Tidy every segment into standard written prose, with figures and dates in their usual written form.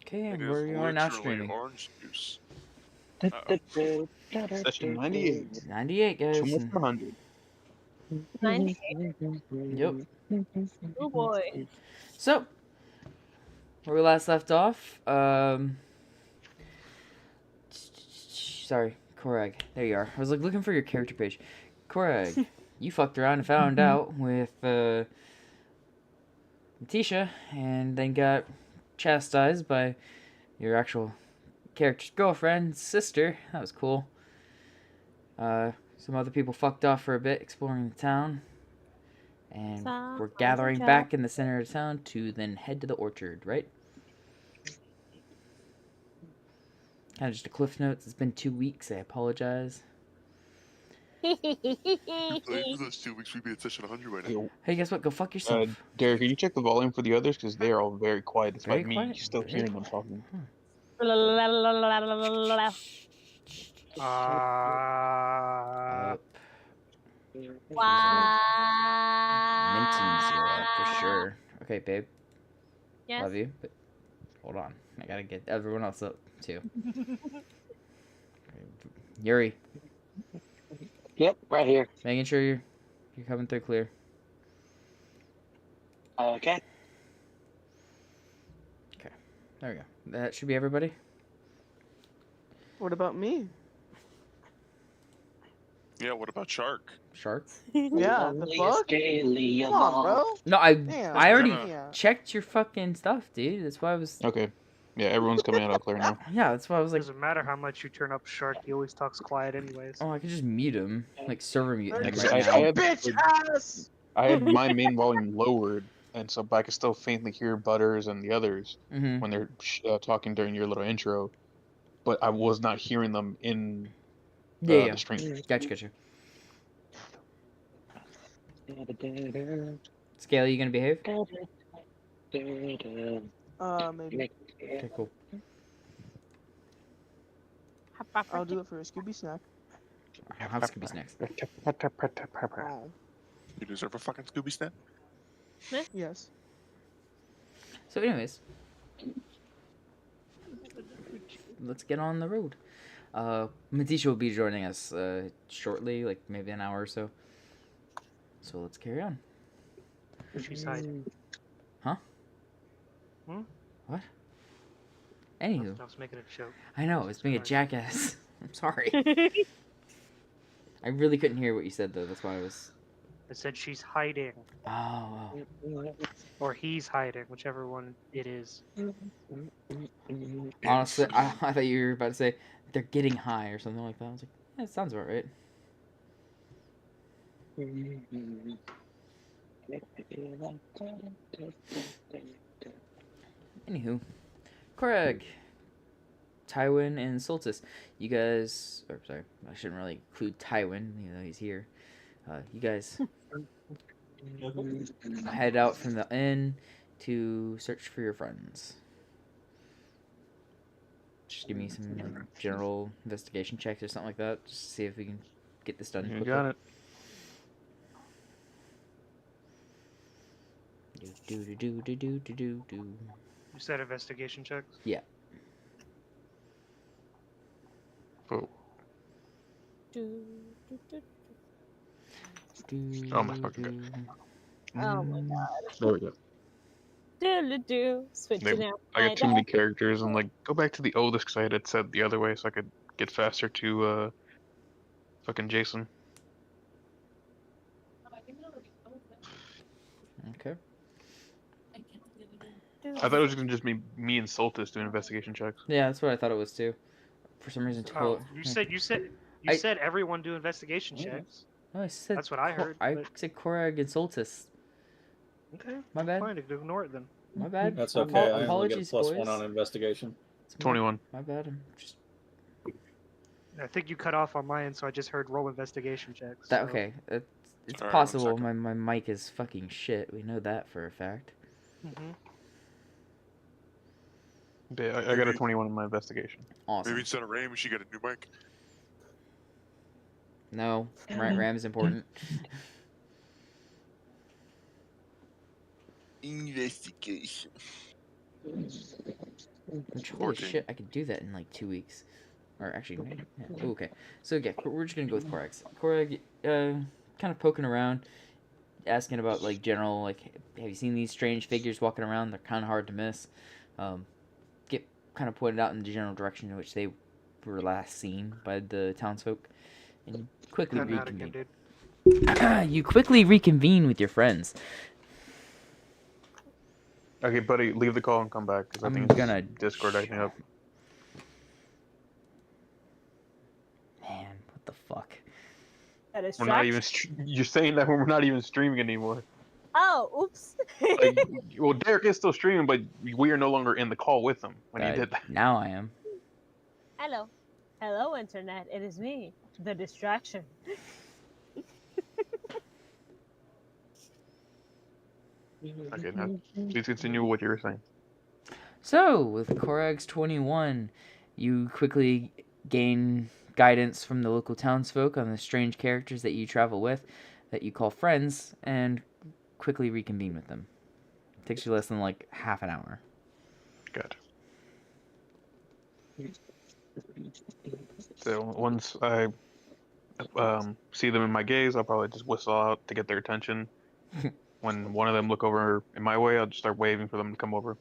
Okay, It and is where you are now literally streaming. orange juice. Session 98. 98, Too guys. much for 100. 98. Yep. Oh boy. So, where we last left off, sorry, Korag. There you are. I was like looking for your character page. Korag, you fucked around and found out with Matisha, and then got chastised by your actual character's girlfriend, sister. That was cool. Some other people fucked off for a bit exploring the town. And we're gathering back in the center of town to then head to the orchard, right? Kind of just a cliff notes. It's been 2 weeks. I apologize. For those 2 weeks, we'd be at session 100 right now. Yo, Hey, guess what? Go fuck yourself. Derek, can you check the volume for the others? Because they are all very quiet, despite Very me quiet? still Very hearing them talking. Up. Wow. Minton's you're up for sure. Okay, babe. Yes. Love you. But hold on. I gotta get everyone else up, too. Yuri, Yep, right here. making sure you're coming through clear. Okay. There we go. That should be everybody. What about me? Yeah, what about Shark? Shark? Yeah, the fuck? Come on, bro. No, I Damn. already Yeah. checked your fucking stuff, dude. That's why I was. Okay. Yeah, everyone's coming out clear now. Yeah, that's why I was like, Doesn't matter how much you turn up Shark, he always talks quiet anyways. oh, I could just mute him, like server mute him Because right I now. had, Bitch ass! I had my main volume lowered, and so but I could still faintly hear Butters and the others Mm-hmm. when they're talking during your little intro, but I was not hearing them in Yeah. the stream. Gotcha. Scale, you gonna behave? Maybe. Okay, cool. I'll do it for a Scooby snack. I'll have Scooby snacks. Oh. You deserve a fucking Scooby snack? Yes. So, anyways, let's get on the road. Matisha will be joining us shortly, like maybe an hour or so. So let's carry on. She's hiding. Huh? Hmm? What? Anywho, I was making a joke. I know, it's being a jackass. I'm sorry. I really couldn't hear what you said, though. That's why I was... I said she's hiding. Oh. Or he's hiding, whichever one it is. Honestly, I thought you were about to say they're getting high or something like that. I was like, yeah, that sounds about right. Anywho, Craig, Tywin, and Soltis, you guys... Or, sorry, I shouldn't really include Tywin, even though he's here. You guys head out from the inn to search for your friends. Just give me some like, general investigation checks or something like that. Just to see if we can get this done You quickly. got it. Do. You said investigation checks? Oh, Oh my fucking God. Oh my god. there we go. Switching out. I got too many characters, and like go back to the oldest because I had it set the other way so I could get faster to fucking Jason. Okay. I thought it was gonna just be me and Soltis doing investigation checks. Yeah, that's what I thought it was too. For some reason, Oh, you said everyone do investigation checks. Oh, I said. That's what I heard, I but- said Korag and Soltis. Okay. My bad. Fine, ignore it then. My bad. That's okay. I only get a Apologies, plus boys. 1 on investigation. It's my- 21. My bad. I'm just I think you cut off on my end, so I just heard roll investigation checks. that. so- Okay, it's Alright, 1 possible. second. My mic is fucking shit. We know that for a fact. Mhm. Yeah, I got a 21 in my investigation. Awesome. Maybe instead of Ray, we should get a new mic. No, RAM is important. Investigation. Which, holy 14. shit, I could do that in like 2 weeks. Or actually, maybe. Yeah. Oh, okay. So, yeah, we're just gonna go with Korag. Korag, kind of poking around, asking about, like, general, like, have you seen these strange figures walking around? They're kind of hard to miss. Get kind of pointed out in the general direction in which they were last seen by the townsfolk. And quickly Cutting out again, reconvene. dude. You quickly reconvene with your friends. Okay, buddy, leave the call and come back because I I'm think it's gonna Discord acting up. Man, what the fuck? That is We're not trash. even. You're saying that when we're not even streaming anymore. Oh, oops. Like, well, Derek is still streaming, but we are no longer in the call with him when he did that. Now I am. Hello. Hello, Internet. It is me, the distraction. Okay, now please continue what you were saying. So, with Korag's 21, you quickly gain guidance from the local townsfolk on the strange characters that you travel with, that you call friends, and quickly reconvene with them. It takes you less than like half an hour. Good. So once I see them in my gaze, I'll probably just whistle out to get their attention. When one of them look over in my way, I'll just start waving for them to come over.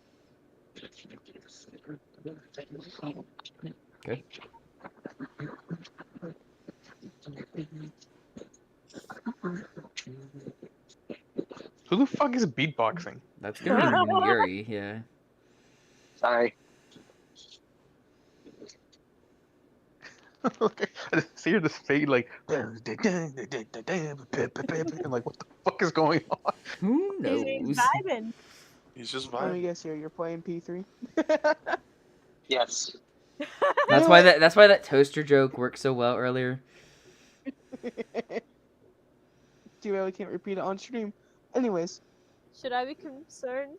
Good. Who the fuck is beatboxing? That's gonna be Yuri, yeah. Sorry. I just see her just fade like, and like, what the fuck is going on? Who He's knows? vibing. He's just Let me vibing. guess here. You're playing P3. Yes. That's why that toaster joke worked so well earlier. Too bad we can't repeat it on stream. Anyways, Should I be concerned?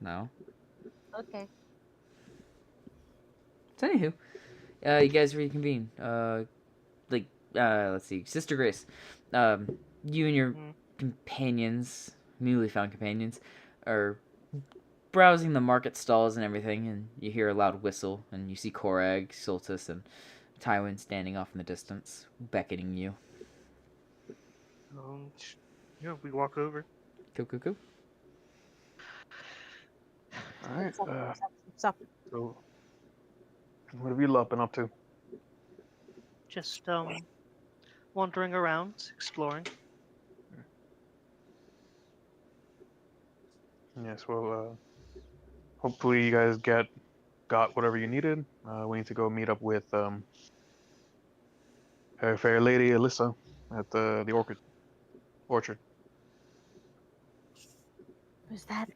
No. Okay. So anywho, you guys reconvene. Let's see, Sister Grace, you and your companions, newly found companions, are browsing the market stalls and everything, and you hear a loud whistle, and you see Korag, Soltis, and Tywin standing off in the distance, beckoning you. Yeah, we walk over. Cool. Alright, Stop. so what have you lot been up to? Just wandering around, exploring. Yes, well, hopefully you guys got whatever you needed. We need to go meet up with her fair lady Alyssa at the orchard. Who's that?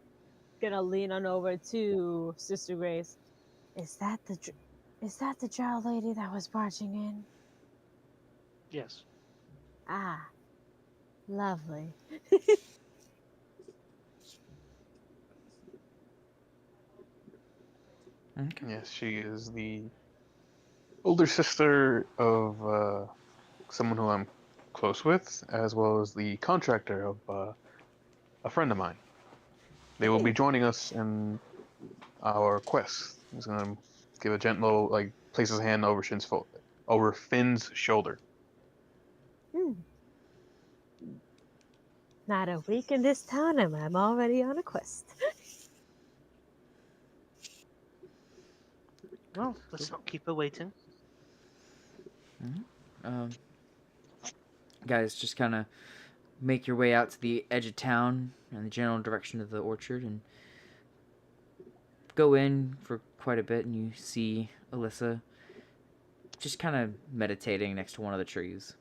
Gonna lean on over to Sister Grace. Is that the drow lady that was barging in? Yes. Ah, lovely. Okay. Yes, she is the older sister of someone who I'm close with, as well as the contractor of a friend of mine. They will be joining us in our quest. He's gonna give a gentle, like, place his hand over Finn's shoulder. Not a week in this town and I'm already on a quest. Well, let's not keep her waiting. Guys, just kind of make your way out to the edge of town in the general direction of the orchard and go in for quite a bit, and you see Alyssa just kind of meditating next to one of the trees.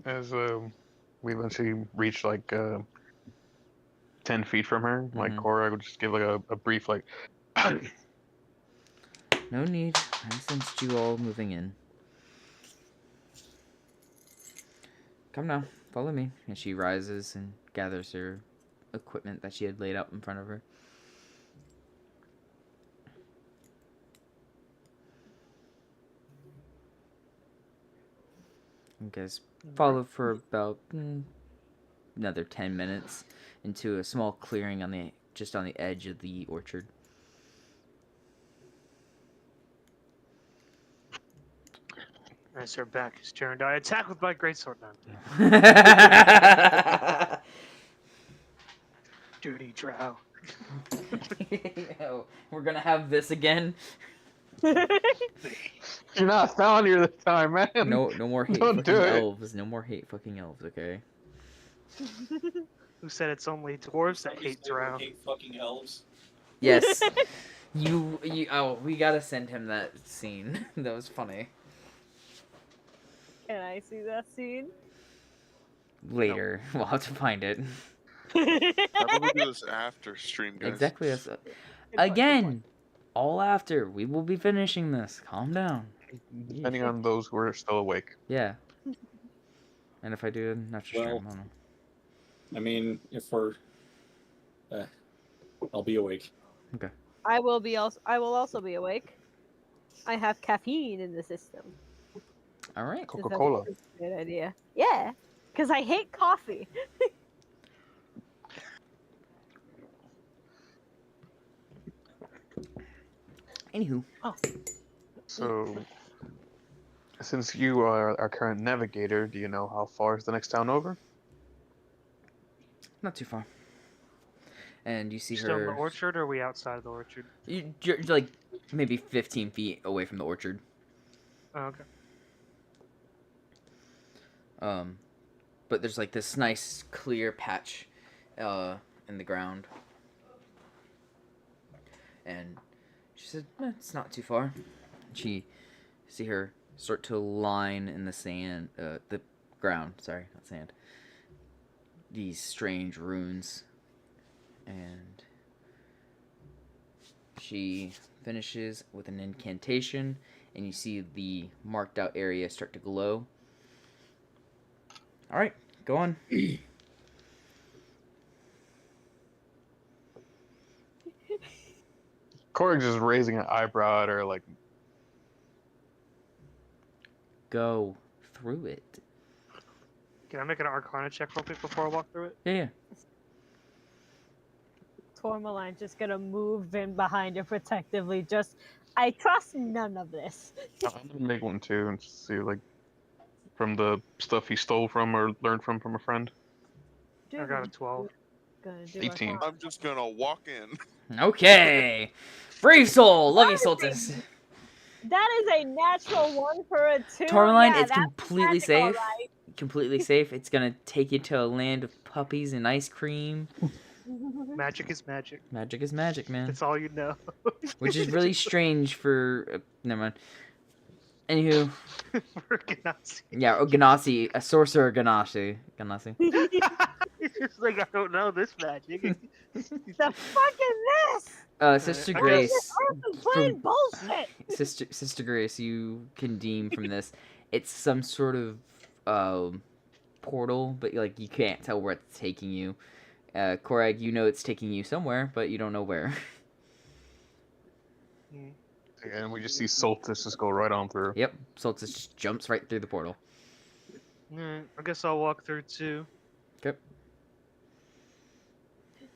As we eventually reach like 10 feet from her, like Cora would just give like a brief like. No need. I sensed you all moving in. Come now, follow me. And she rises and gathers her equipment that she had laid out in front of her. You guys follow for about another 10 minutes into a small clearing on the edge of the orchard. As her back is turned, I attack with my greatsword. No, dirty drow. We're gonna have this again. You're not found here this time, man. No more hate Don't fucking do it. elves. No more hate fucking elves, okay? Who said it's only dwarves that hate drow? Hate fucking elves. Yes. We gotta send him that scene. That was funny. Can I see that scene? Later. We'll have to find it. How about we do this after stream, guys? Exactly. That's Good point, again, all after. We will be finishing this. Calm down. Depending on those who are still awake. Yeah. And if I do an after stream, Well- I don't know. I mean, if we're, I'll be awake. I will also be awake. I have caffeine in the system. All right. Is that Coca-Cola. a good idea? Yeah, because I hate coffee. Anywho, So, since you are our current navigator, do you know how far is the next town over? not too far. And you see Still in the her. orchard, or are we outside of the orchard? You're like maybe 15 feet away from the orchard. Oh, okay. But there's like this nice clear patch, in the ground. And she said, it's not too far. She see her start to line in the sand, the ground. Sorry, not sand. These strange runes, and she finishes with an incantation, and you see the marked out area start to glow. All right, go on. Korg's just raising an eyebrow at her, like, Go through it. Can I make an Arcana check real quick before I walk through it? Yeah. Tourmaline just gonna move in behind her protectively. I trust none of this. I'm gonna make one too and just see, like, from the stuff he stole from or learned from a friend. I got a 12. Gonna do 18. Arcana. I'm just gonna walk in. Okay. Brave soul. Love you, Soltis. That is a natural one for a 2. Tourmaline, Yeah, it's that's completely magic, all safe. right. Completely safe. It's gonna take you to a land of puppies and ice cream. Magic is magic. Magic is magic, man. That's all you know. Which is really strange for. Never mind. Anywho, For Ganassi. yeah, Ganassi, a sorcerer Ganassi. Ganassi. It's like, I don't know this magic. The fucking this! Sister I Grace. This Earth is playing bullshit! Sister Grace, you can deem from this, it's some sort of portal, but like you can't tell where it's taking you. Korag, you know it's taking you somewhere, but you don't know where. And we just see Soltis just go right on through. Yep, Soltis just jumps right through the portal. I guess I'll walk through too. Okay.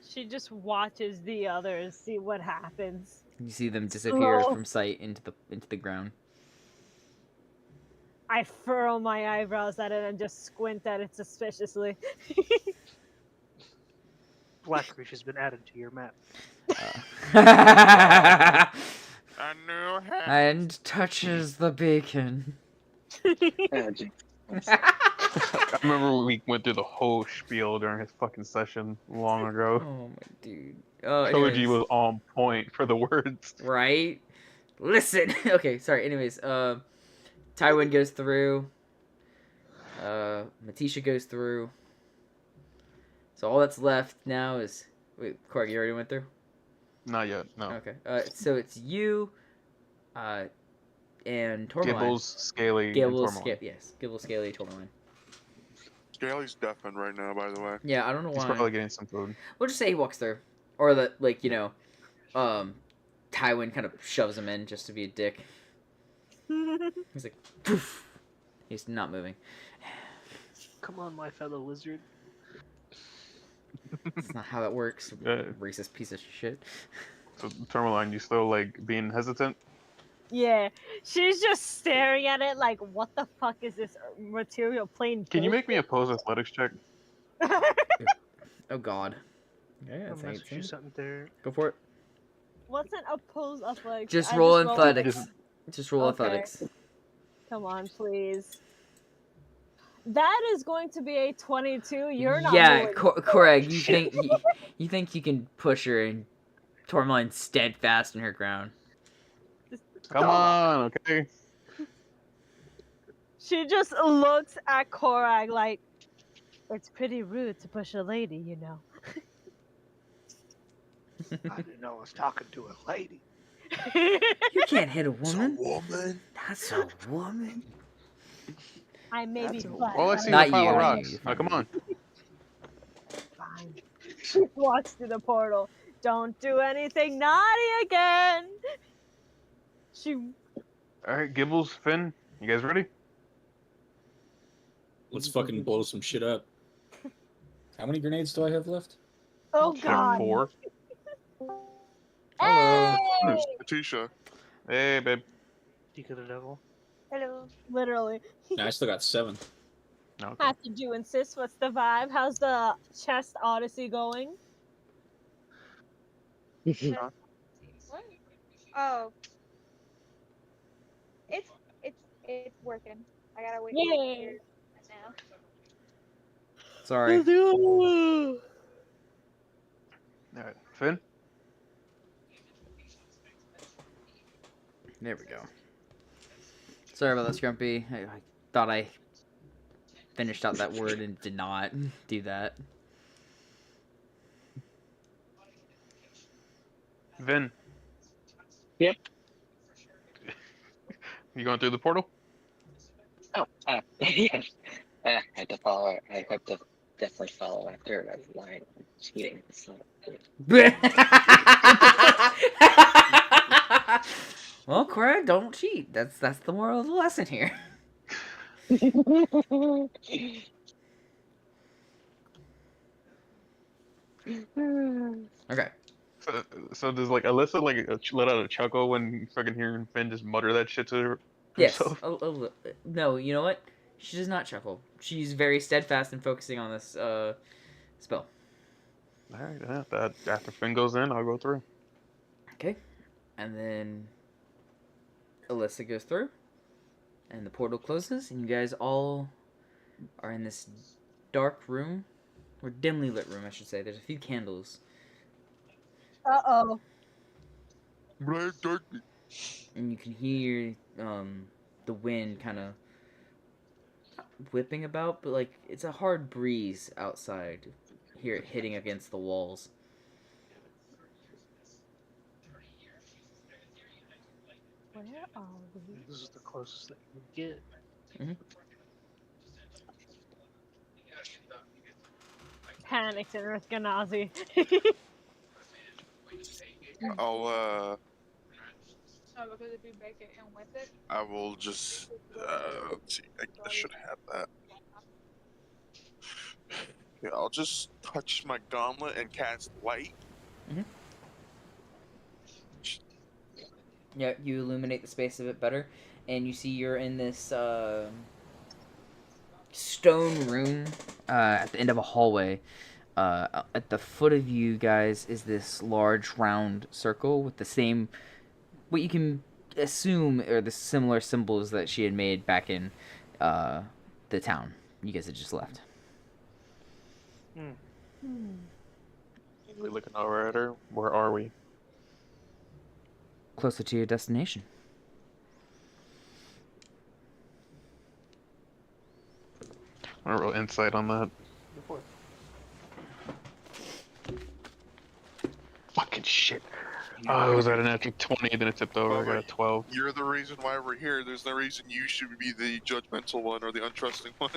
She just watches the others see what happens. You see them disappear Slow. from sight into the ground. I furrow my eyebrows at it and just squint at it suspiciously. Blackfish has been added to your map. I knew how. And touches the beacon. Magic. I remember we went through the whole spiel during his fucking session long ago. Oh my dude. Oh, Koji anyways. was on point for the words. Right? Listen. Okay, sorry. Anyways, Tywin goes through. Matisha goes through. So all that's left now is wait, Korg, you already went through? Not yet, no. Okay. So it's you, and Tourmaline. Gibbles, Scaly, Gibbles, and Tourmaline. yes. Gibbles, Scaly, Tourmaline. Scaly's deafened right now, by the way. Yeah, I don't know He's why. probably getting some food. We'll just say he walks through, or that like Tywin kind of shoves him in just to be a dick. He's like, poof. He's not moving. Come on, my fellow lizard. That's not how that works. Uh, Racist piece of shit. So, Tourmaline, you still like being hesitant? Yeah, she's just staring at it like, what the fuck is this material plane? Can you make me a pose athletics check? Oh god. Yeah, I'll that's mess with you 18. something there. Go for it. What's an opposed athletics? Just I roll rolled- athletics. Just roll Okay. athletics. Come on, please. That is going to be a 22. You're not. Yeah, rolling. Korag, you think you can push her and Tourmaline's steadfast in her ground. Come on, okay. She just looks at Korag like, it's pretty rude to push a lady, you know. I didn't know I was talking to a lady. You can't hit a It's a woman. woman. That's a woman. I may be That's a- flat. All I see is Not a pile you, of not rocks. you, Now, come on. Fine. She walks through the portal. Don't do anything naughty again. She. All right, Gibbles, Finn, you guys ready? Let's fucking blow some shit up. How many grenades do I have left? Oh Check God. 4. Hey! There's Katisha. Hey, babe. Deek of the devil. Hello. Literally. Nah, I still got 7. Okay. Have to do insist. What's the vibe? How's the chest odyssey going? What? Oh. It's working. I gotta wait for Yay. it here now. Sorry. All right, Finn. There we go. Sorry about that, Scrumpy. I thought I finished out that word and did not do that. Vin. Yep. You going through the portal? Oh, yes. I have to follow. I have to definitely follow after that line. Cheating. So. Well, Craig, don't cheat. That's the moral of the lesson here. Okay. So does like Alyssa like let out a chuckle when fucking hearing Finn just mutter that shit to her? Yes. herself? No, you know what? She does not chuckle. She's very steadfast in focusing on this spell. All right. Yeah, that after Finn goes in, I'll go through. Okay. And then Alyssa goes through. And the portal closes. And you guys all are in this dark room. Or dimly lit room, I should say. There's a few candles. Uh-oh. Black dark. And you can hear the wind kind of whipping about. But, like, it's a hard breeze outside. Hear it hitting against the walls. Where are we? This is the closest that you can get. Panicked in Earth Ganazi. I'll Oh, because if you make it in with it. I will just let's see. I should have that. Yeah, I'll just touch my gauntlet and cast light. Yeah, you illuminate the space a bit better, and you see you're in this stone room at the end of a hallway. At the foot of you guys is this large round circle with the same, what you can assume are the similar symbols that she had made back in the town you guys had just left. We're looking over at her. Where are we? Closer to your destination. I don't roll insight on that. Before. Fucking shit. Oh, it was at an natural 20, then it tipped over. I got a 12. You're the reason why we're here. There's no reason you should be the judgmental one or the untrusting one.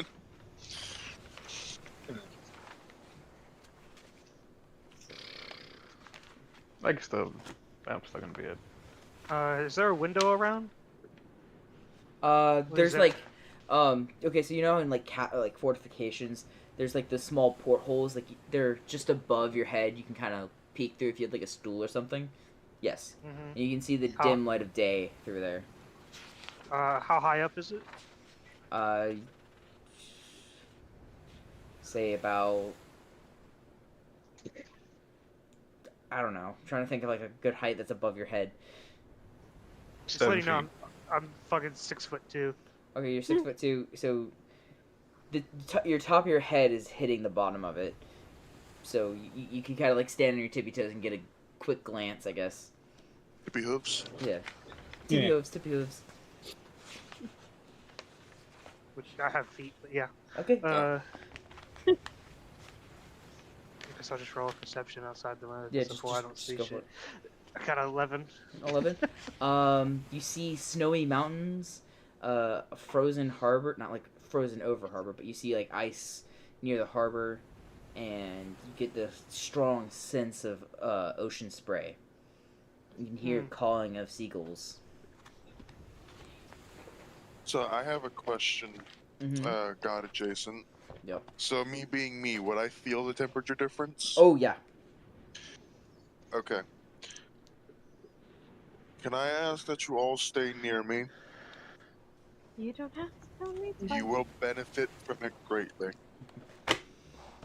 I can still. I'm still gonna be it. Is there a window around? There's that? like Okay, so you know in like like fortifications, there's like the small portholes, like they're just above your head. You can kind of peek through if you had like a stool or something. Yes, Mm-hmm. and you can see the How- dim light of day through there. How high up is it? Uh, say about, I don't know. I'm trying to think of like a good height that's above your head. Just 7 letting you know, feet. I'm fucking 6'2". Okay, you're 6'2", so your top of your head is hitting the bottom of it. So you can kind of like stand on your tippy toes and get a quick glance, I guess. Hippie hooves. Yeah. Tippy Yeah. hooves, tippy hooves. Which I have feet, but yeah. Okay. I guess I'll just roll a perception outside the limits Yeah, before I don't just see go for shit. I got 11. 11. You see snowy mountains, a frozen harbor, not like frozen over harbor, but you see like ice near the harbor, and you get the strong sense of ocean spray. You can hear calling of seagulls. So I have a question, Mm-hmm. God adjacent. Yep. So me being me, would I feel the temperature difference? Oh yeah. Okay. Can I ask that you all stay near me? You don't have to tell me twice. You will benefit from it greatly.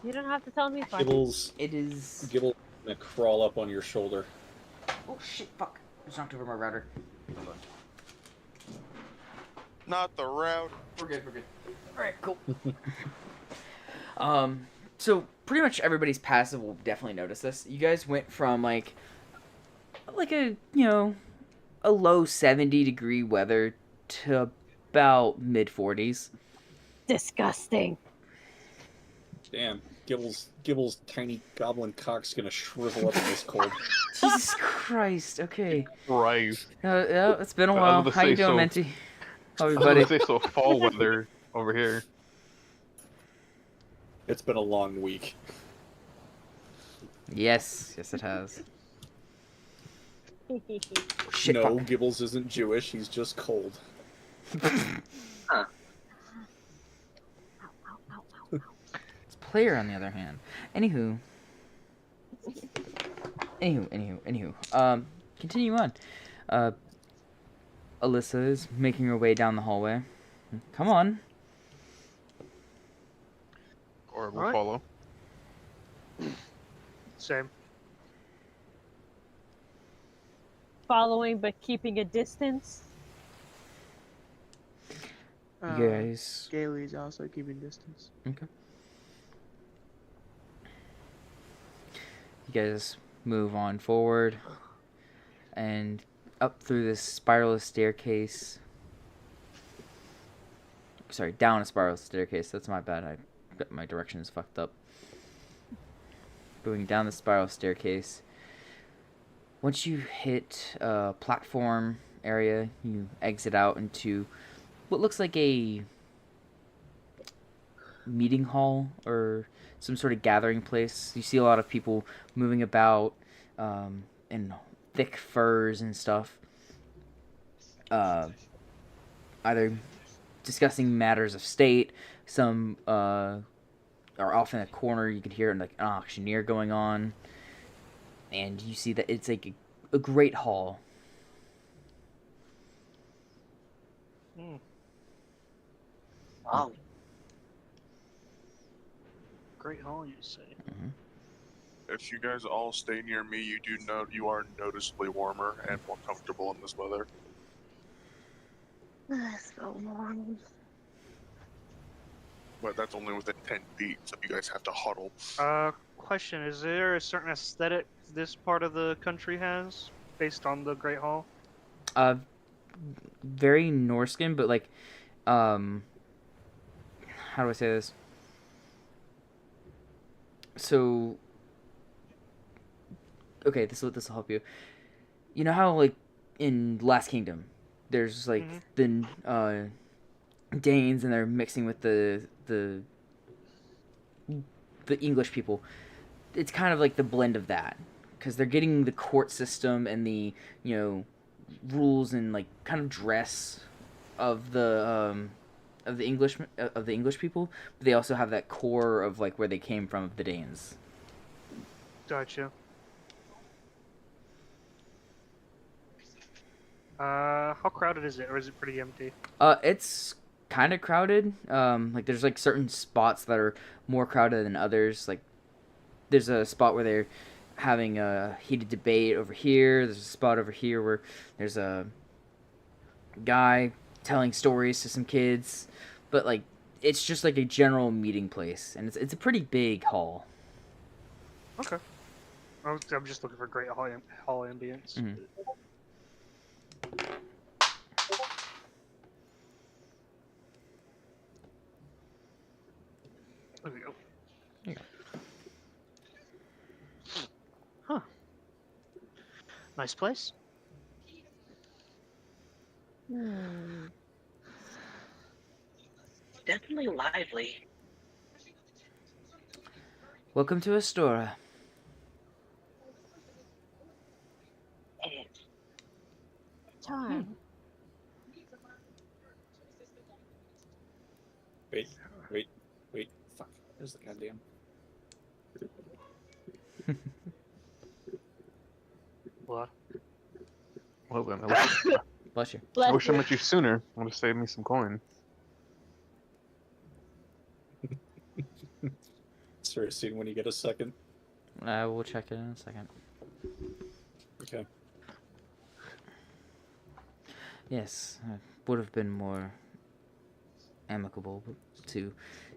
You don't have to tell me twice. Gibbles, It is. Gibbles gonna crawl up on your shoulder. Oh shit! Fuck! I just knocked over my router. Hold on. Not the route. We're good. We're good. All right. Cool. So pretty much everybody's passive will definitely notice this. You guys went from like a a low 70-degree weather to about mid 40s. Disgusting. Damn, Gibbles' tiny goblin cock's gonna shrivel up in this cold. Jesus Christ. Okay. Right. Yeah, it's been a I was while. gonna How you say, doing, so- Menti? How I was everybody? gonna say so fall weather over here. It's been a long week. Yes, it has. Shit. No, Fuck. Gibbles isn't Jewish. He's just cold. Player, on the other hand. Anywho. Continue on. Alyssa is making her way down the hallway. Come on. Or we'll Alright. follow. Same. Following but keeping a distance. Uh, You guys. Gailey's also keeping distance. Okay. You guys move on forward and up through this spiral staircase. Sorry, down a spiral staircase. That's my bad. I got my directions fucked up. Going down the spiral staircase. Once you hit a platform area, you exit out into what looks like a meeting hall or some sort of gathering place. You see a lot of people moving about in thick furs and stuff. Either discussing matters of state. Some are off in a corner. You can hear like an auctioneer going on. And you see that it's like a great hall. Wow. Great hall, you say? If you guys all stay near me, you do know you are noticeably warmer and more comfortable in this weather. So warm. But that's only within 10 feet, so you guys have to huddle. Question: is there a certain aesthetic this part of the country has, based on the Great Hall? Very Norskin, but like, how do I say this? So, okay, this will help you. You know how like in Last Kingdom, there's like the Danes and they're mixing with the English people. It's kind of like the blend of that, because they're getting the court system and the rules and like kind of dress of the of the English people, but they also have that core of like where they came from of the Danes. Gotcha. How crowded is it, or is it pretty empty? It's kind of crowded. Like there's like certain spots that are more crowded than others. Like there's a spot where they're having a heated debate over here. There's a spot over here where there's a guy telling stories to some kids, but like it's just like a general meeting place, and it's a pretty big hall. Okay. I'm just looking for great hall ambience. Mhm. There we go. There you Huh. Nice place. Hmm. Definitely lively. Welcome to Astora. Eh, Charm. Wait. Fuck. Where's the goddamn? What? Well then, Bless you. I wish I Bless met you sooner. Would have saved me some coin. Start seeing when you get a second. We'll check it in a second. Okay. Yes, it would have been more amicable to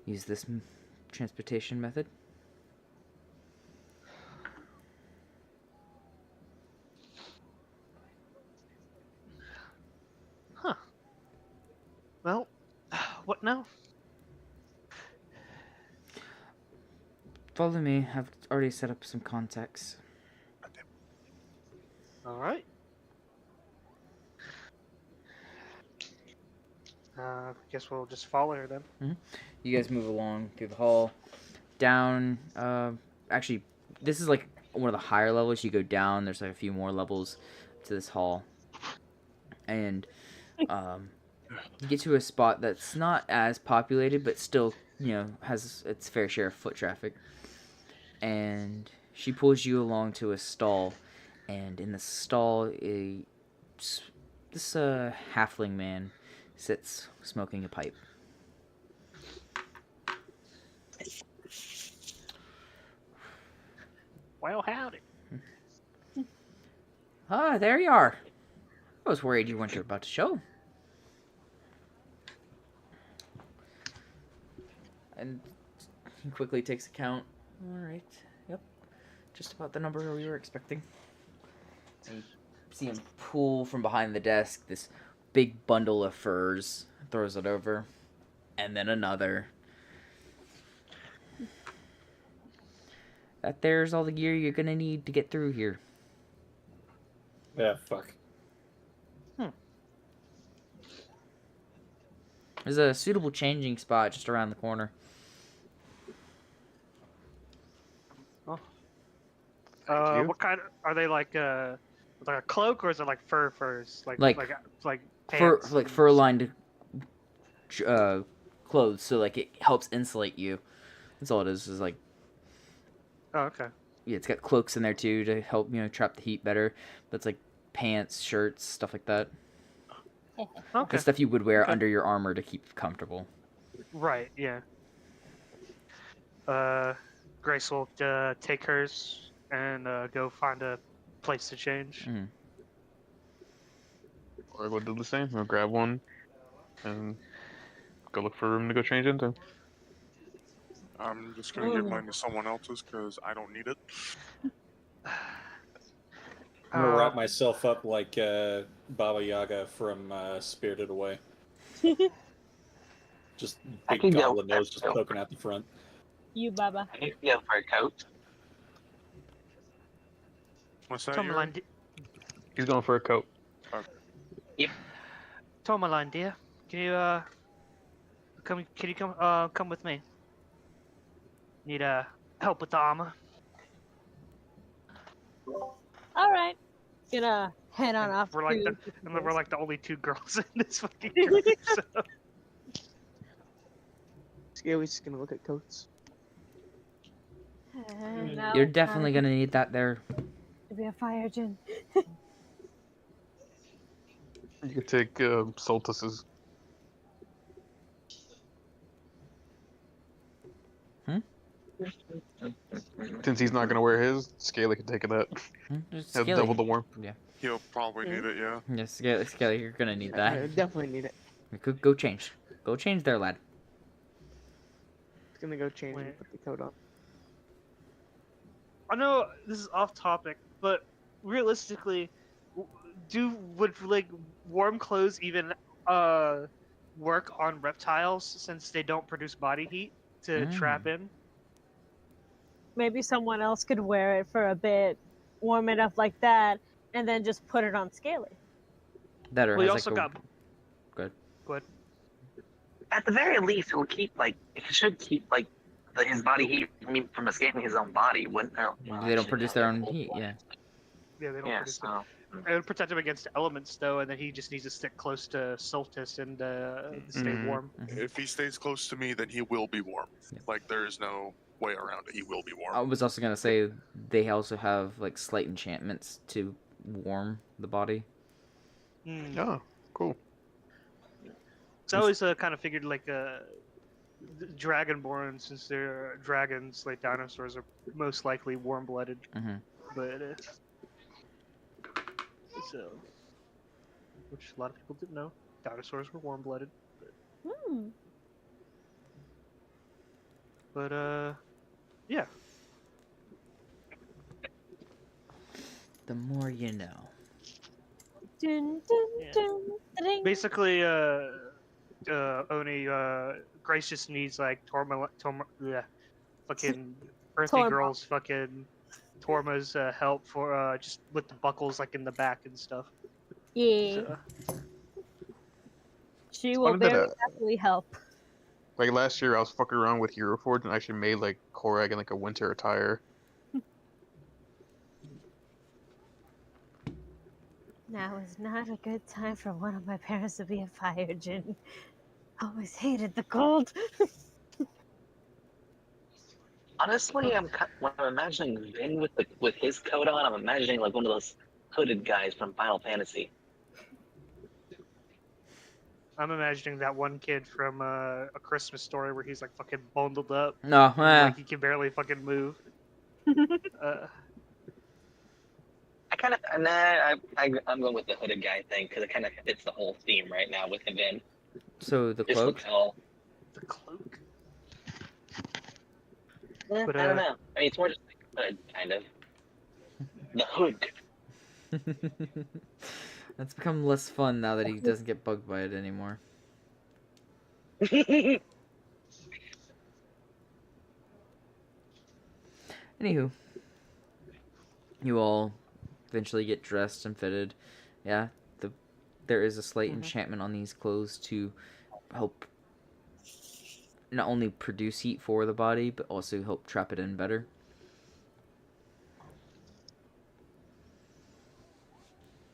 use this transportation method. Huh. Well, what now? Follow me. I've already set up some contacts. All right. I guess we'll just follow her then. You guys move along through the hall, down. Actually, this is like one of the higher levels. You go down. There's like a few more levels to this hall, and you get to a spot that's not as populated, but still, has its fair share of foot traffic. And she pulls you along to a stall, and in the stall, this halfling man sits smoking a pipe. Well, howdy. Ah, there you are. I was worried you weren't about to show. And he quickly takes account. Alright, yep. Just about the number we were expecting. And you see him pull from behind the desk this big bundle of furs, throws it over, and then another. That there's all the gear you're gonna need to get through here. Yeah, fuck. There's a suitable changing spot just around the corner. you. What kind are they like a cloak, or is it like furs? Like Fur, pants? like fur-lined clothes, so like it helps insulate you. That's all it is like, Oh, okay. yeah, it's got cloaks in there too to help trap the heat better. That's like pants, shirts, stuff like that. Okay. The stuff you would wear Okay. under your armor to keep comfortable. Right. Yeah. Grace will take hers and go find a place to change. Mhm. Or we'll do the same. We'll grab one and go look for a room to go change into. I'm just gonna give mine to someone else's because I don't need it. I'm gonna wrap myself up like Baba Yaga from Spirited Away. Just I big can go goblin with that nose just too. poking out the front. You, Baba. I need to go for a coat. What's that? Yuri? Tourmaline, He's going for a coat. Tourmaline, dear, can you come? Can you come with me? Need help with the armor? All right. Gonna head on off. We're like to- we're like the only two girls in this fucking group. So. Scaly's just gonna look at coats. Now You're it's definitely time gonna need that there. to be a fire djinn. You could take Soltus's. Since he's not gonna wear his, Scaly can take that. Just Has double Scaly. the warmth. He'll probably need it, yeah. Yeah, Scaly, you're gonna need I that. definitely need it. Go change. Go change there, lad. It's gonna go change and Wait. put the coat on. I know this is off topic, but realistically, would like warm clothes even work on reptiles since they don't produce body heat to trap in? Maybe someone else could wear it for a bit, warm it up like that, and then just put it on Scaly. That or We has also like a... got. Good. Good. At the very least, it will keep like it should keep like his body heat from escaping his own body. Wouldn't well, They don't actually, produce no, their they're own full heat, force. yeah. Yeah, they don't Yeah, produce it. so It would protect him against elements, though, and then he just needs to stick close to Soltis and stay Mhm. warm. If he stays close to me, then he will be warm. Yeah. Like, there is no way around it. He will be warm. I was also gonna say they also have like slight enchantments to warm the body. Hmm. Oh, cool. So I always kind of figured like Dragonborn, since they're dragons, like dinosaurs, are most likely warm-blooded. Mhm. But so, which a lot of people didn't know, dinosaurs were warm-blooded. Hmm. But yeah. The more you know. Dun, dun, Yeah. dun, ding. Basically, only Grace just needs like fucking earthy Torma. girls, fucking Torma's help for just with the buckles like in the back and stuff. Yeah, So, she will funny that, very happily help. Like last year, I was fucking around with Hero Forge and I actually made like Korag in like a winter attire. Now is not a good time for one of my parents to be a fire djinn. Always hated the cold. honestly, when I'm imagining Vin with his coat on, I'm imagining like one of those hooded guys from Final Fantasy. I'm imagining that one kid from A Christmas Story where he's like fucking bundled up, No, and, like he can barely fucking move. I kind of I'm going with the hooded guy thing because it kind of fits the whole theme right now with him in. so the Just cloak. looks all. The cloak. I don't know. I mean, it's more just like a hood, kind of. The hood. That's become less fun now that he doesn't get bugged by it anymore. Anywho, you all eventually get dressed and fitted. Yeah, there is a slight enchantment on these clothes to help not only produce heat for the body, but also help trap it in better.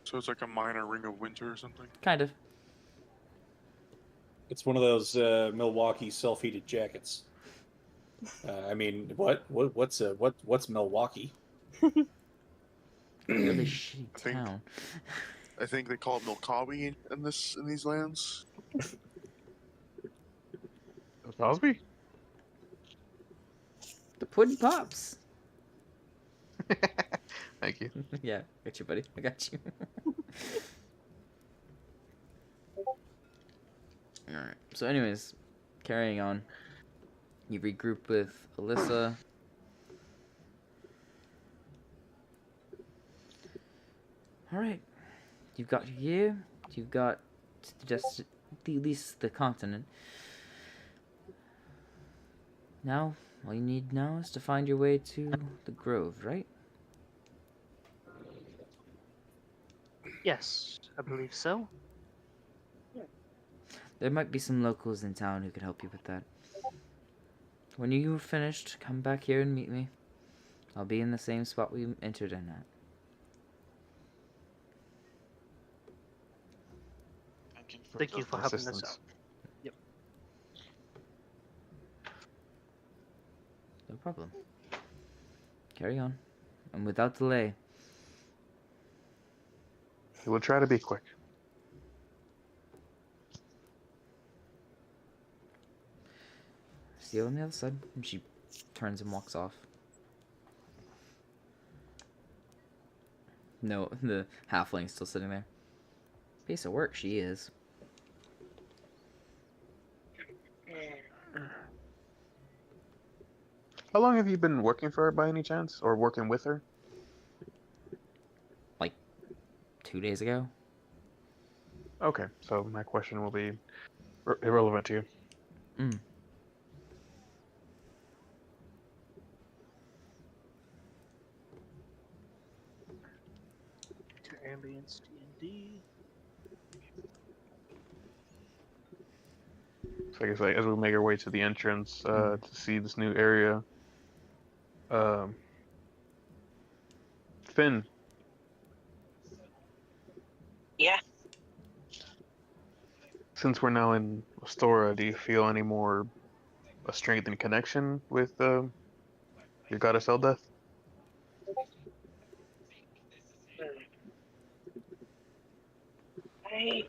So it's like a minor ring of winter or something? Kind of. It's one of those Milwaukee self-heated jackets. I mean, what's Milwaukee? Really shitty I think- town. I think they call it Milkawi in these lands. Cosby? The pudding pops. Thank you. Yeah, got you, buddy. I got you. Alright, so anyways, carrying on. You regroup with Alyssa. Alright. You've got your gear. You've got just at least the continent. Now, all you need now is to find your way to the Grove, right? Yes, I believe so. There might be some locals in town who could help you with that. When you are finished, come back here and meet me. I'll be in the same spot we entered in at. Thank you for helping us assistance. out. Yep. No problem. Carry on. And without delay. We'll try to be quick. See you on the other side. And she turns and walks off. No, the halfling's still sitting there. Piece of work she is. How long have you been working for her by any chance? Or working with her? 2 days ago. Okay, so my question will be irrelevant to you. Mm. To ambience D&D. So I guess as we make our way to the entrance to see this new area, Finn, Yeah. since we're now in Astora, do you feel any more a strengthened connection with your goddess Eldeth? I'm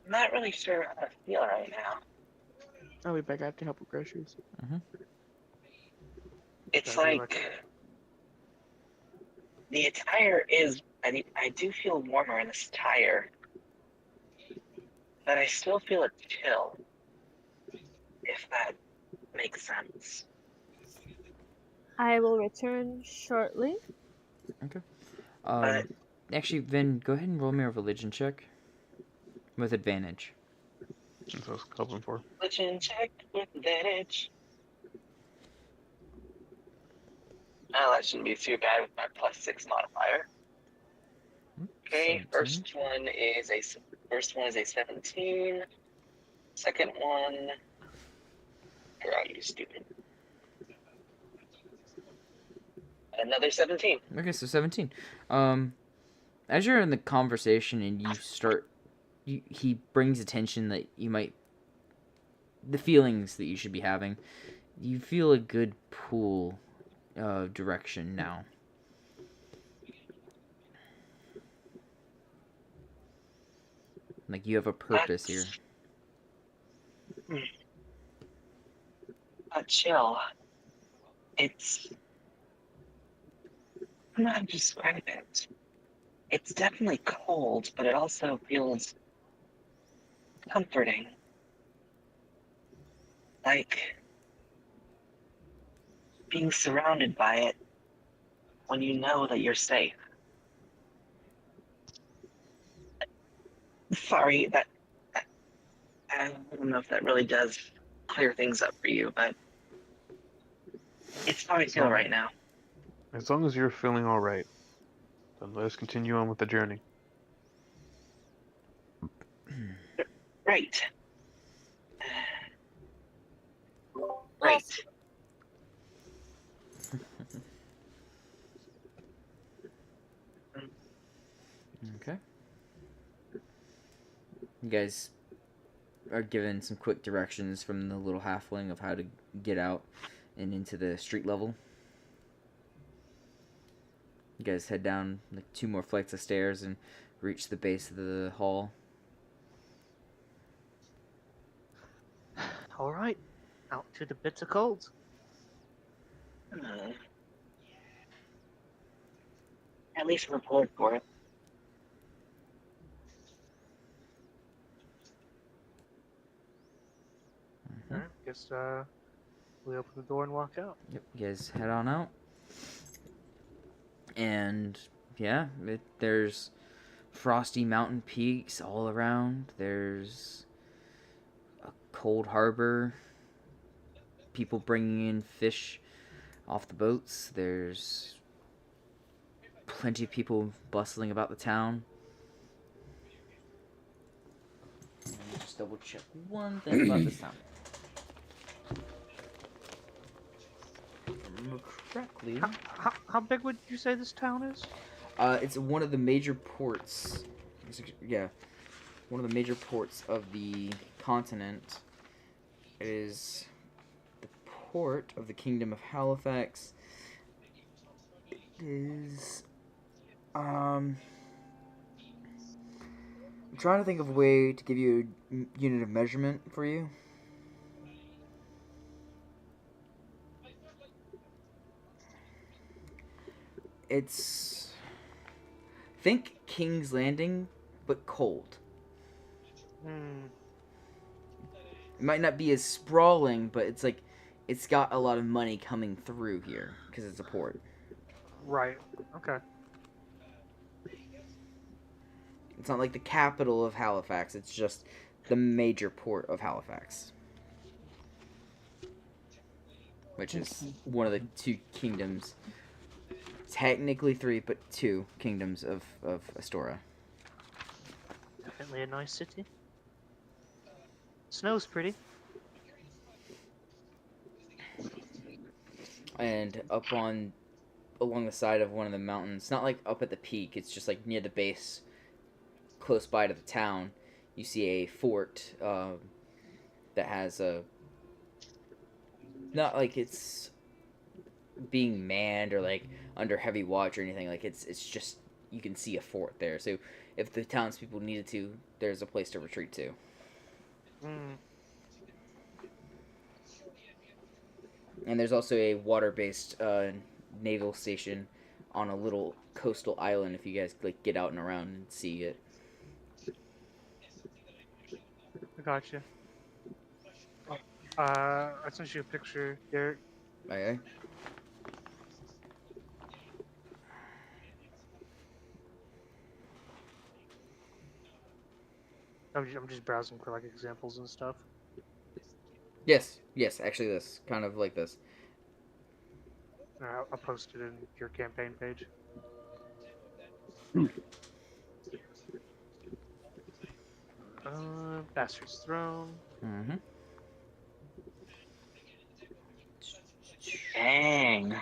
not really sure how to feel right now. I'll be back after help with groceries. It's That'd be like the attire is. I do feel warmer in this attire, but I still feel a chill. If that makes sense. I will return shortly. But Actually, Vin, go ahead and roll me a religion check. With advantage. That's what I was hoping for. religion check with advantage. Oh, that shouldn't be too bad with my +6 modifier. Okay, 17. first one is a 17. Second one, or are you stupid? Another 17. Okay, so 17. As you're in the conversation and you start, he brings attention that you might, the feelings that you should be having, you feel a good pull of direction now. Like you have a purpose here. Chill. It's. I don't know how to describe it. It's definitely cold, but it also feels comforting. Like being surrounded by it when you know that you're safe. Sorry, I don't know if that really does clear things up for you, but it's how I feel right now. As long as you're feeling all right, then let us continue on with the journey. Right. Right. Okay. You guys are given some quick directions from the little halfling of how to get out and into the street level. You guys head down like 2 more flights of stairs and reach the base of the hall. All right, out to the bits of cold. At least report for it. All right, guess we open the door and walk out. Yep, you guys head on out. And yeah, there's frosty mountain peaks all around. There's a cold harbor. People bringing in fish off the boats. There's plenty of people bustling about the town. Let me just double check one thing about this town. If I remember correctly. How big would you say this town is? It's one of the major ports. Yeah, one of the major ports of the continent. It is the port of the Kingdom of Halifax is, I'm trying to think of a way to give you a unit of measurement for you. It's, think King's Landing, but cold. Hmm. It might not be as sprawling, but it's like, it's got a lot of money coming through here, because it's a port. Right. Okay. It's not like the capital of Halifax, it's just the major port of Halifax. Which is one of the two kingdoms. Technically three, but two kingdoms of Astora. Definitely a nice city. Snow's pretty. And up along the side of one of the mountains, not like up at the peak, it's just like near the base, close by to the town, you see a fort that has a, not like it's being manned or like under heavy watch or anything, like it's just, you can see a fort there, so if the townspeople needed to, there's a place to retreat to. Hmm. And there's also a water-based naval station on a little coastal island if you guys like get out and around and see it. I gotcha. I sent you a picture, Derek. Okay. I'm just browsing for like examples and stuff. Yes, actually this. Kind of like this. I'll post it in your campaign page. Bastard's Throne. Mm-hmm. Dang.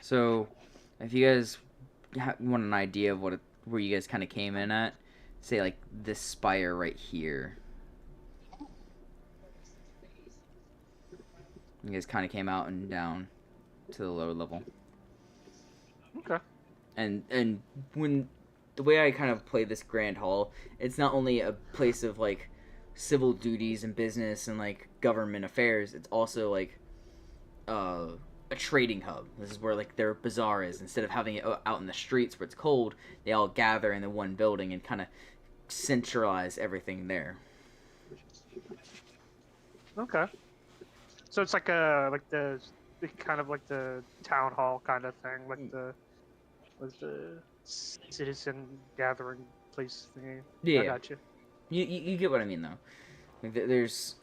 So, if you guys want an idea of where you guys kind of came in at, say like this spire right here. You guys kind of came out and down to the lower level. Okay. And when the way I kind of play this Grand Hall, it's not only a place of like civil duties and business and like government affairs, it's also like a trading hub. This is where like their bazaar is. Instead of having it out in the streets where it's cold, they all gather in the one building and kind of centralize everything there. Okay. So it's like the kind of like the town hall kind of thing, like the citizen gathering place thingy. Yeah. I gotcha. You get what I mean though. Like there's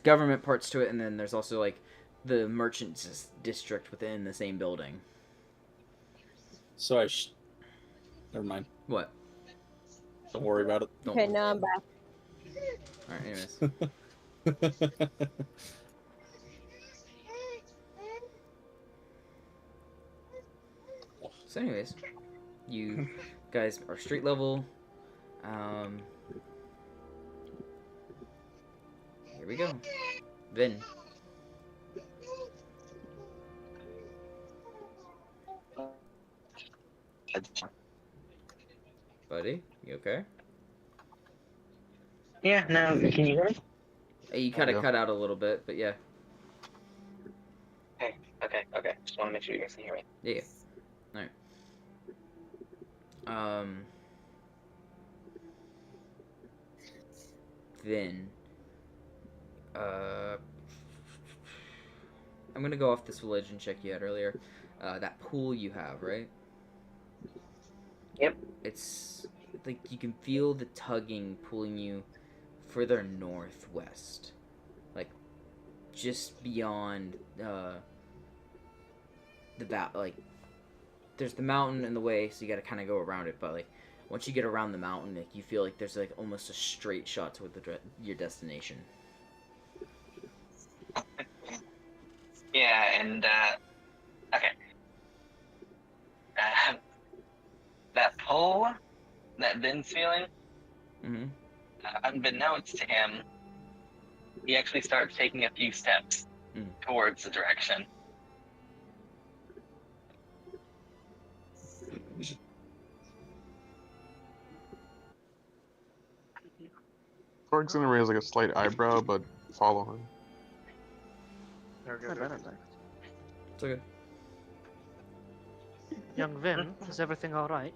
government parts to it, and then there's also like the merchant district within the same building. So never mind. What? Don't worry about it. Don't Okay, worry. now I'm back. All right. Anyways. So anyways, you guys are street level. Here we go. Vin. Buddy, you okay? Yeah, no, can you hear me? You kind of Yeah. cut out a little bit, but yeah. Okay. Just want to make sure you guys can hear me. Yeah. All right. Then, I'm gonna go off this religion check you had earlier. That pool you have, right? Yep. It's like you can feel the tugging pulling you further northwest, like just beyond like there's the mountain in the way, so you got to kind of go around it. But like once you get around the mountain, like you feel like there's like almost a straight shot toward your destination. Yeah, and okay. That pull that Vin's feeling, Mm-hmm. unbeknownst to him, he actually starts taking a few steps towards the direction. Korg's gonna raise like a slight eyebrow, but follow him. There we I go. bet I'm back. It's okay. Young Vin, is everything all right?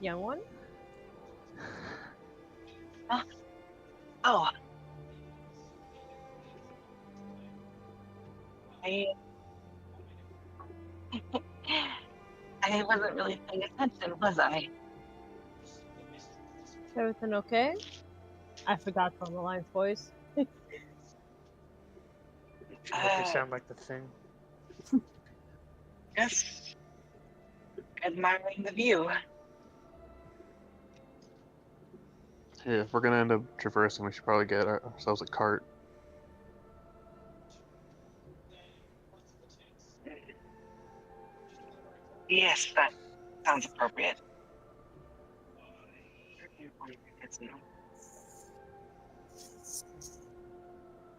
Young one? Oh. I wasn't really paying attention, was I? Is everything okay? I forgot Carmeline's voice. They sound like the thing. Just admiring the view. Yeah, if we're gonna end up traversing, we should probably get ourselves a cart. Yes, that sounds appropriate.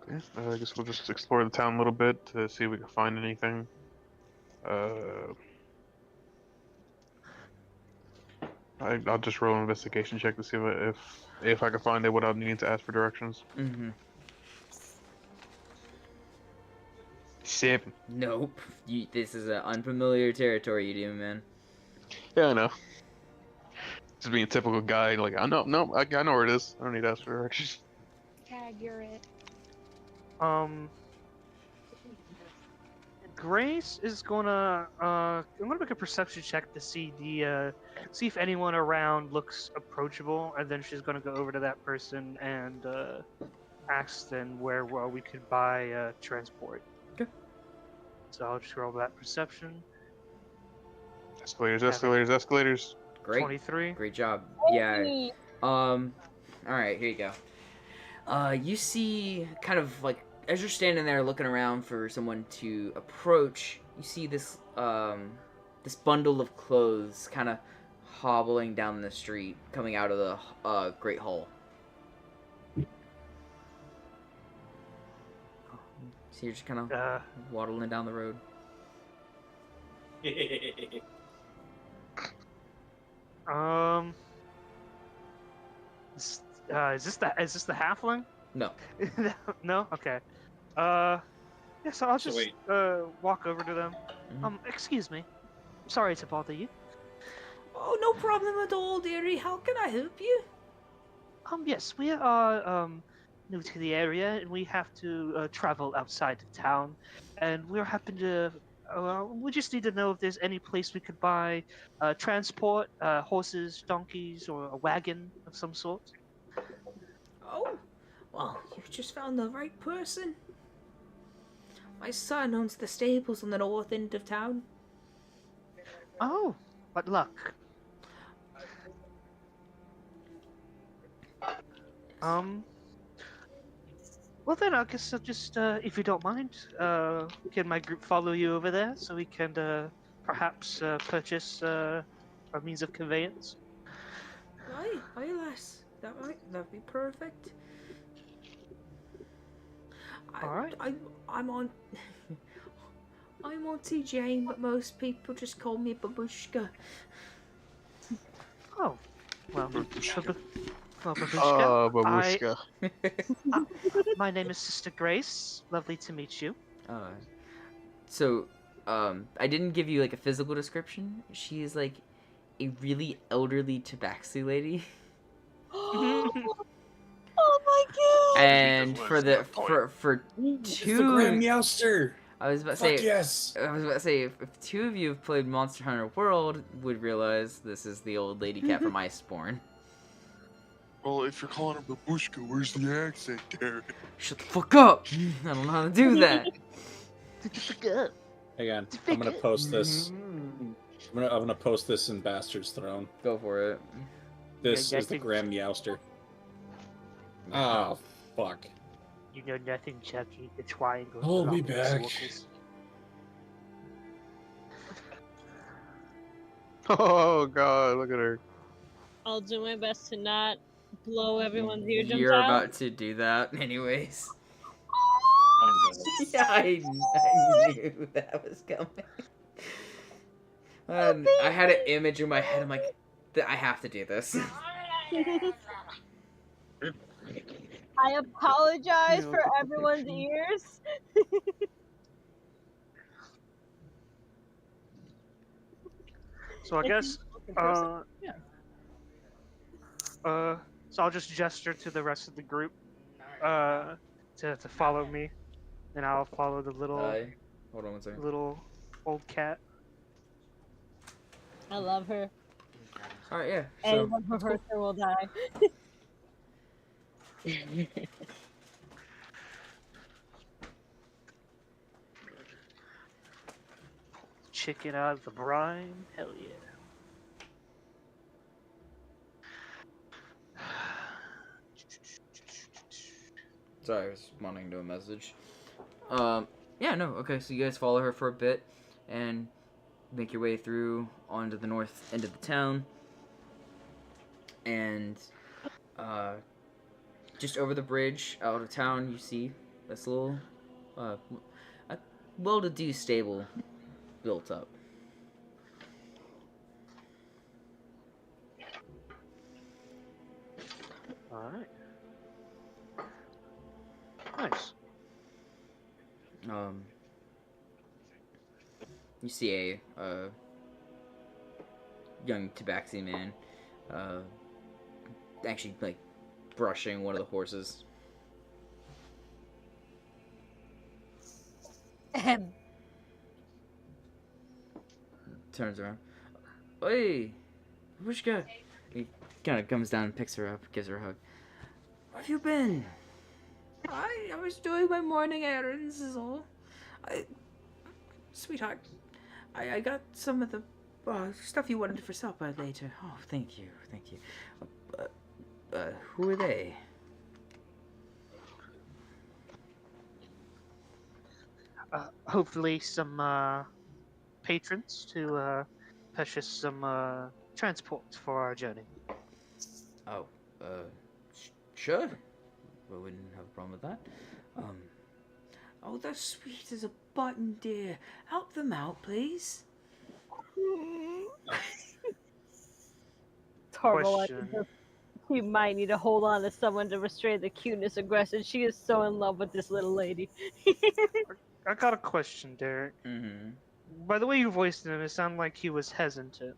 Okay, I guess we'll just explore the town a little bit to see if we can find anything. I'll just roll an investigation check to see if I can find it without needing to ask for directions. Mm-hmm. 7. Nope. This is an unfamiliar territory, you do, man. Yeah, I know. Just being a typical guy, like I know where it is. I don't need to ask for directions. Tag, you're it. Grace is gonna I'm gonna make a perception check to see see if anyone around looks approachable, and then she's gonna go over to that person and ask them where we could buy transport. Okay. So I'll just roll that perception. Escalators. Great. 23. Great job. Yeah. All right, here you go. You see, kind of like as you're standing there looking around for someone to approach, you see this this bundle of clothes kind of hobbling down the street, coming out of the Great Hall. So you're just kind of waddling down the road. Is this the halfling? No. No? Okay. Yeah, so I'll So just wait. walk over to them. Mhm. Excuse me. Sorry to bother you. Oh, no problem at all, dearie. How can I help you? Yes, we are new to the area, and we have to travel outside of town, and we happen to. We just need to know if there's any place we could buy transport, horses, donkeys, or a wagon of some sort. Oh, well, you've just found the right person. My son owns the stables on the north end of town. Oh, what luck. Well then, I guess I'll just, if you don't mind, can my group follow you over there so we can perhaps purchase a means of conveyance? Aye, lass. That'd be perfect. Alright. I'm on. I'm Auntie Jane, but most people just call me Babushka. Oh, well, Babushka. Babushka, Babushka. my name is Sister Grace. Lovely to meet you. So, I didn't give you like a physical description. She is like a really elderly tabaxi lady. Oh my god! And Because for what's the that point? for It's the Grand two, Meowster. I was about to Fuck say. yes. I was about to say, if two of you have played Monster Hunter World, would realize this is the old lady cat from Iceborne. Well, if you're calling her Babushka, where's the accent there? Shut the fuck up! I don't know how to do that. Hang on. I'm gonna post this. I'm gonna post this in Bastard's Throne. Go for it. This Yeah, is the I think- Grand Meowster. Oh, fuck. You know nothing, Chucky. The triangle. I'll be back. Oh god, look at her. I'll do my best to not blow everyone's eardrums You're out. about to do that, anyways. Yeah, I knew that was coming. I had an image in my head. I'm like, I have to do this. I apologize No, for the everyone's perfection. ears. So I guess, Yeah. so I'll just gesture to the rest of the group, to follow me, and I'll follow the little Hold on one second. little old cat. I love her. All right, yeah. So Anyone who hurts her will die. Chicken out of the brine. Hell yeah. sorry, I was responding to a message. Yeah, no, okay. So you guys follow her for a bit, and make your way through onto the north end of the town, and just over the bridge out of town, you see this little a well-to-do stable built up. Alright. Nice. You see a young tabaxi man, actually like brushing one of the horses. Ahem. Turns around. Hey, Wishka. He kind of comes down and picks her up, gives her a hug. Where have you been? I was doing my morning errands, is all. Sweetheart, I got some of the stuff you wanted for supper later. Oh, thank you, thank you. Who are they? Hopefully some patrons to purchase some transport for our journey. Oh, sure. We wouldn't have a problem with that. Oh, they're sweet as a button, dear. Help them out, please. It's horrible. I Question. think you might need to hold on to someone to restrain the cuteness aggression. She is so in love with this little lady. I got a question, Derek. Mm-hmm. By the way you voiced him, it sounded like he was hesitant.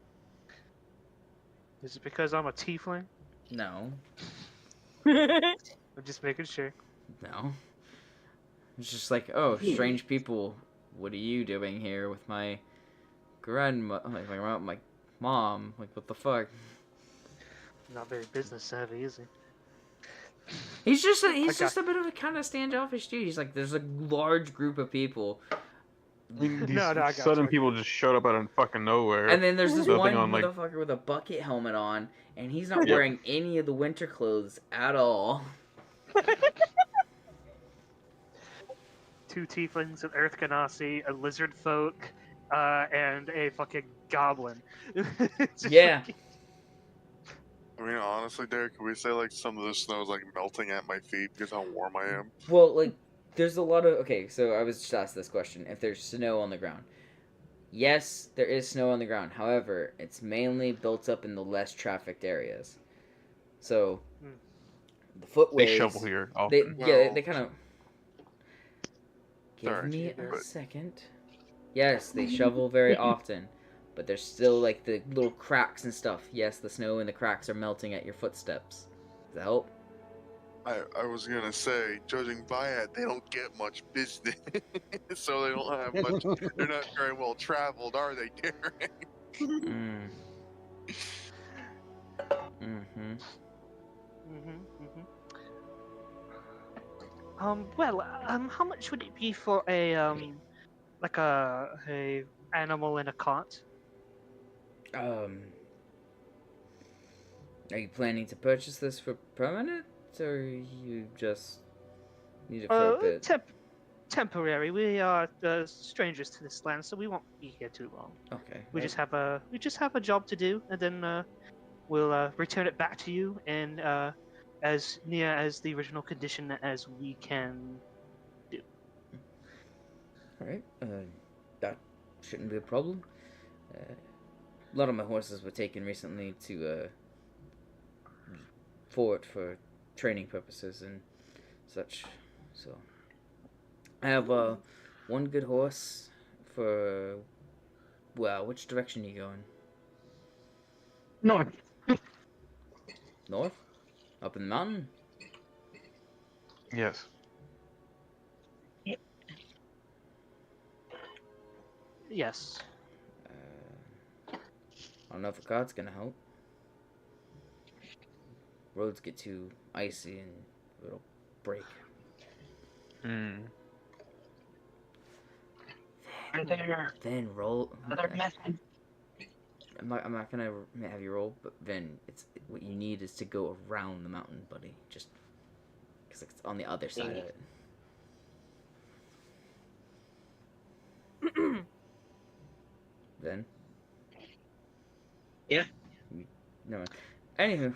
Is it because I'm a tiefling? No. I'm just making sure. No. It's just like, oh, strange people. What are you doing here with my grandma? Like my mom? Like, what the fuck? Not very business savvy, is he? He's just a bit of a kind of standoffish dude. He's like, there's a large group of people, I mean, these No, I got sudden you. people just showed up out of fucking nowhere. and then there's this Nothing one on, like- motherfucker with a bucket helmet on, and he's not Yep. wearing any of the winter clothes at all. Two tieflings, an earth ganassi, a lizard folk, and a fucking goblin. It's just Yeah. like- I mean, honestly, Derek, can we say like some of the snow is like melting at my feet because how warm I am? Well, like, there's a lot of... Okay, so I was just asked this question. If there's snow on the ground. Yes, there is snow on the ground. However, it's mainly built up in the less trafficked areas. So, Hmm. the footways... They shovel here. They, Often. yeah, they kind of... Give Sorry, me a but- second. Yes, they shovel very often. But there's still, like, the little cracks and stuff. Yes, the snow and the cracks are melting at your footsteps. Does that help? I was gonna say, judging by it, they don't get much business, so they don't have much. They're not very well traveled, are they, Derek? Mm. Mm-hmm. Well, how much would it be for a like a animal in a cart? Are you planning to purchase this for permanent, or you just need it for a bit? Temporary. We are strangers to this land, so we won't be here too long. Okay. We just have a job to do, and then we'll return it back to you in as near as the original condition as we can do. Alright, that shouldn't be a problem. A lot of my horses were taken recently to fort for training purposes and such. So I have one good horse for. Well, which direction are you going? North. North? Up in the mountain? Yes. Yes. I don't know if a cart's gonna help. Roads get too icy and it'll break. Hmm. Are there Then roll. other methods? I'm not gonna have you roll, but then what you need is to go around the mountain, buddy. Just because it's on the other side of it. Then. Yeah. No. Anywho.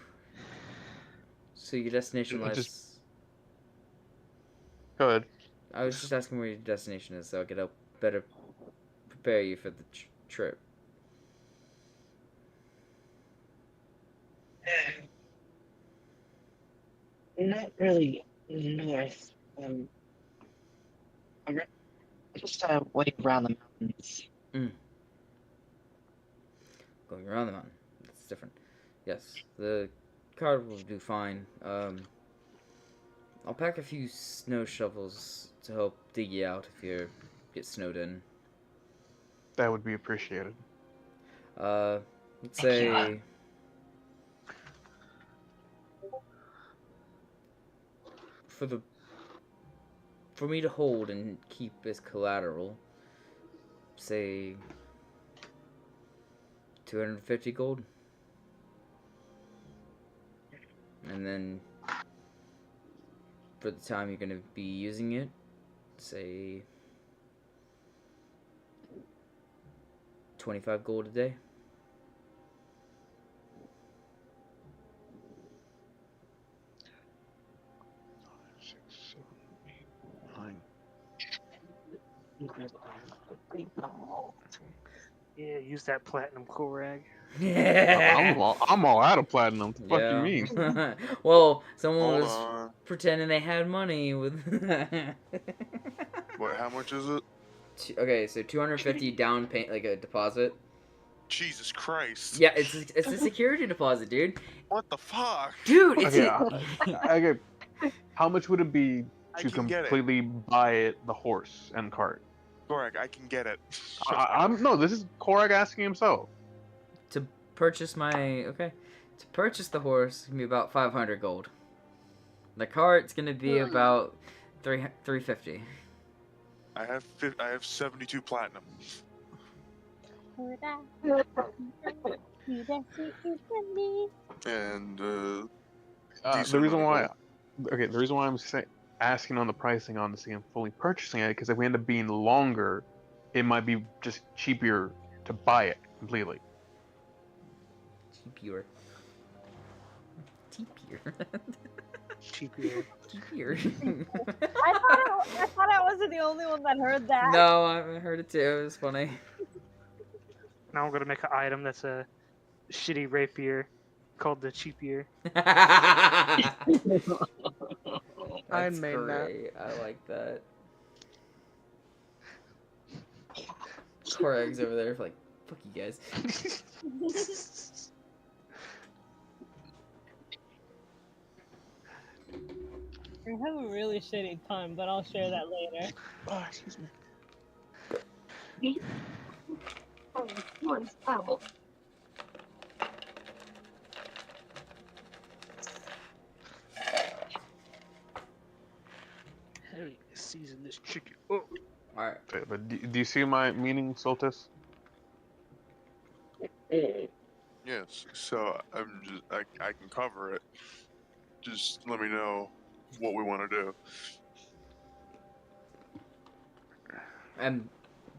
So your destination I lies. just- Go ahead. I was just asking where your destination is, so I could help better prepare you for the trip. Not really north. Just way around the mountains. Going around the mountain. That's different. Yes, the car will do fine. I'll pack a few snow shovels to help dig you out if you get snowed in. That would be appreciated. Let's say for me to hold and keep as collateral, say 250 gold. And then for the time you're gonna be using it, say 25 gold a day. Yeah, use that platinum Korag. I'm all out of platinum. The fuck you mean? Well, someone Hold was on. pretending they had money with. What? How much is it? Okay, so 250 down pay, like a deposit. Jesus Christ. Yeah, it's a security deposit, dude. What the fuck? Dude, it's Okay, okay. How much would it be I to can get it. completely buy it, the horse and cart? Correct, I can get it. I'm no. This is Korag asking himself. to purchase to purchase the horse. It's gonna be about 500 gold. The cart's gonna be about 350. I have 72 platinum. And The decent reason amount why, of the reason why I'm asking on the pricing on this and fully purchasing it, because if we end up being longer, it might be just cheaper to buy it completely. Cheapier. Cheapier. Cheapier. I thought I wasn't the only one that heard that. No, I heard it too. It was funny. Now I'm gonna make an item that's a shitty rapier called the cheapier. That's I made that. great. I like that. Korag's over there like, fuck you guys. We have a really shitty time, but I'll share that later. Oh, excuse me. Hey, season this chicken. Oh. Alright. Okay, but do you see my meaning, Soltis? Yes, so I can cover it. Just let me know what we want to do. And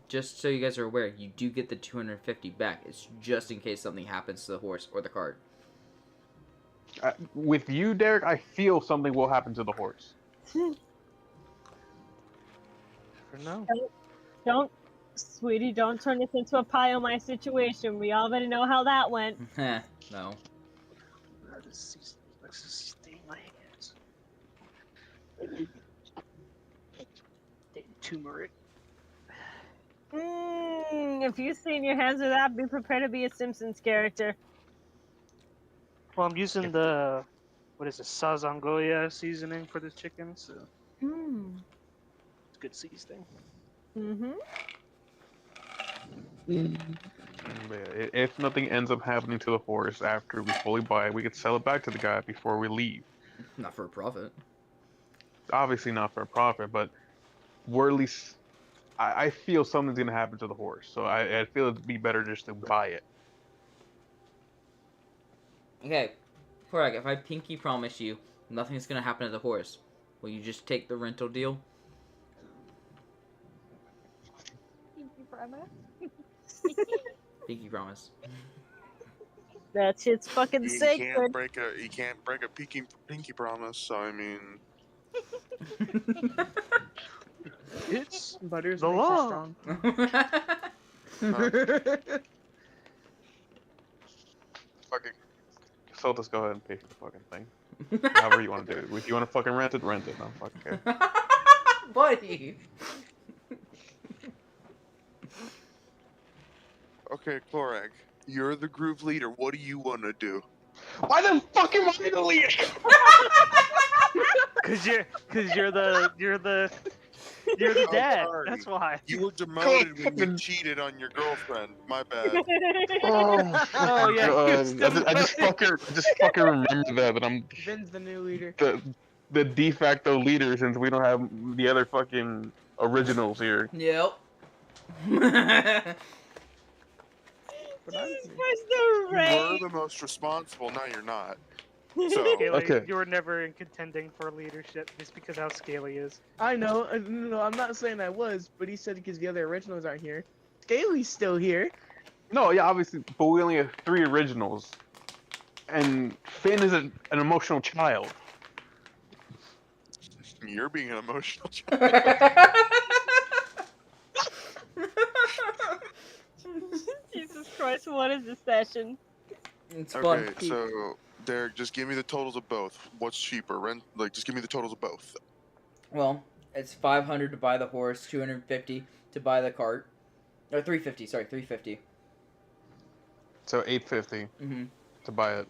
just so you guys are aware, you do get the 250 back. It's just in case something happens to the horse or the cart. With you, Derek, I feel something will happen to the horse. Never know. Don't, sweetie, don't turn this into a pie on my situation. We already know how that went. No. Let's just stain my hands. Turmeric. If you stain your hands with that, be prepared to be a Simpsons character. Well, I'm using the what is it, Sazangoya seasoning for this chicken, so Hmm. it's good seasoning. Mm-hmm. But yeah, if nothing ends up happening to the horse after we fully buy it, we could sell it back to the guy before we leave. Not for a profit. Obviously not for a profit, but we're at least. I feel something's gonna happen to the horse, so I feel it'd be better just to buy it. Okay, Korag, if I pinky promise you nothing's gonna happen to the horse, will you just take the rental deal? Pinky promise. Pinky promise. That shit's fucking You sacred. can't break a pinky promise. So I mean, It's Butters the makes you law. strong. Fucking. So just go ahead and pay for the fucking thing. However you want to do it. If you want to fucking rent it, rent it. I don't fucking care. Buddy! okay, Korag, you're the group leader. What do you want to do? Why the fuck am I the leader? Cause you're the dad. sorry. That's why. You were demoted when you fucking- cheated on your girlfriend. My bad. Oh, yeah, God. I just fucking remember that I'm Vin's the new leader. the de facto leader since we don't have the other fucking originals here. Yep. But I'm Jesus here. Christ, the You were rage. the most responsible. Now you're not. So Scaly, Okay. you were never in contending for leadership just because how Scaly is. I know. No, I'm not saying I was, but he said because the other originals aren't here. Scaly's still here. No, yeah, obviously, but we only have 3 originals, and Finn is an emotional child. you're being an emotional child. Jesus Christ, what is this session? It's fun. Okay, so Derek, just give me the totals of both. What's cheaper? Just give me the totals of both. Well, it's 500 to buy the horse, 250 to buy the cart. Or 350, sorry, 350. So 850 Mm-hmm. to buy it.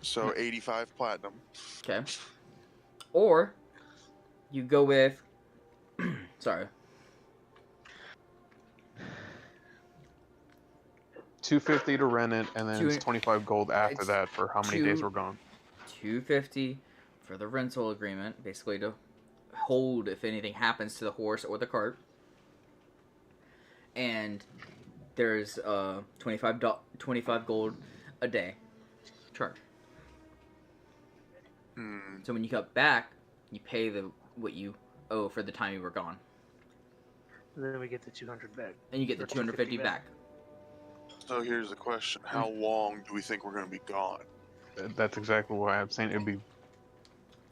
So 85 platinum. Okay. Or you go with sorry. 250 to rent it, and then Two- it's 25 gold after it's that for how many days two- we're gone. 250 for the rental agreement, basically to hold if anything happens to the horse or the cart. And there's 25 gold a day charge. Hmm. So when you come back, you pay what you owe for the time you were gone, And then we get the 200 back. and you get the Or 250 back. So here's the question: how long do we think we're gonna be gone? That's exactly what I'm saying. It'd be.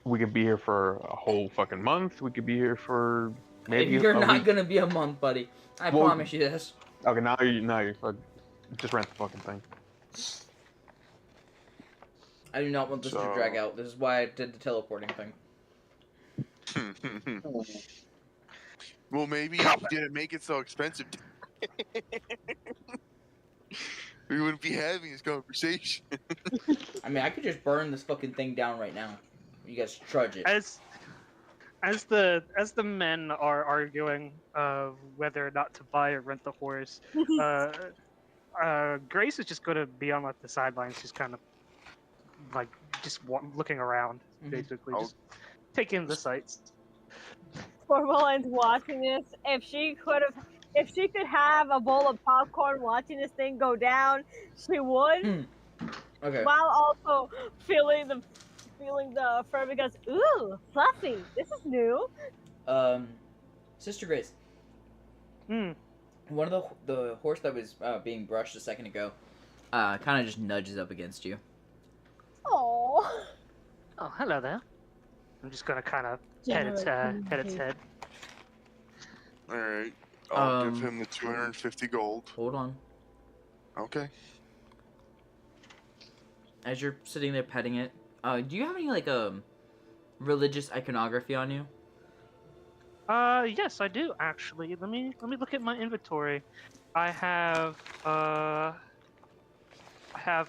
We could be here for a whole fucking month. We could be here for maybe You're a not week. gonna be a month, buddy. I Well- promise you this. Okay, now you're just rent the fucking thing. I do not want this to So- drag out. This is why I did the teleporting thing. well, maybe if you didn't make it so expensive, we wouldn't be having this conversation. I mean, I could just burn this fucking thing down right now. You guys trudge it. As the men are arguing whether or not to buy or rent the horse, Grace is just going to be on like the sidelines, just kind of like looking around, Mhm. basically, I'll- just taking the sights. Formaline's watching this. If she could have a bowl of popcorn watching this thing go down, she would. Okay. While also feeling the fur because ooh, fluffy. This is new. Sister Grace, Hmm. one of the horse that was being brushed a second ago, kind of just nudges up against you. Oh. Oh, hello there. I'm just gonna kind of pet its head. All right. I'll give him the 250 gold. Hold on. Okay. As you're sitting there petting it, do you have any like religious iconography on you? Yes, I do actually. Let me look at my inventory. I have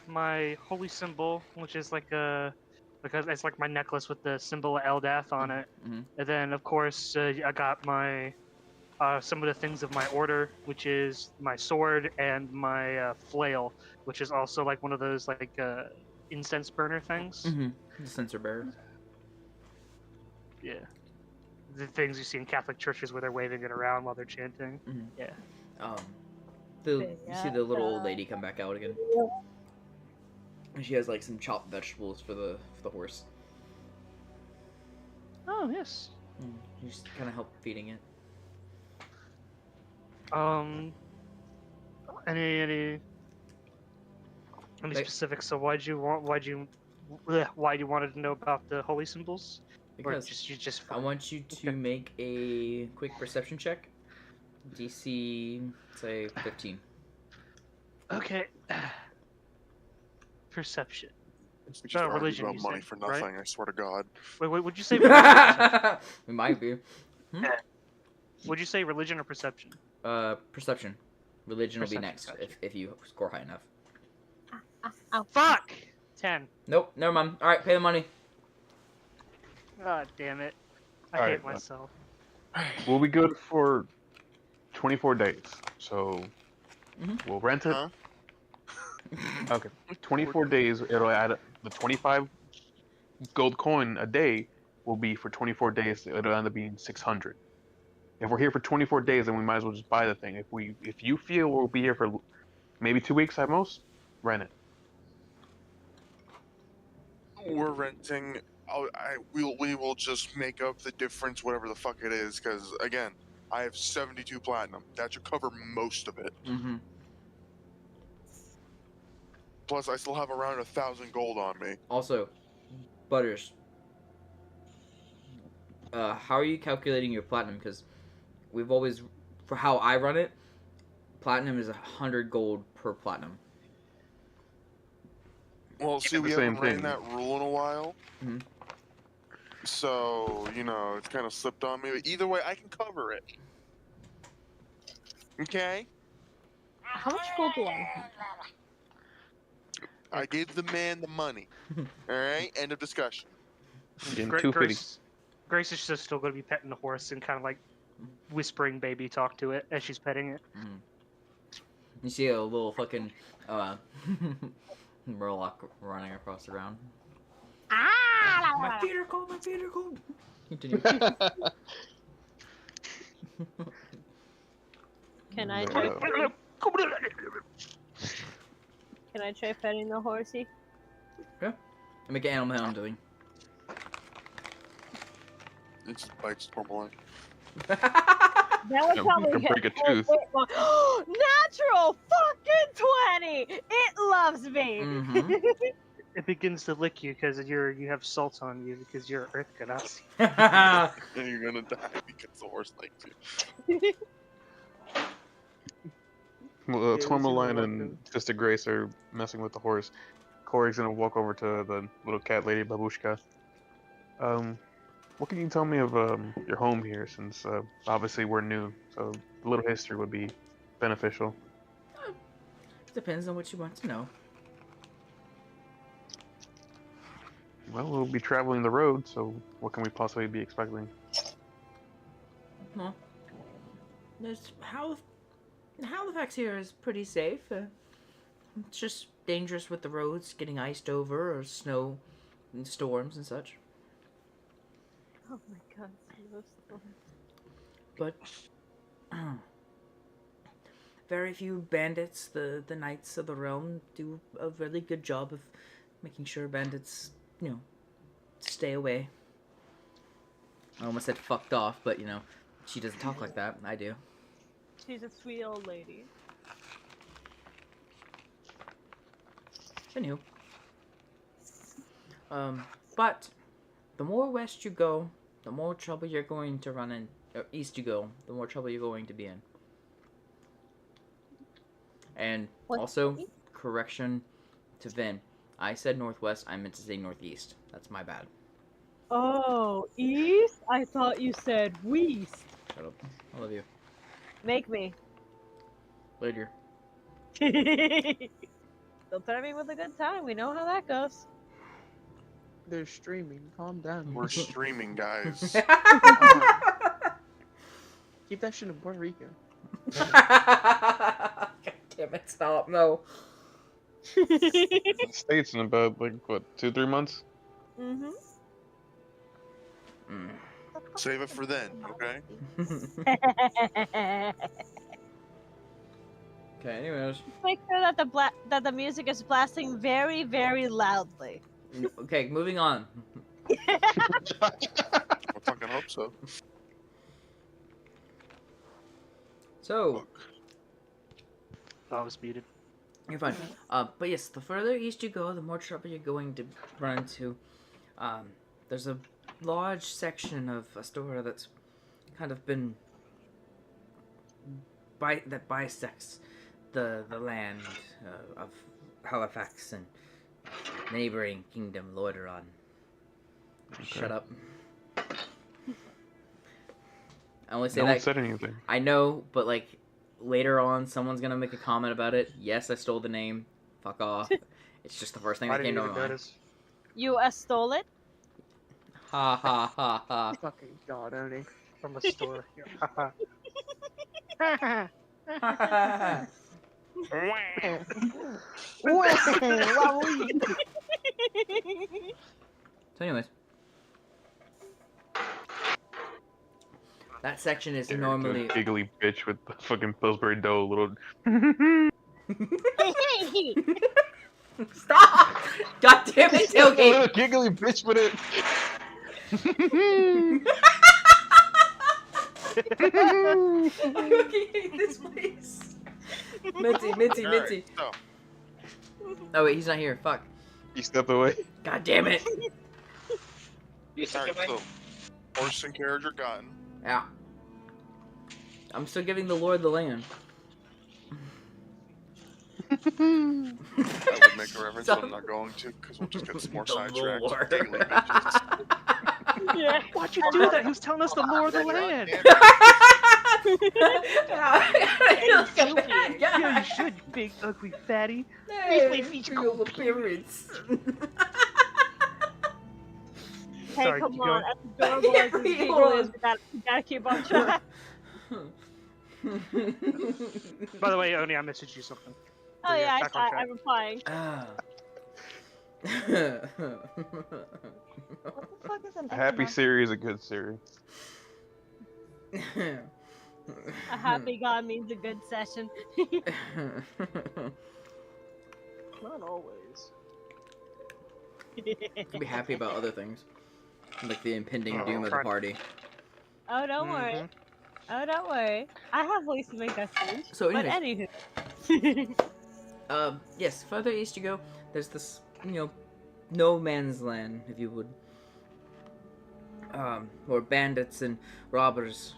my holy symbol, which is like because it's like my necklace with the symbol of Eldath on it. Mhm. And then of course I got my some of the things of my order, which is my sword and my flail, which is also like one of those like incense burner things. Mm-hmm. The censer bearer. Yeah, the things you see in Catholic churches where they're waving it around while they're chanting. Mhm. Yeah. You see the little old lady come back out again. And she has like some chopped vegetables for the horse. Oh yes. You just kind of help feeding it. Any Like- specifics? So why do you wanted to know about the holy symbols? Or Because you just I want you to make a quick perception check. DC, say 15. Okay. Perception. We just argued religion, about you money said, for right? nothing. I swear to God. Wait, would you say religion or perception? We might be. Would you say religion or perception? Perception. Religion will be Perception, next gotcha. if you score high enough. Ow. Fuck! 10. Nope, never mind. All right, pay the money. God damn it. I All hate right, myself. We'll be good for 24 days. So Mhm. we'll rent it. Huh? Okay. 24 days. It'll add up. The 25 gold coin a day will be for 24 days. It'll end up being 600. If we're here for 24 days, then we might as well just buy the thing. If you feel we'll be here for maybe 2 weeks at most, rent it. We're renting. We will just make up the difference, whatever the fuck it is. Because again, I have 72 platinum. That should cover most of it. Mm-hmm. Plus, I still have around 1,000 gold on me. Also, Butters. How are you calculating your platinum? Because we've always, for how I run it, platinum is 100 gold per platinum. Well, see, the we same haven't ran thing. that rule in a while. Mhm. So, it's kind of slipped on me. But either way, I can cover it. Okay? How much gold do I have? I gave the man the money. Alright? End of discussion. Getting 250. Grace is just still going to be petting the horse and kind of like whispering baby talk to it as she's petting it. You see a little fucking Murloc running across the ground. My feet are cold. My feet are cold. Continue. Can I try? Can I try petting the horsey? I make an animal handling. It just bites normal. That would Yeah, probably you can break hit a tooth. Natural fucking 20. It loves me. Mhm. It begins to lick you because you have salt on you because you're Earth Ganassi. And you're gonna die because the horse likes you. Well, Yeah, Tourmaline this is and reluctant. Sister Grace are messing with the horse. Corey's gonna walk over to the little cat lady, Babushka. What can you tell me of your home here? Since obviously we're new, so a little history would be beneficial. Depends on what you want to know. Well, we'll be traveling the road, so what can we possibly be expecting? Well, there's Halifax here is pretty safe. It's just dangerous with the roads getting iced over or snow and storms and such. Oh my god, snowstorm. But very few bandits, the Knights of the Realm, do a really good job of making sure bandits, stay away. I almost said fucked off, but she doesn't talk like that. I do. She's a sweet old lady. Anywho. But the more west you go, the more trouble you're going to run in. Or east you go, the more trouble you're going to be in. And What also, city? correction to Vin. I said northwest. I meant to say northeast. That's my bad. Oh, east? I thought you said west. Shut up. I love you. Make me. Later. Don't threaten me with a good time. We know how that goes. They're streaming. Calm down. We're streaming, guys. Keep that shit in Puerto Rico. God damn it! Stop. No. The States in about like what 2-3 months. Mm-hmm. Mm. Save it for then, okay? Okay. Anyways. Make sure that the music is blasting very, very loudly. Okay. Moving on. I fucking hope so. So. Oh, I was muted. You're fine. But yes, the further east you go, the more trouble you're going to run into. There's a large section of Astoria that's kind of been that bisects the land of Halifax and neighboring kingdom Loiteron. Shut up. I only say No one that. said anything. I know, but like later on, someone's gonna make a comment about it. Yes, I stole the name. Fuck off. It's just the first thing I that came didn't to even my mind. notice. You stole it? Ha ha ha ha. Fucking god, Oni. From the store. So, anyways, that section is There, normally. the giggly bitch with the fucking Pillsbury Dough little. Stop! God damn it, tailgate! little giggly bitch with it. I fucking hate this place. Minty. Alright, so, Oh wait, he's not here. Fuck. He stepped away. God damn it. You think alright, so, horse and carriage are gotten. Yeah. I'm still giving the Lord the land. I would make a reference, but I'm not going to, because we'll just get some more The sidetracked. Lord. Daily bitches. Yeah. Why'd you do that? He was telling us the lore of the land. Yeah, you should, you big ugly fatty. Real appearance. Hey, Sorry, come keep on. going. As adorable as this Wait, eagle hold is, on. we gotta keep on track. By the way, Oni, I messaged you something. Oh yeah, back on track. I'm replying. Ah. What the fuck is an A happy economic- Siri is a good Siri. A happy god means a good session. Not always. Could be happy about other things, like the impending Oh, doom of the crap. party. Oh, don't worry. Mhm. Oh, don't worry. I have ways to make that change. So, But anyways. anywho. Yes, further east you go, there's this, no man's land, if you would. Where bandits and robbers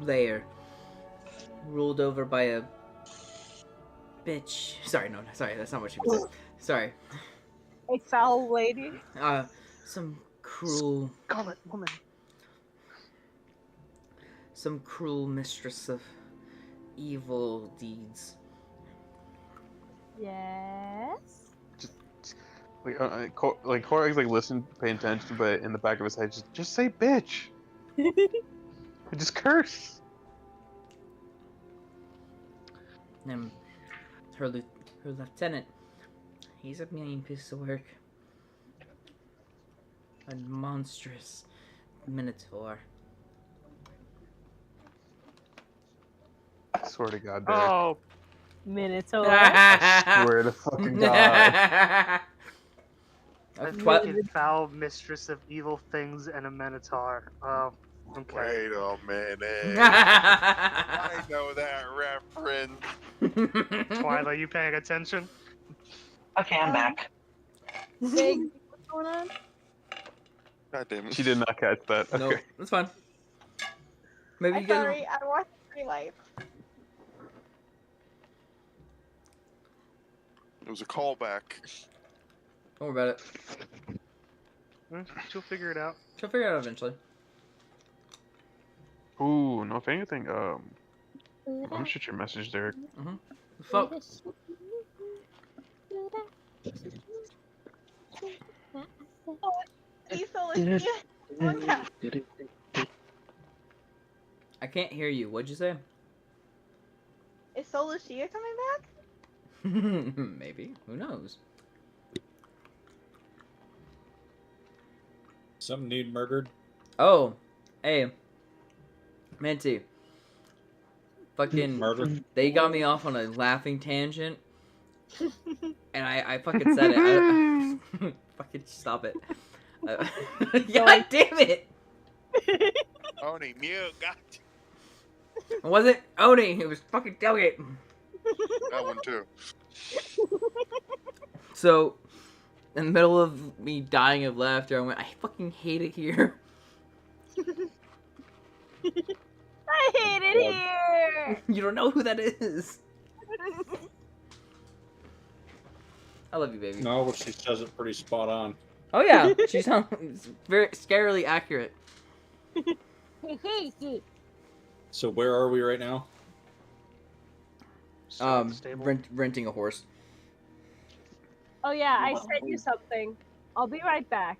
lair, ruled over by a bitch. Sorry, that's not what she said. Sorry. A foul lady. Some cruel mistress of evil deeds. Yes. Like Corey's like listen, paying attention, but in the back of his head, just say bitch. Just curse. And her lieutenant, he's a mean piece of work. A monstrous minotaur. I swear to God, Derek. Oh, Minotaur. I swear to fucking God. a foul mistress of evil things and a minotaur. Oh, okay. Wait a minute. I know that reference. Twyla, you paying attention? Okay, I'm back. Big. What's going on? God damn it. She did not catch that. Okay. No, that's fine. Maybe I'm you guys. sorry, I watched Free Life. It was a callback. Don't worry about it. She'll figure it out. She'll figure it out eventually. Ooh, no, if anything, I'm gonna shoot your message, Derek. Fuck. I can't hear you. What'd you say? Is Soul Lucia coming back? Maybe. Who knows? Some need murdered. Oh, hey, Minty. Fucking Murder. They got me off on a laughing tangent, and I fucking said it. I fucking stop it. God damn it! Oni, mute. God. It wasn't Oni. It was fucking Tailgate. That one too. So, in the middle of me dying of laughter, I went, I fucking hate it here. I hate it here. You don't know who that is. I love you, baby. No, she says it pretty spot on. Oh yeah, she sounds very scarily accurate. So where are we right now? Still at the stable. Renting a horse. Oh yeah, I sent you something. I'll be right back.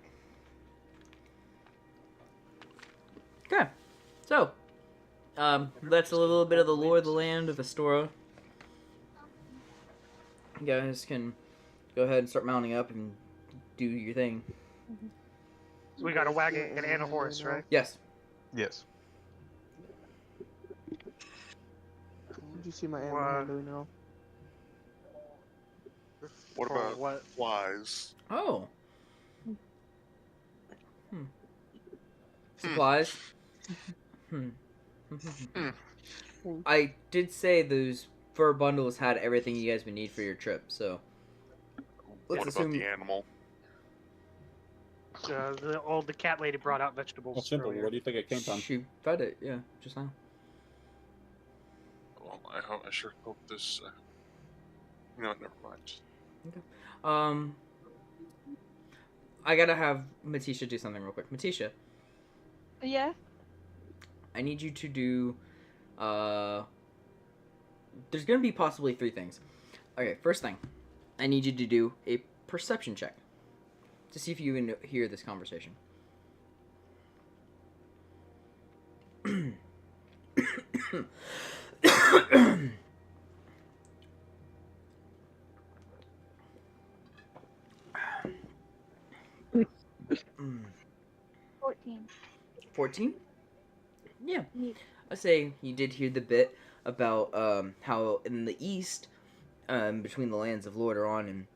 Okay, so, that's a little bit of the lore of the land of Astora. You guys can go ahead and start mounting up and do your thing. So we got a wagon and a horse, right? Yes. Yes. Did you see my animal doing now? What For about what? flies? Oh. Supplies. I did say those fur bundles had everything you guys would need for your trip, so let's What assume about the animal? The cat lady brought out vegetables. Well, simple. earlier. Where do you think it came from? she fed it. Yeah, just now. Well, I sure hope this. No, never mind. I gotta have Matisha do something real quick. Matisha, Yeah. I need you to do, there's gonna be possibly 3 things. Okay, first thing, I need you to do a perception check to see if you can hear this conversation. Mm. 14. 14? Yeah. Neat. I say you did hear the bit about how in the east, between the lands of Lordaeron and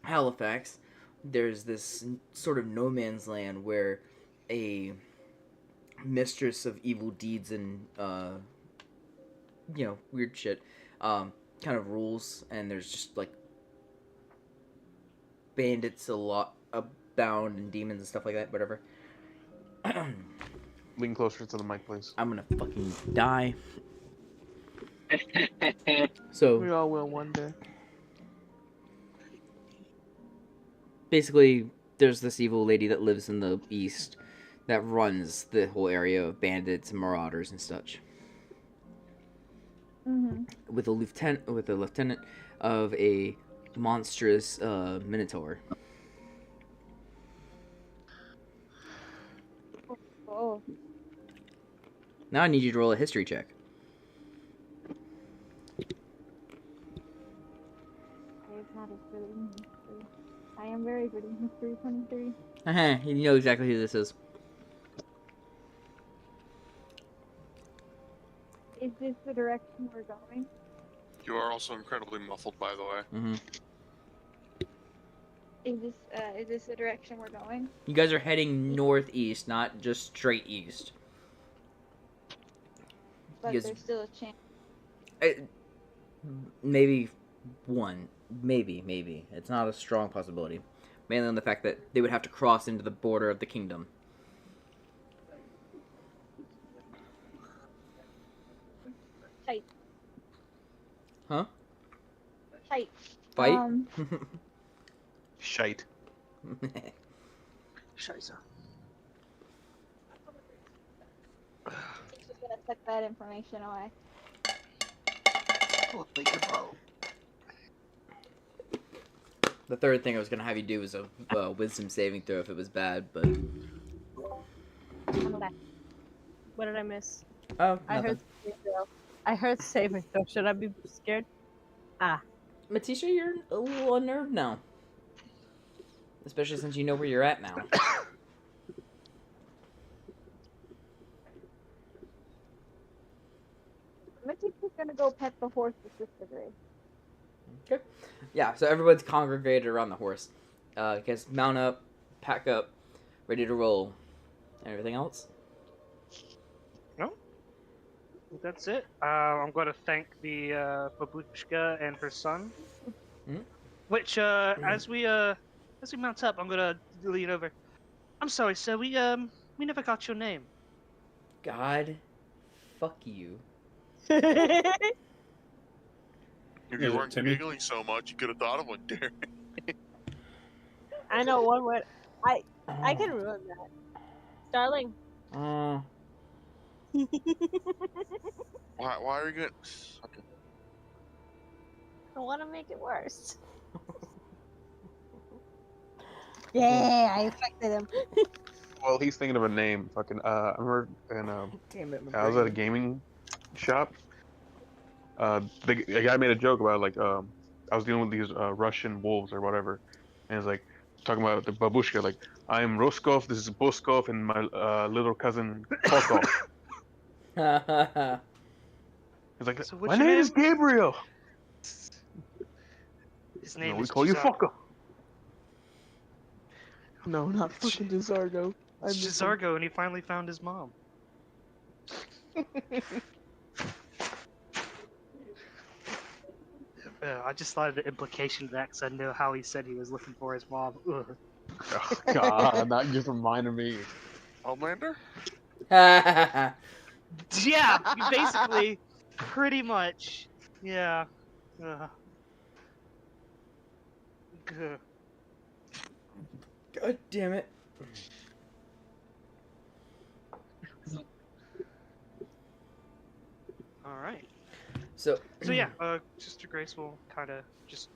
Halifax, there's this sort of no man's land where a mistress of evil deeds and weird shit kind of rules, and there's just like bandits a lot abound and demons and stuff like that. Whatever. Lean closer to the mic, please. I'm gonna fucking die. We So all will one day. basically, there's this evil lady that lives in the east that runs the whole area of bandits and marauders and such. Mm-hmm. With a lieutenant of a monstrous minotaur. Oh. Now I need you to roll a history check. It's not as good in history. I am very good in history, 23. You know exactly who this is. Is this the direction we're going? You are also incredibly muffled, by the way. Mm-hmm. Is this the direction we're going? You guys are heading northeast, not just straight east. But Yes. there's still a chance. Maybe one. Maybe. It's not a strong possibility. Mainly on the fact that they would have to cross into the border of the kingdom. Tight. Huh? Tight. Fight? Shite. Scheiße. Just gonna tuck that information away. The third thing I was gonna have you do was a wisdom saving throw if it was bad, but I'm back. What did I miss? oh, I nothing. heard saving throw. I heard saving throw. Should I be scared? Matisha, you're a little unnerved now, especially since you know where you're at now. Matisha's gonna go pet the horse with Sister Grace. Okay. Yeah, so everyone's congregated around the horse. You guys mount up, pack up, ready to roll. Everything else? That's it. I'm going to thank the babushka and her son. Mhm. Which, as we mount up, I'm going to lean over. I'm sorry, sir. We never got your name. God, fuck you. If Is you it weren't Timmy? giggling so much, you could have thought of one, Derek. I know one word. I can ruin that. Starling. Why are you gonna? Okay. I want to make it worse. Yeah, I affected him. Well, he's thinking of a name. Fucking. I remember, and Damn it, I was at a gaming shop. The guy made a joke about like I was dealing with these Russian wolves or whatever, and it's like talking about the babushka. Like I'm Roskov, this is Boskov, and my little cousin Kokov. He's like, So my what's your name is Gabriel. His name No, we is call you Gisargo. fucker. No, not fucking Desargo. I It's miss him. Gisargo, and he finally found his mom. I just thought of the implication of that because I know how he said he was looking for his mom. Ugh. Oh, God, that just reminded me. Homelander? Yeah, basically, pretty much. Yeah. Ugh. Ugh. God damn it. All right. So Yeah, Sister Grace will kind of just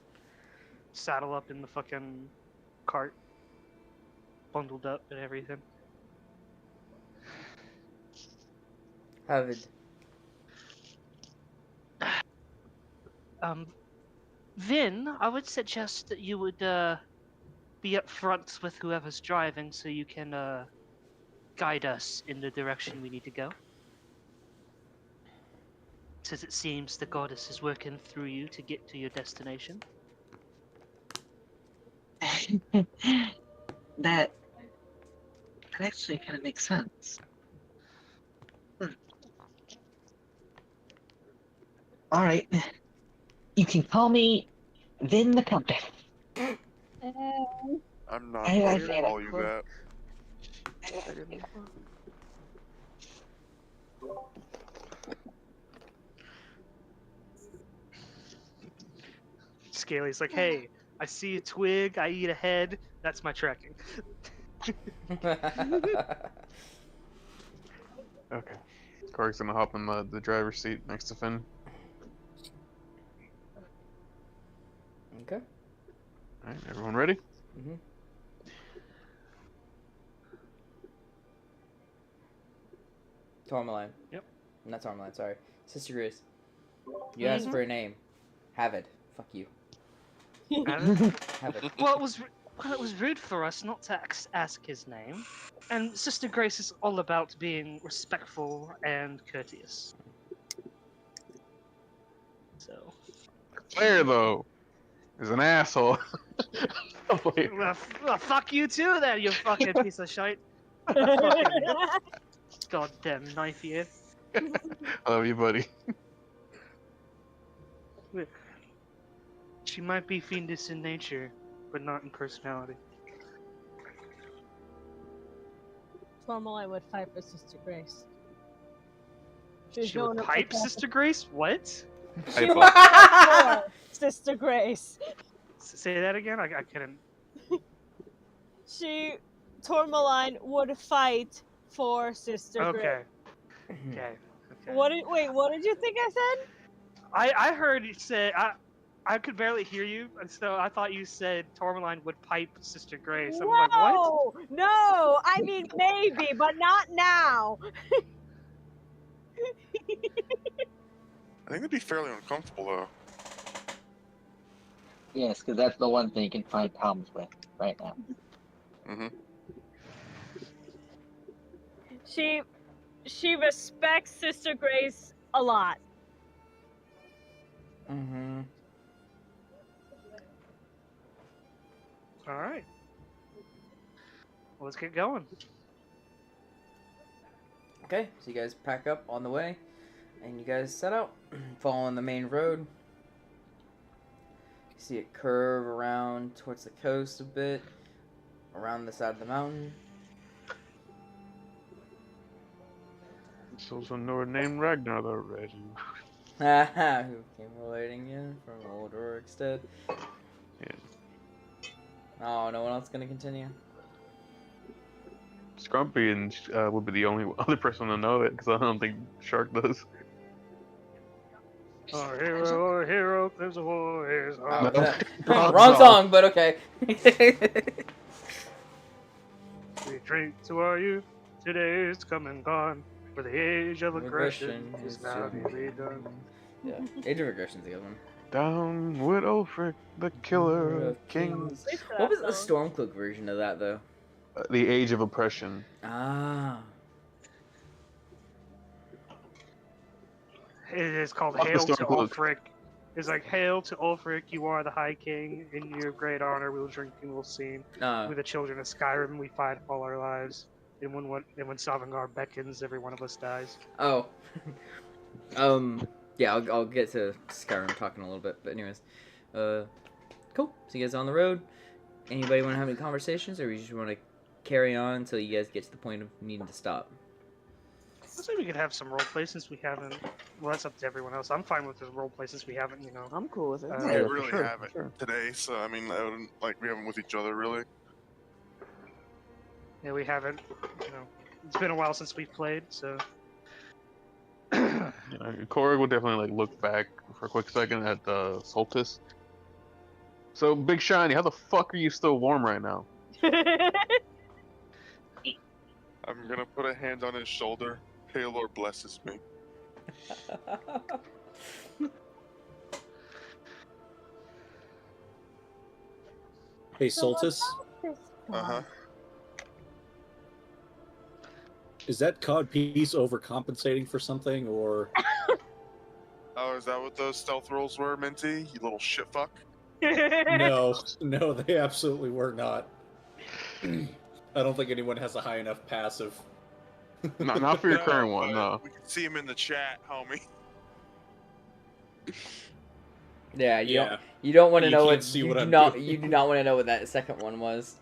saddle up in the fucking cart, bundled up and everything. Havid. Vin, I would suggest that you would be up front with whoever's driving, so you can guide us in the direction we need to go. Since it seems the goddess is working through you to get to your destination. That actually kind of makes sense. All right, you can call me Vin the Compass. I'm not I going said to it. call you that. Scaly's like, hey, I see a twig, I eat a head, that's my tracking. Okay. Corey's gonna hop in the driver's seat next to Finn. Okay. Alright, everyone ready? Mm-hmm. Tourmaline. Yep. Not Tourmaline, sorry. Sister Grace. You asked for a name. Havid. Fuck you. Havid. Well, it was rude for us not to ask his name, and Sister Grace is all about being respectful and courteous. So, Claire, though, is an asshole. well, fuck you too, then, you fucking piece of shite. Fucking goddamn knife you. I love you, buddy. She might be fiendish in nature, but not in personality. Tourmaline would fight for Sister Grace. She would pipe Sister Grace? What? She Typo. would fight for Sister Grace. Say that again. I couldn't. Tourmaline would fight for Sister Grace. Okay. Okay. Okay. Wait, what did you think I said? I heard you say I could barely hear you, and so I thought you said Tourmaline would pipe Sister Grace. I'm like, what? No, I mean maybe, but not now. I think it'd be fairly uncomfortable though. Yes, because that's the one thing you can find problems with right now. Mm-hmm. She respects Sister Grace a lot. Mm-hmm. All right. Let's get going. Okay, so you guys pack up on the way, and you guys set out, following the main road. You see it curve around towards the coast a bit, around the side of the mountain. It's also Nord named Ragnar though, Reggie. Haha, who came relating in from Old Rorikstead. Yeah. Oh, no one else gonna continue? Scrumpy and would be the only other person to know it, because I don't think Shark does. Our hero climbs the warriors. Oh, Wrong wrong song. song, but okay. Retreat to our youth. Today is come and gone. For the age of aggression is now nearly done. Yeah, Age of Aggression's a good one. Down with Ulfric, the killer of kings. What was the Stormcloak version of that, though? The Age of Oppression. Ah. It is called Fuck the Hail to Stormcloak. Ulfric. It's like, Hail to Ulfric, you are the High King. In your great honor, we will drink and we'll sing. With the children of Skyrim, we fight all our lives. And when Sovngarde beckons, every one of us dies. Oh. Yeah, I'll get to Skyrim talking a little bit, but anyways. Cool. So you guys on the road. Anybody want to have any conversations, or we just want to carry on until you guys get to the point of needing to stop? Let's say we could have some roleplay since we haven't. Well, that's up to everyone else. I'm fine with the roleplay since we haven't, you know. I'm cool with it. We Yeah, for really sure, haven't sure. today, so I mean, I wouldn't, like we haven't with each other really. Yeah, we haven't. You know, it's been a while since we've played, so. Korg will definitely like look back for a quick second at the Solstice. So, Big Shiny, how the fuck are you still warm right now? I'm gonna put a hand on his shoulder. Paylor blesses me. Hey, Soltis, Uh-huh. is that cod piece overcompensating for something, or Oh, is that what those stealth rolls were, Minty? You little shit fuck. no? No, they absolutely were not. I don't think anyone has a high enough passive. Not for your No, current one, but no. We can see him in the chat, homie. Yeah, Yeah. you don't want to You know can't what see you what do I'm not doing. you do not want to know what that second one was.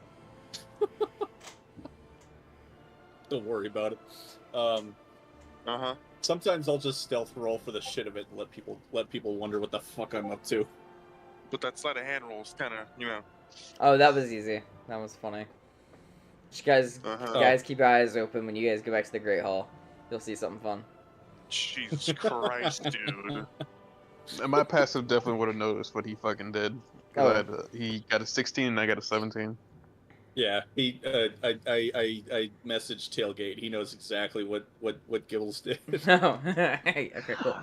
Don't worry about it. Uh-huh. Sometimes I'll just stealth roll for the shit of it and let people wonder what the fuck I'm up to. But that sleight of hand roll's kind of, you know. Oh, that was easy. That was funny. Just guys, Uh-huh. guys, keep your eyes open when you guys go back to the Great Hall. You'll see something fun. Jesus Christ, dude. And my passive definitely would have noticed what he fucking did. 'Cause he got a 16 and I got a 17. Yeah, I messaged Tailgate. He knows exactly what Gibbles did. No. Hey, okay, cool.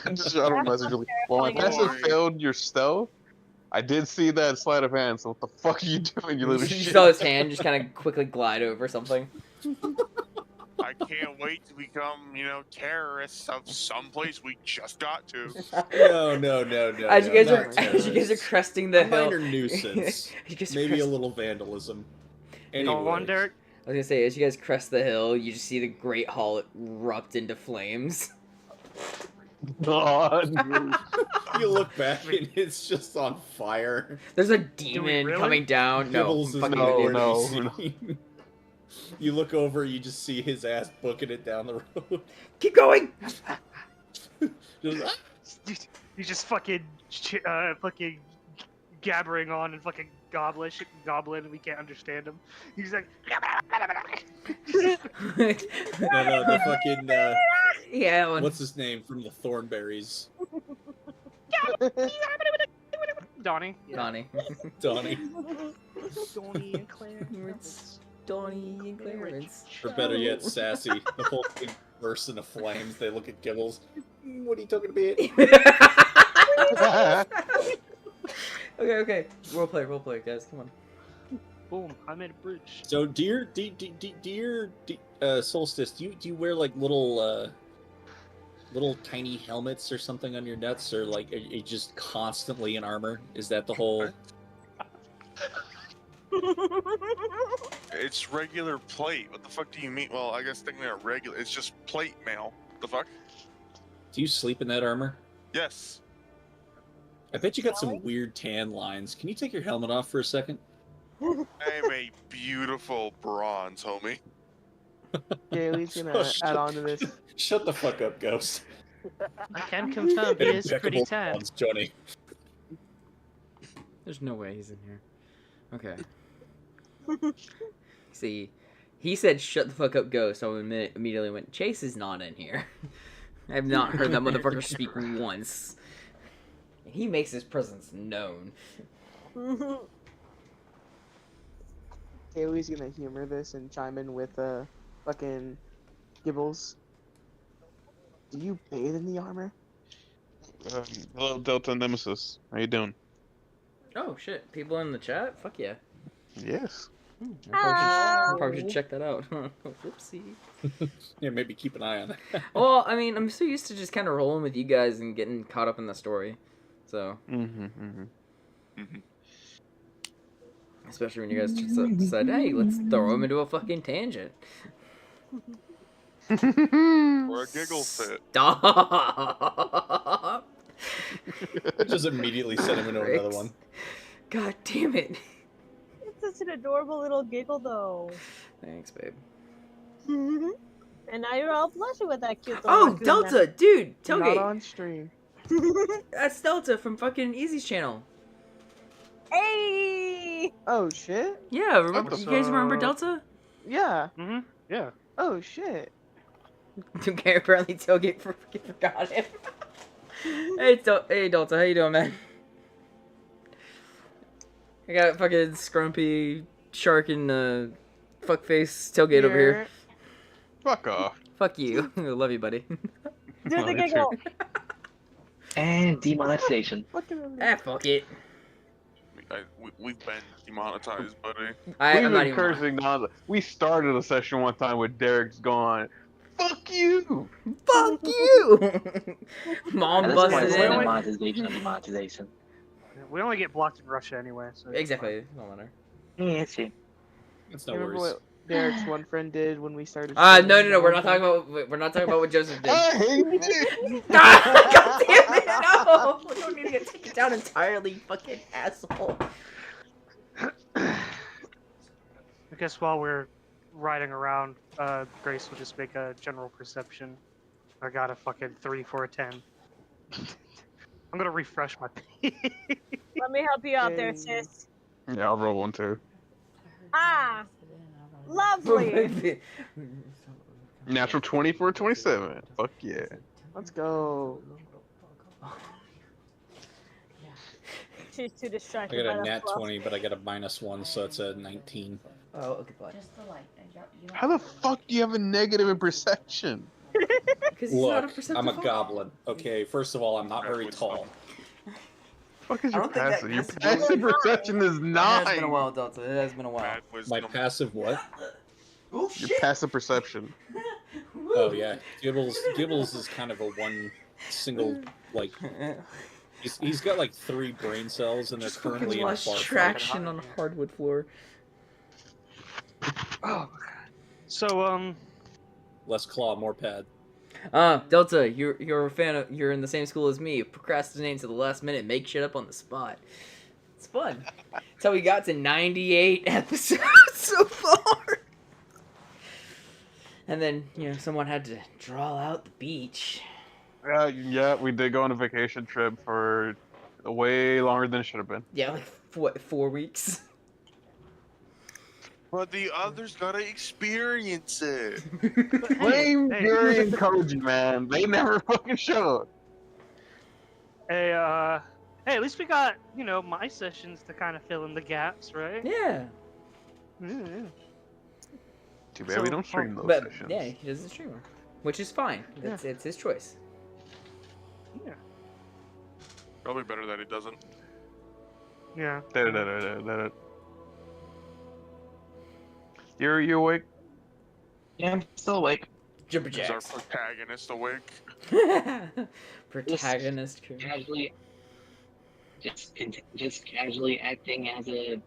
I just shot him a message like, well, my Don't passive worry. failed your stealth. I did see that sleight of hand, so what the fuck are you doing, you little You shit? saw his hand just kind of quickly glide over something. I can't wait to become, you know, terrorists of some place we just got to. No. As you guys not are as you guys are terrorists. cresting the A hill, minor nuisance. you guys are Maybe a crest- little vandalism. Go Anyway, on, Derek. I was gonna say, as you guys crest the hill, you just see the Great Hall erupt into flames. God. you look back and it's just on fire. There's a demon really? coming down. No, Gibbles is fucking nowhere idiot. no. to be seen. You look over, you just see his ass booking it down the road. Keep going. Just, He's just fucking fucking gabbering on and fucking goblin, and we can't understand him. He's like, No, the fucking Yeah, one. what's his name from the Thornberries? Donnie. Donnie. Donnie. Donnie and Clarence. Donnie and Clarence. Or better yet, Sassy. The whole thing bursts into flames. They look at Gibbles. What are you talking about? Okay. Roleplay, guys. Come on. Boom! I made a bridge. So, dear Solstice, do you wear like little tiny helmets or something on your nuts, or like are you just constantly in armor? Is that the whole? It's regular plate. What the fuck do you mean? Well, I guess technically not regular. It's just plate mail. The fuck? Do you sleep in that armor? Yes. I bet you got some weird tan lines. Can you take your helmet off for a second? I am a beautiful bronze, homie. Gailey's gonna add on to this. Shut the fuck up, Ghost. I can confirm he is pretty Impeccable tan. bronze, Johnny. There's no way he's in here. Okay. See, he said shut the fuck up, Ghost, so I immediately went, Chase is not in here. I have not heard that motherfucker speak once. And he makes his presence known. Gailey's gonna humor this and chime in with fucking Gibbles. Do you bathe in the armor? Hello, Delta Nemesis. How you doing? Oh shit, people in the chat? Fuck yeah. Yes. I probably should check that out. Whoopsie. Yeah, maybe keep an eye on that. Well, I mean, I'm so used to just kind of rolling with you guys and getting caught up in the story. So. Especially when you guys just decide, hey, let's throw him into a fucking tangent. Or a giggle fit. Stop! Just immediately send him into another one. God damn it. It's such an adorable little giggle, though. Thanks, babe. And now you're all blushing with that cute little Oh, raccoon Delta! Dude! Not Tailgate! on stream. That's Delta from fucking Easy's channel. Hey! Oh shit. Yeah, remember? What's You guys remember up? Delta? Yeah. Yeah. Oh shit. Okay, apparently Tailgate fucking forgot him. Hey, Delta, how you doing, man? I got fucking Scrumpy, Shark, and fuckface Tailgate over here. Fuck off. Fuck you. I love you, buddy. Do the giggle. And demonetization. Fuck it. We've been demonetized, buddy. I'm We've not been even. cursing on. We started a session one time with Derek's gone. Fuck you. Fuck you. Mom At this point, busted it's in. demonetization and demonetization. We only get blocked in Russia anyway, so it's Exactly. No matter. Yeah, see. It's no Remember worries. what Derek's one friend did when we started? No. streaming? We're not talking about. We're not talking about what Joseph did. I hate it. God damn it! No. We don't need to get taken down entirely, fucking asshole. I guess while we're riding around, Grace will just make a general perception. I got a fucking 3 for a 10. I'm gonna refresh my page. Let me help you out there, Yay. sis. Yeah, I'll roll one too. Ah! Lovely! Natural 20 for a 27. Fuck yeah. Let's go. She's too I distracted got by a the nat fluff. 20, but I got a -1, so it's a 19. Oh, okay, fine. How the fuck do you have a negative in perception? Because he's not a Look, perceptive I'm a foe. goblin. Okay, first of all, I'm not very tall. Fuck is I your don't think that passive? Your has to do with- passive perception is It has been a 9. while, Delta. It has been a while. Bad My wisdom. passive what? Oh Your passive perception. Oh yeah, Gibbles is kind of a one single like. He's got like 3 brain cells, and they're Just currently fucking in a lost far traction on a hardwood floor. So, less claw, more pad. Delta, you're a fan of. You're in the same school as me. Procrastinating to the last minute, make shit up on the spot. It's fun. That's how we got to 98 episodes so far. And then someone had to draw out the beach. Yeah, we did go on a vacation trip for way longer than it should have been. Yeah, like what, 4 weeks? But the others gotta experience it. Blame hey. Yuri and Koji, man. They never fucking showed. Hey, hey, at least we got, you know, my sessions to kind of fill in the gaps, right? Yeah, Yeah. Too bad we So, don't stream those but sessions. yeah, he doesn't stream them, which is fine. It's his choice. Yeah. Probably better that he doesn't. Yeah. Da-da-da-da-da-da. Yuri, you awake? Yeah, I'm still awake. Jumper Is our jacks. protagonist awake? Protagonist crew. Casually, just casually acting as a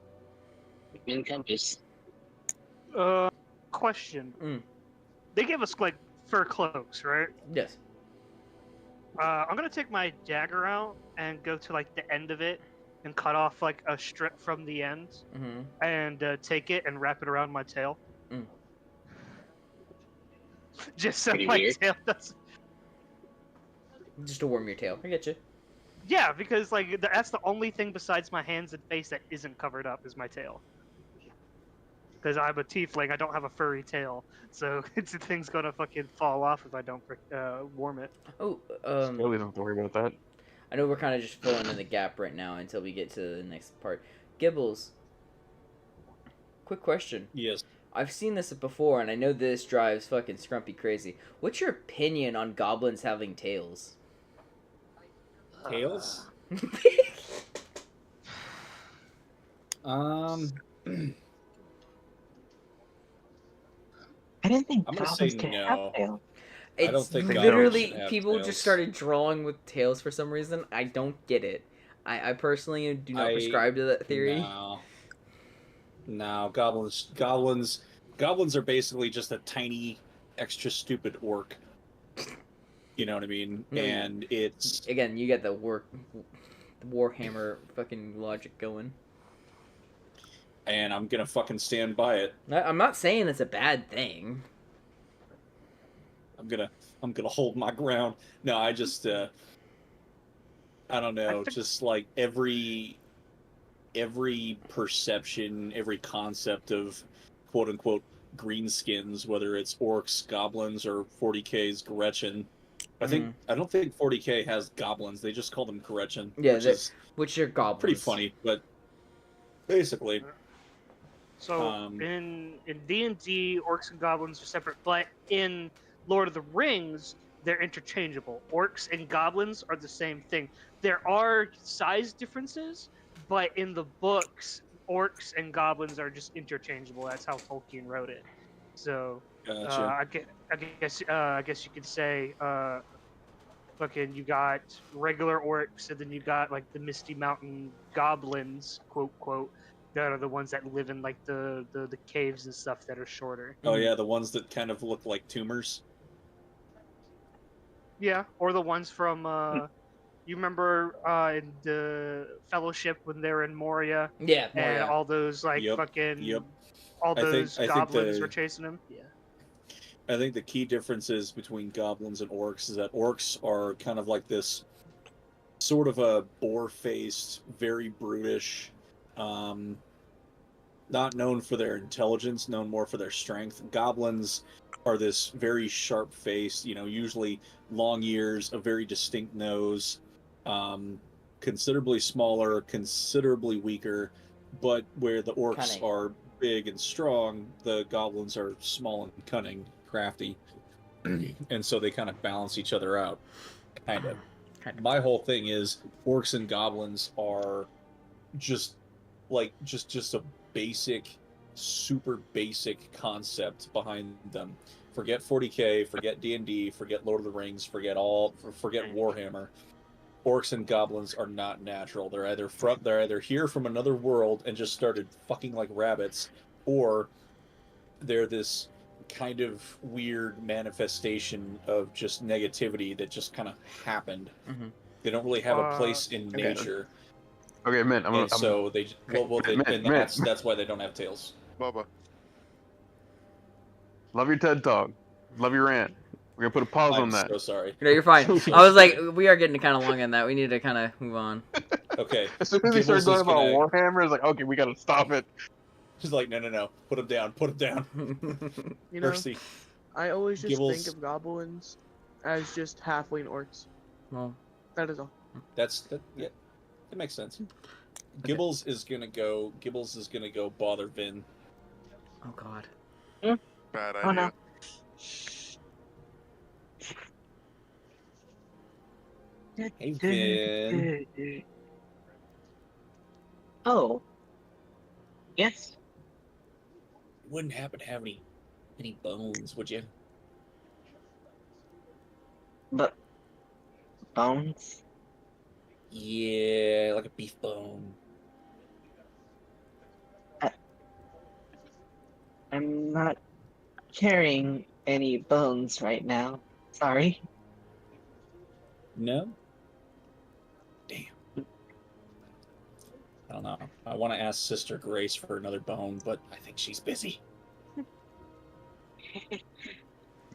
wind compass. Question. Mm. They gave us like fur cloaks, right? Yes. I'm gonna take my dagger out and go to like the end of it and cut off like a strip from the end Mm-hmm. and take it and wrap it around my tail. Mm. Just so Pretty my weird. tail doesn't. Just to warm your tail. I get you. Yeah, because like that's the only thing besides my hands and face that isn't covered up is my tail. Because I'm a tiefling, I don't have a furry tail, so the thing's gonna fucking fall off if I don't warm it. Oh, Still, we don't have to worry about that. I know we're kind of just filling in the gap right now until we get to the next part. Gibbles, quick question. Yes. I've seen this before, and I know this drives fucking Scrumpy crazy. What's your opinion on goblins having tails? Tails? I didn't think I'm gonna goblins say could no. have tails. I don't It's think literally goblins should have people tails. just started drawing with tails for some reason. I don't get it. I personally do not prescribe to that theory. No, goblins are basically just a tiny, extra stupid orc. You know what I mean? Yeah. And it's Again, you get the Warhammer fucking logic going. and I'm gonna fucking stand by it. I'm not saying it's a bad thing. I'm gonna hold my ground. No, I just I don't know, just like every perception, every concept of quote unquote greenskins, whether it's orcs, goblins, or 40K's Gretchen. I don't think 40K has goblins. They just call them Gretchen. Yeah, which are goblins. pretty funny, but basically. So in D&D, orcs and goblins are separate, but in Lord of the Rings, they're interchangeable. Orcs and goblins are the same thing. There are size differences, but in the books, orcs and goblins are just interchangeable. That's how Tolkien wrote it. So Gotcha. I guess you could say, fucking, you got regular orcs, and then you got like the Misty Mountain goblins, quote quote, that are the ones that live in like the caves and stuff that are shorter. Oh yeah, the ones that kind of look like tumors. Yeah, or the ones from you remember in the Fellowship when they were in Moria? Yeah, and Moria. all those like fucking all I think- those I think goblins the- were chasing him. Yeah. I think the key differences between goblins and orcs is that orcs are kind of like this sort of a boar-faced, very brutish, not known for their intelligence, known more for their strength. Goblins are this very sharp-faced, usually long ears, a very distinct nose, considerably smaller, considerably weaker, but where the orcs Cunning. are big and strong, the goblins are small and cunning, crafty, and so they kind of balance each other out. Kind of. My whole thing is orcs and goblins are just a basic, super basic concept behind them. Forget 40K, forget D&D, forget Lord of the Rings, forget Warhammer. Orcs and goblins are not natural. They're either here from another world and just started fucking like rabbits, or they're this kind of weird manifestation of just negativity that just kind of happened. Mhm. They don't really have a place in Okay. nature. Okay, man. So they that's why they don't have tails. Bubba. Love your TED Talk. Love your rant. We're gonna put a pause on I'm that. so sorry. No, you're fine. I was like, we are getting kind of long on that. We need to kind of move on. Okay. As soon as he started Gibbles going is about gonna- Warhammer, it's like, okay, we gotta stop it. She's like, no. Put him down. Put him down. You know, Mercy. I always just Gibbles- think of goblins as just halfling orcs. Well, That is all. Yeah, that makes sense. Gibbles is gonna go bother Vin. oh god. Bad Oh, idea. no. Hey Vin. Oh. Yes. You wouldn't happen to have any bones, would you? But bones? Yeah, like a beef bone. I'm not carrying any bones right now. Sorry. No? Damn. I don't know. I want to ask Sister Grace for another bone, but I think she's busy.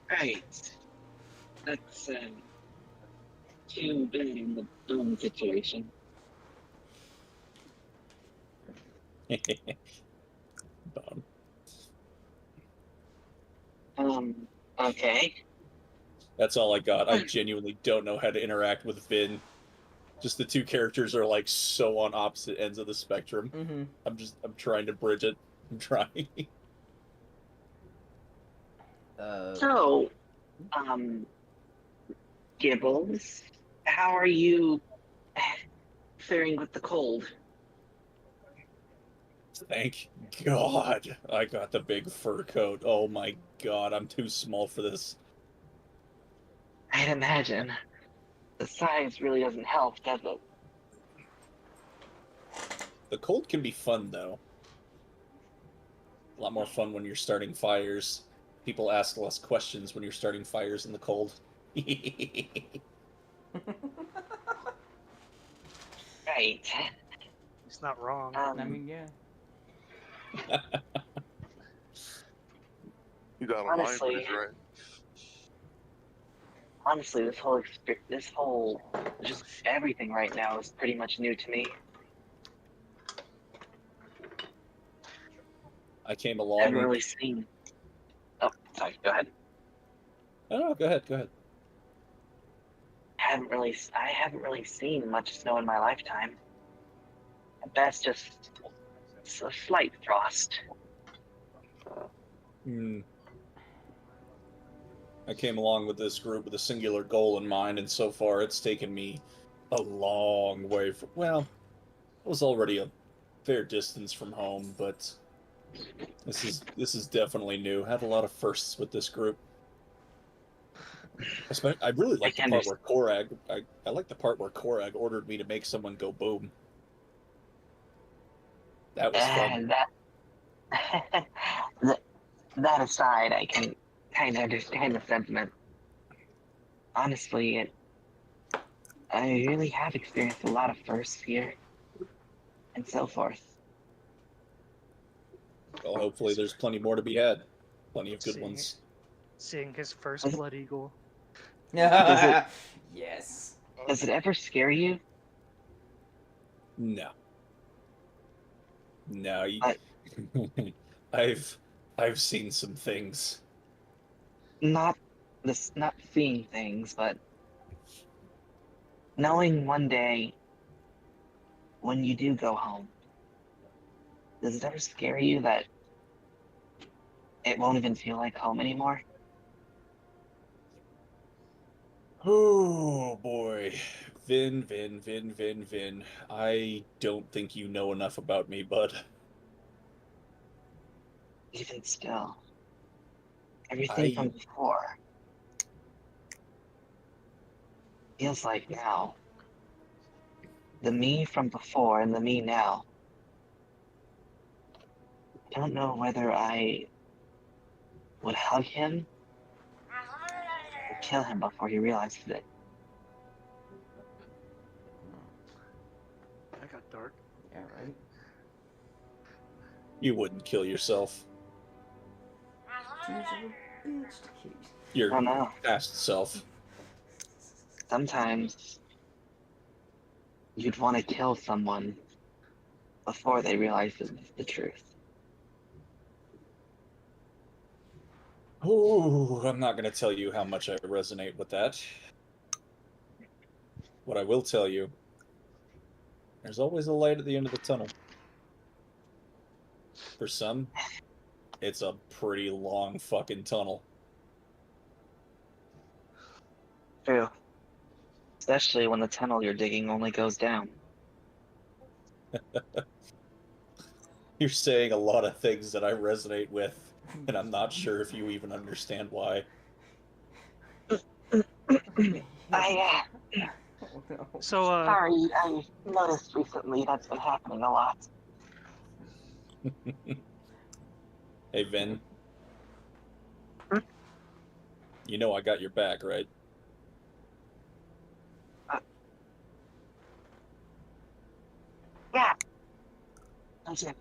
Right. That's too bad in the bone situation. Bone. Okay. That's all I got. I genuinely don't know how to interact with Vin. Just the two characters are like so on opposite ends of the spectrum. Mm-hmm. I'm trying to bridge it. I'm trying. So, Gibbles, how are you faring with the cold? Thank God I got the big fur coat. Oh my God, I'm too small for this. I'd imagine. The size really doesn't help, does it? The cold can be fun, though. A lot more fun when you're starting fires. People ask less questions when you're starting fires in the cold. Right. It's not wrong. I mean, yeah. You got a Honestly. line right. Honestly, this whole, just everything right now is pretty much new to me. I came I along. haven't really seen. Oh, sorry. Go ahead. No, go ahead. I haven't really seen much snow in my lifetime. At best, just a slight frost. I came along with this group with a singular goal in mind, and so far it's taken me a long way from. Well, I was already a fair distance from home, but this is definitely new. Had a lot of firsts with this group. I really like the part where Korag. I like the part where Korag ordered me to make someone go boom. That was fun. That aside, I can kind of understand the sentiment. Honestly, I really have experienced a lot of firsts here, and so forth. Well, hopefully there's plenty more to be had. Plenty of good ones. Seeing his first blood eagle. Yes. Does it ever scare you? No. No, I've seen some things. Not seeing things, but knowing one day when you do go home, does it ever scare you that it won't even feel like home anymore? Oh boy. Vin. I don't think you know enough about me, bud. Even still, everything from before feels like now. The me from before and the me now. I don't know whether I would hug him or kill him before he realizes it. That got dark. Yeah, right. You wouldn't kill yourself. Your I don't know. past self. Sometimes you'd want to kill someone before they realize the truth. Oh, I'm not going to tell you how much I resonate with that. What I will tell you, there's always a light at the end of the tunnel. For some, it's a pretty long fucking tunnel. True. Especially when the tunnel you're digging only goes down. You're saying a lot of things that I resonate with, and I'm not sure if you even understand why. So, Sorry, I noticed recently that's been happening a lot. Hey, Vin. You know I got your back, right? Yeah. Okay.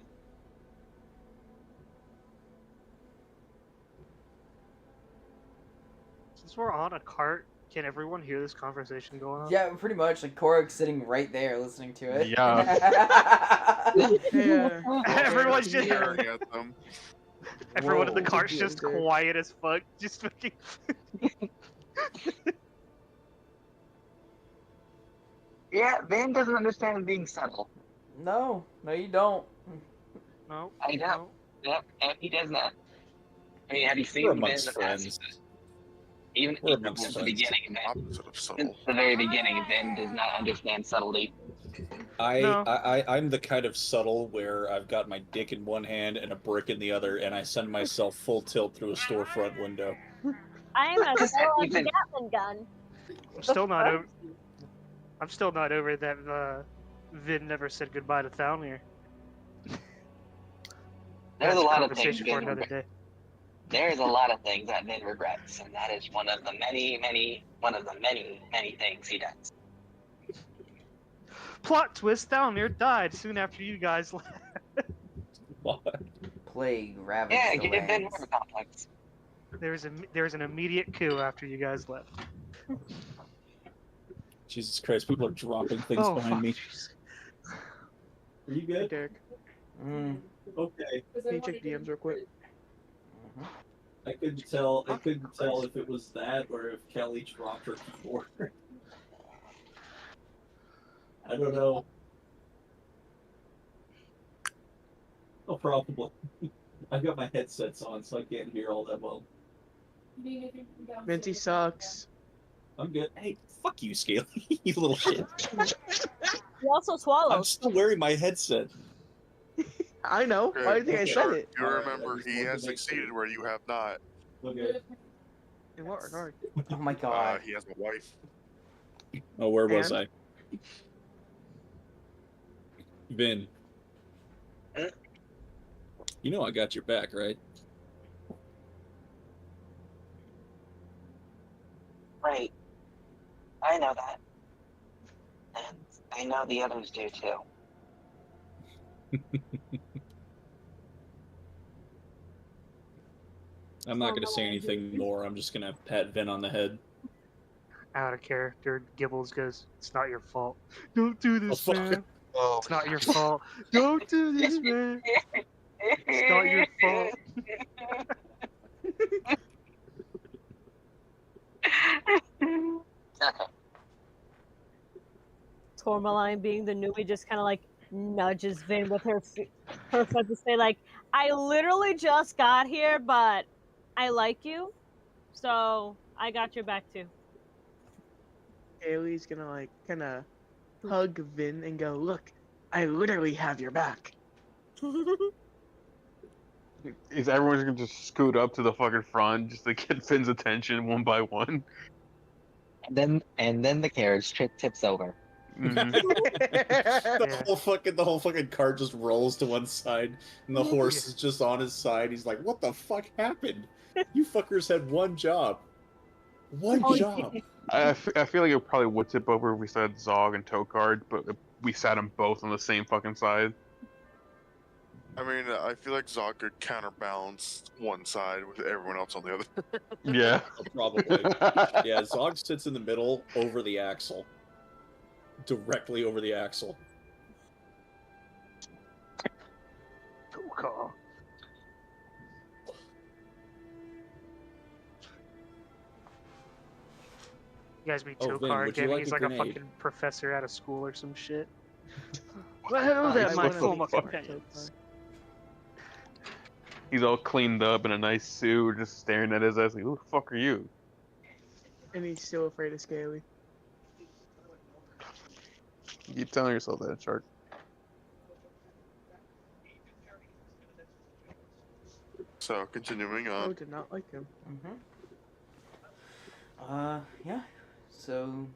since we're on a cart, can everyone hear this conversation going on? Yeah, pretty much. Like Korog's sitting right there listening to it. Yeah. Yeah. Everyone's just Staring at them. everyone in the Whoa. cart's Yeah, just dude. quiet as fuck. Just fucking. Yeah, Van doesn't understand being subtle. No, you don't. No. I know. No. Yep, and he does not. I mean, have you We're seen Van in amongst the friends. past? Even We're even amongst since the friends. beginning, man. Opposite of Since subtle. the very beginning, Van does not understand subtlety. No. I'm the kind of subtle where I've got my dick in one hand and a brick in the other, and I send myself full tilt through a storefront window. I'm as slow as a Even- Gatling gun. I'm still not over. I'm still not over that Vin never said goodbye to Thalmir. There's That's a lot of things conversation for Vin another day. There's a lot of things that Vin regrets, and that is one of the many things he does. Plot twist: Thalmir died soon after you guys left. What? Plague ravaged Yeah, the give Vin lands. more complex. There was an immediate coup after you guys left. Jesus Christ, people are dropping things Oh behind fuck. me. Are you Hey, good? Derek. Mm. Okay. Can you check DMs real quick? Mhm. I couldn't tell if it was that or if Kelly dropped her keyboard. I don't know. Oh, probably. I've got my headsets on, so I can't hear all that well. Minty sucks. I'm good. Hey, fuck you, Scaly, you little shit. He also I'm swallows. still wearing my headset. I know. Why do you think I said it? You Alright, remember I just he wanted to has make succeeded sure. where you have not. Okay. In what regard? Oh my god. He has a wife. Oh, where was And? I? Vin. Huh? You know I got your back, right? Right. I know that. And I know the others do too. I'm not going to say anything more. I'm just going to pat Vin on the head. Out of character, Gibbles goes, "It's not your fault. Don't do this, fuck. man. Oh, It's not your fault. Don't do this, man. It's not your fault." Okay. Tourmaline, being the newbie, just kind of like nudges Vin with her foot to say, like, I literally just got here, but I like you, so I got your back too. Haley's gonna like kind of hug Vin and go, "Look, I literally have your back." Is everyone's gonna just scoot up to the fucking front just to get Finn's attention one by one? And then the carriage tips over. Mhm. The whole fucking cart just rolls to one side, and the horse is just on his side. He's like, "What the fuck happened? You fuckers had one job. One Oh, job." I feel like it probably would tip over if we said Zog and Tokard, but we sat them both on the same fucking side. I mean, I feel like Zog could counterbalance one side with everyone else on the other. Yeah. Probably. Yeah, Zog sits in the middle over the axle. Directly over the axle. Tokar. You guys meet Oh, Vin, Tokar would you again. like He's a like grenade? a fucking professor out of school or some shit. Well, there, I my wanna former meet Tokar. companions. He's all cleaned up in a nice suit, just staring at his ass like, who the fuck are you? And he's still afraid of Scaly. You keep telling yourself that, Shark. So, continuing Oh, on. did not like him. Yeah. So,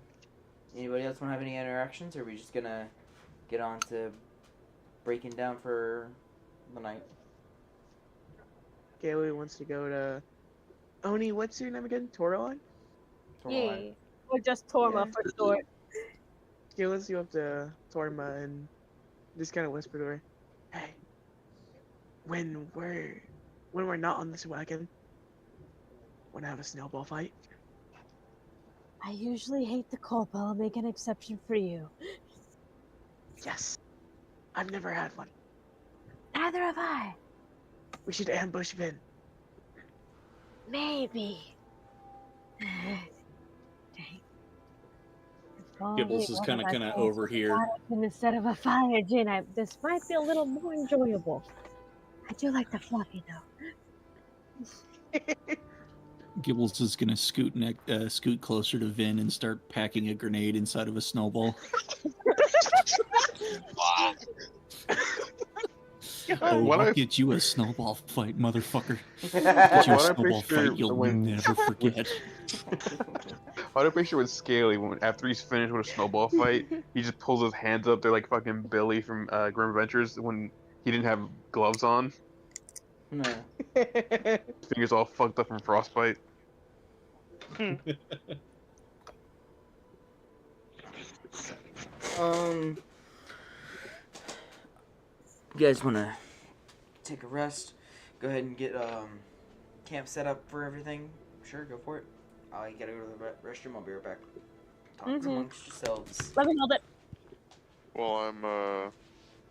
anybody else want to have any interactions, or are we just gonna get on to breaking down for the night? Scaly wants to go to. Oni, what's your name again? Toralon? Yeah. Or just Torma Yeah. for short. Scaly wants to go up to Torma and just kind of whisper to her, "Hey, when we're not on this wagon, wanna have a snowball fight?" I usually hate the cold, but I'll make an exception for you. Yes. I've never had one. Neither have I. We should ambush Vin. Maybe. Dang. If Gibbles is only kind I of chose over a here. fire gin instead of a fire gin, this might be a little more enjoyable. I do like the fluffy though. Gibbles is gonna scoot closer to Vin and start packing a grenade inside of a snowball. Oh, What I'll if- get you a snowball fight, motherfucker. Why Get you a do I snowball picture fight you'll when- never forget. Why do I picture with Scaly when after he's finished with a snowball fight, he just pulls his hands up? They're like fucking Billy from Grim Adventures when he didn't have gloves on. No. Fingers all fucked up from frostbite. You guys want to take a rest? Go ahead and get camp set up for everything. Sure, go for it. I gotta go to the restroom. I'll be right back. Talk amongst yourselves. Let me hold it. Well, I'm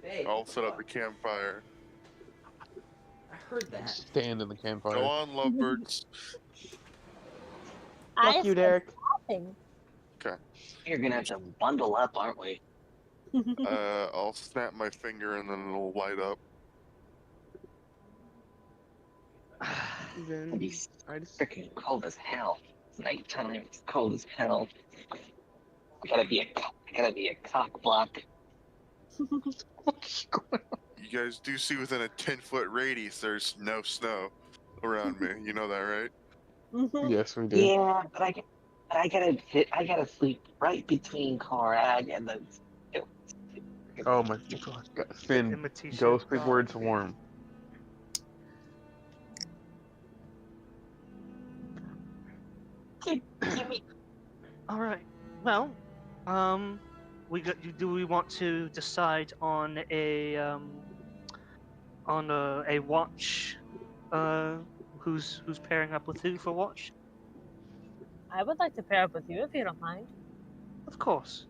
Hey, I'll set up the campfire. I heard that. Stand in the campfire. Go on, lovebirds. Fuck you, Derek. Nothing. You're gonna have to bundle up, aren't we? I'll snap my finger and then it'll light up. Vin, It's I just freaking cold as hell. It's nighttime. It's cold as hell. I gotta be a cock block. You guys do see within a 10-foot radius there's no snow around me. You know that, right? Yes, we do. Yeah, but I gotta sleep right between Korag and the. Oh my god. Finn, Imitation. go speak words warm. All right. Well, do we want to decide on a watch? Who's pairing up with who for watch? I would like to pair up with you if you don't mind. Of course.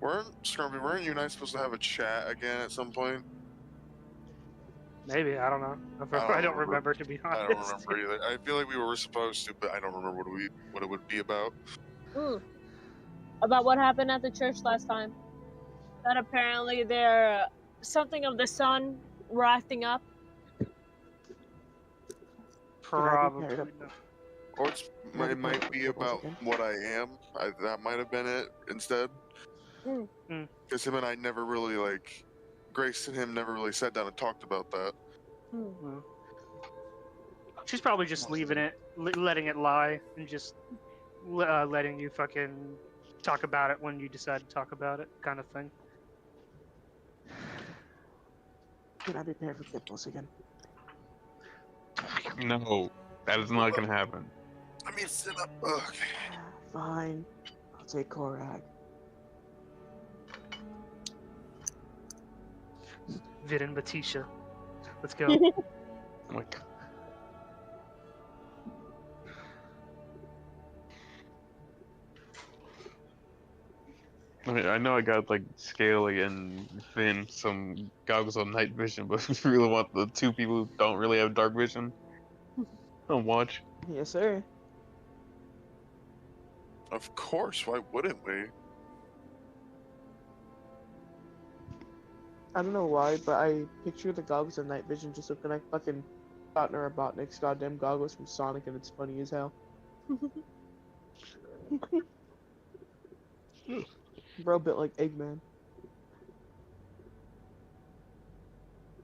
Weren't you and I supposed to have a chat again at some point? Maybe, I don't know. I don't remember, to be honest. I don't remember either. I feel like we were supposed to, but I don't remember what it would be about. About what happened at the church last time. That apparently there something of the sun were acting up. Probably. Or it might be about what I am. That might have been it instead. Because him and I never really, Grace and him never really sat down and talked about that. She's probably just leaving it, letting it lie, and just letting you fucking talk about it when you decide to talk about it, kind of thing. Can I be paired with Gibbles again? No, that is not gonna happen. Let me sit up. Okay. Fine. I'll take Korag. Vin and Letitia. Let's go. Oh my God. I mean, I know I got like Scaly and Finn some goggles of night vision, but if you really want the two people who don't really have dark vision, don't watch. Yes, sir. Of course, why wouldn't we? I don't know why, but I picture the goggles of night vision just looking like fucking Botner Robotnik's goddamn goggles from Sonic, and it's funny as hell. Bro built like Eggman.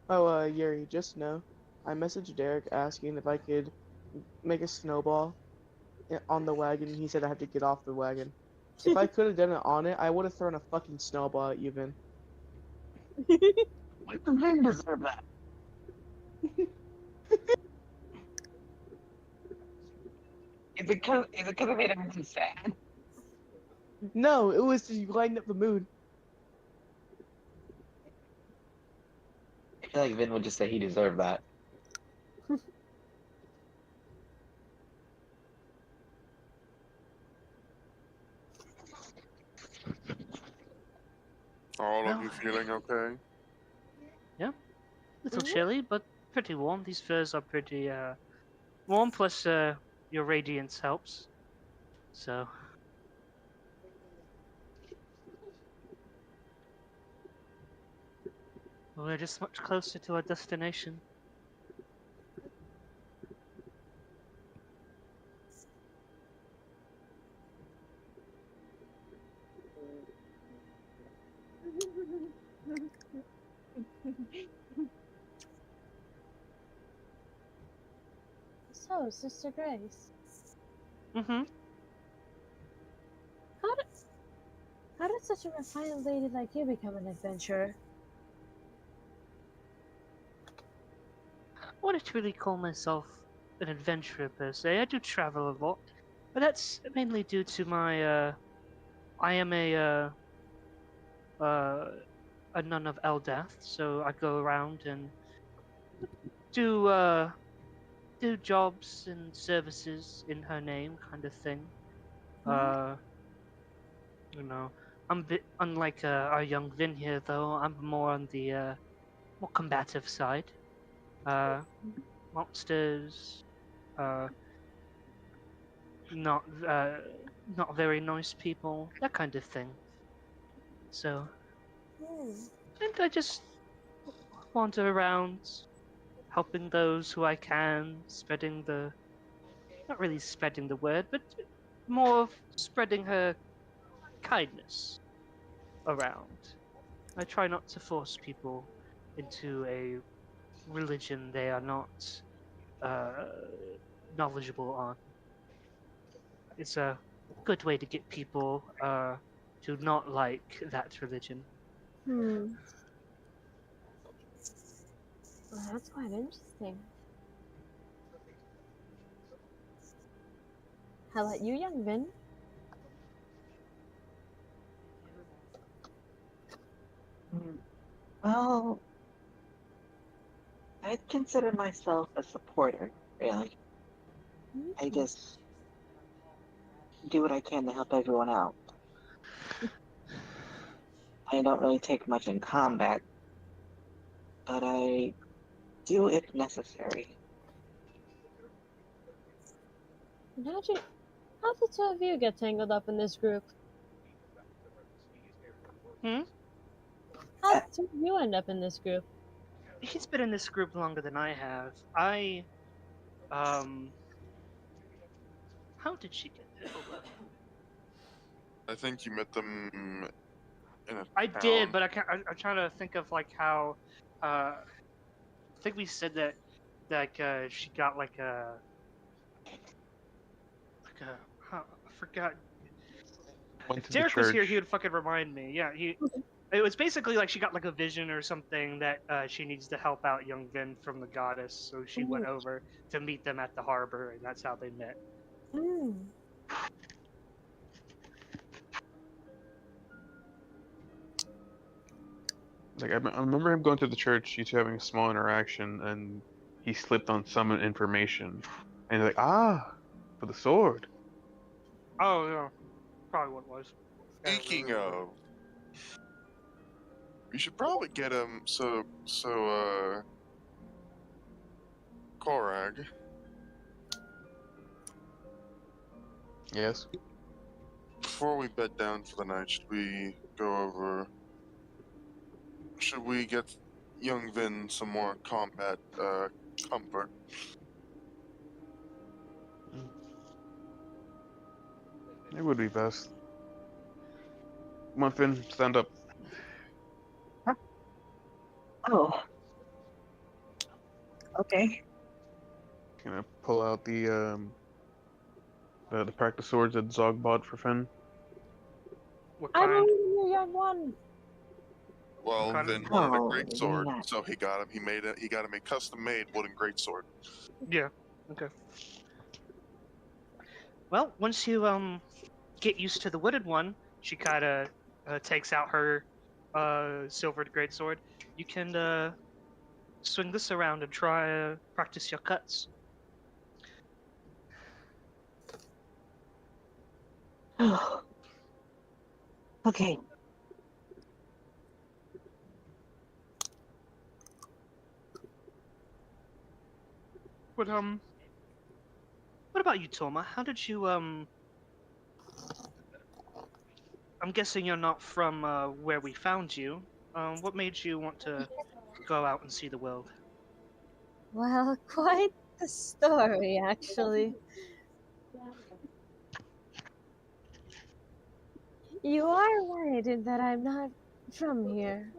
Oh, Yuri, just know, I messaged Derek asking if I could make a snowball on the wagon. He said I had to get off the wagon. If I could have done it on it, I would have thrown a fucking snowball at you, Vin. Why the men deserve that? Is it because I made everyone sad? No, it was just you lighten up the mood. I feel like Vin would just say he deserved that. All of you feeling okay? Yeah. A little chilly, but pretty warm. These furs are pretty warm, plus your radiance helps. So. We're just much closer to our destination. So, Sister Grace, Mm-hmm. how did such a refined lady like you become an adventurer? I wouldn't really call myself an adventurer per se. I do travel a lot, but that's mainly due to my I am a nun of Eldath, so I go around and do jobs and services in her name, kind of thing. You know, I'm a bit unlike our young Vin here, though. I'm more on the more combative side. Monsters, not very nice people, that kind of thing. So, and I just wander around, helping those who I can, spreading the, not really spreading the word, but more of spreading her kindness around. I try not to force people into a religion they are not knowledgeable on. It's a good way to get people to not like that religion. Well, that's quite interesting. How about you, young Vin? Well, I'd consider myself a supporter, really. I just do what I can to help everyone out. I don't really take much in combat, but I do if necessary. And how'd the two of you get tangled up in this group? How'd the two of you end up in this group? He's been in this group longer than I have. How did she get there? I think you met them in a I town. did, but I'm trying to think of like how. I think we said that she got like a. I forgot. Went If to the Derek was here, church. he would fucking remind me. Yeah, it was basically like she got like a vision or something that she needs to help out young Vin from the goddess, so she went over to meet them at the harbor, and that's how they met. Like I remember him going to the church, you two having a small interaction, and he slipped on some information, and like for the sword. Oh yeah, probably what it was. I don't Speaking remember. of, we should probably get him. Korag. Yes. Before we bed down for the night, should we go over? Should we get young Vin some more combat comfort? It would be best. Come on, Finn, stand up. Oh. Okay. Gonna pull out the practice swords that Zog bought for Finn. What I kind? believe in you, young one. Well, Kind of- Vin wanted a Oh, great sword, yeah. so he got him. He got him a custom-made wooden greatsword. Yeah. Okay. Well, once you get used to the wooden one, she kind of takes out her silvered greatsword. You can swing this around and try practice your cuts. Okay. But what about you, Toma? How did you I'm guessing you're not from where we found you. What made you want to go out and see the world? Well, quite the story, actually. You are right in that I'm not from here.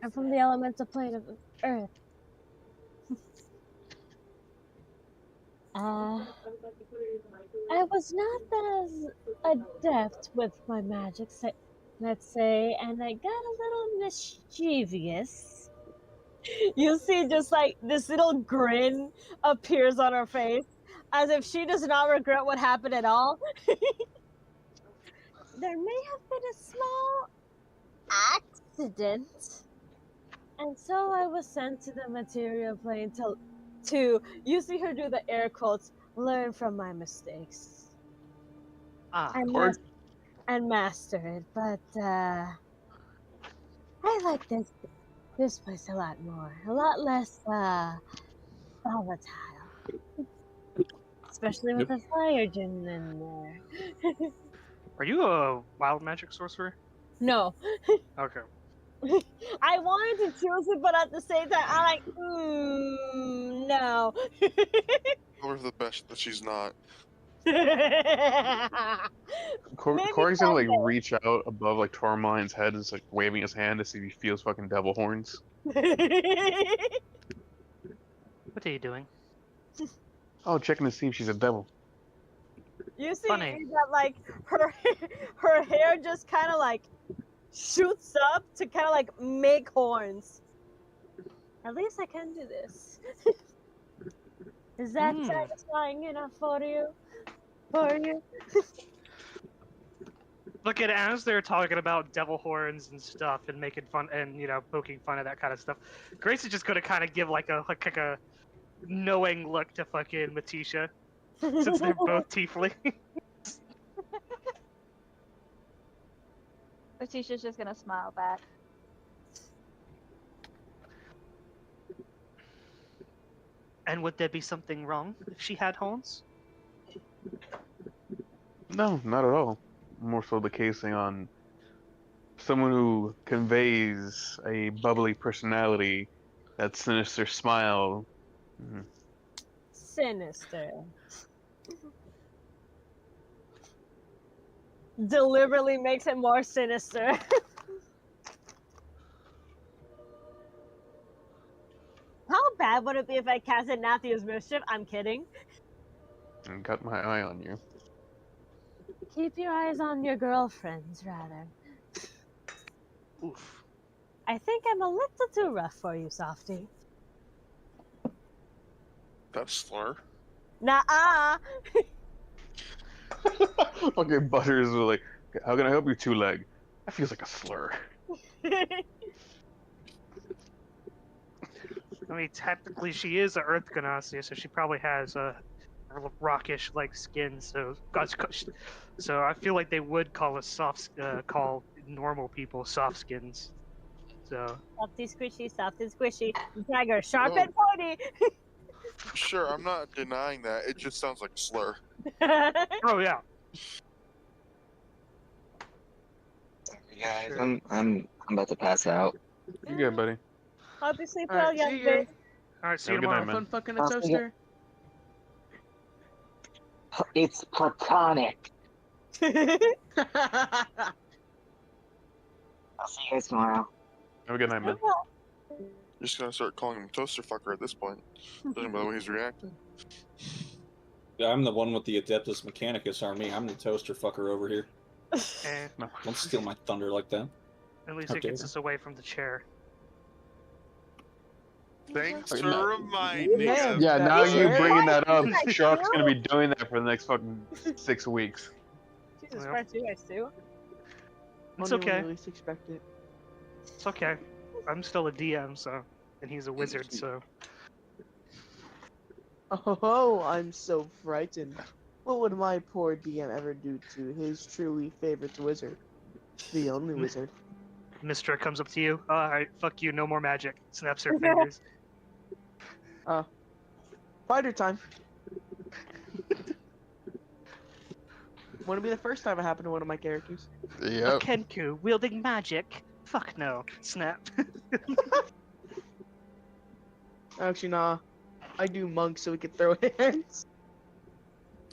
I'm from the elemental plane of Earth. I was not as adept with my magic, let's say, and I got a little mischievous. You see just like this little grin appears on her face, as if she does not regret what happened at all. There may have been a small accident, and so I was sent to the material plane to you see her do the air quotes, learn from my mistakes. Ah, And master it, but I like this place a lot more, a lot less volatile, especially with the fire gin in there. are you a wild magic sorcerer? No, Okay. I wanted to choose it, but at the same time, I'm like, no. Or the best that she's not. Corey's gonna like reach out above like Tormaline's head and just like waving his hand to see if he feels fucking devil horns. What are you doing? Oh, checking to see if she's a devil. You see Funny. that like her hair just kind of like shoots up to kind of like make horns. At least I can do this. Is that satisfying enough for you? Look at as they're talking about devil horns and stuff and making fun and poking fun of that kind of stuff. Grace is just gonna kind of give like a knowing look to fucking Matisha, since they're both tiefling. Letitia's just gonna smile back. And would there be something wrong if she had horns? No, not at all. More so the casing on someone who conveys a bubbly personality, that sinister smile. Sinister. Deliberately makes it more sinister. How bad would it be if I casted Nathia's Mischief? I'm kidding. And got my eye on you. Keep your eyes on your girlfriends, rather. Oof. I think I'm a little too rough for you, Softy. That's slur. Nuh-uh. Fucking Butters was like, how can I help you, two leg? That feels like a slur. I mean, technically, she is an Earth Ganassia, so she probably has a rockish like skin. So, so I feel like they would call us call normal people soft skins. So Softy squishy, soft and squishy. Tiger, sharp Oh. and pointy. Sure, I'm not denying that. It just sounds like a slur. oh yeah. Guys, Sure. I'm about to pass out. You good, buddy? Hope you sleep All well, right, young see you bitch. guys. All right, see you Have a good night, tomorrow. man. Fun fucking a I'll see ya. toaster. It's platonic. I'll see you guys tomorrow. Have a good night, man. You're just gonna start calling him toaster fucker at this point. Judging by the way he's reacting. Yeah, I'm the one with the Adeptus Mechanicus army. I'm the toaster fucker over here. Eh, Don't steal my thunder like that. at least How it dare gets you. us away from the chair. Thanks Okay, for no. reminding me. Yeah, of Yeah, that now is you right. bringing that up, Like Shark's you? gonna be doing that for the next fucking 6 weeks. Jesus Well. Christ, you guys too. It's Only when okay. you least expect it. It's okay. I'm still a DM, so, and he's a wizard, so. Oh, I'm so frightened. What would my poor DM ever do to his truly favorite wizard? The only wizard. Mystra comes up to you. All right, fuck you. No more magic. Snaps her fingers. Fighter time. Wouldn't be the first time it happened to one of my characters. A Yep. Kenku wielding magic. Fuck no. Snap. Actually, nah. I do monk so we can throw hands.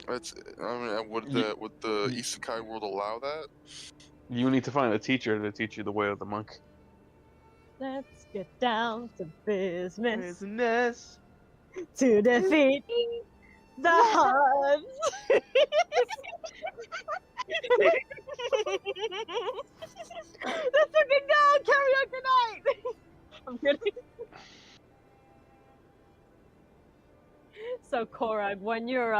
That's. I mean, would the isekai world allow that? You need to find a teacher to teach you the way of the monk. Let's get down to business Business. to defeat the Huns. Let's fucking go! Karaoke night! I'm kidding. So Korag, when you're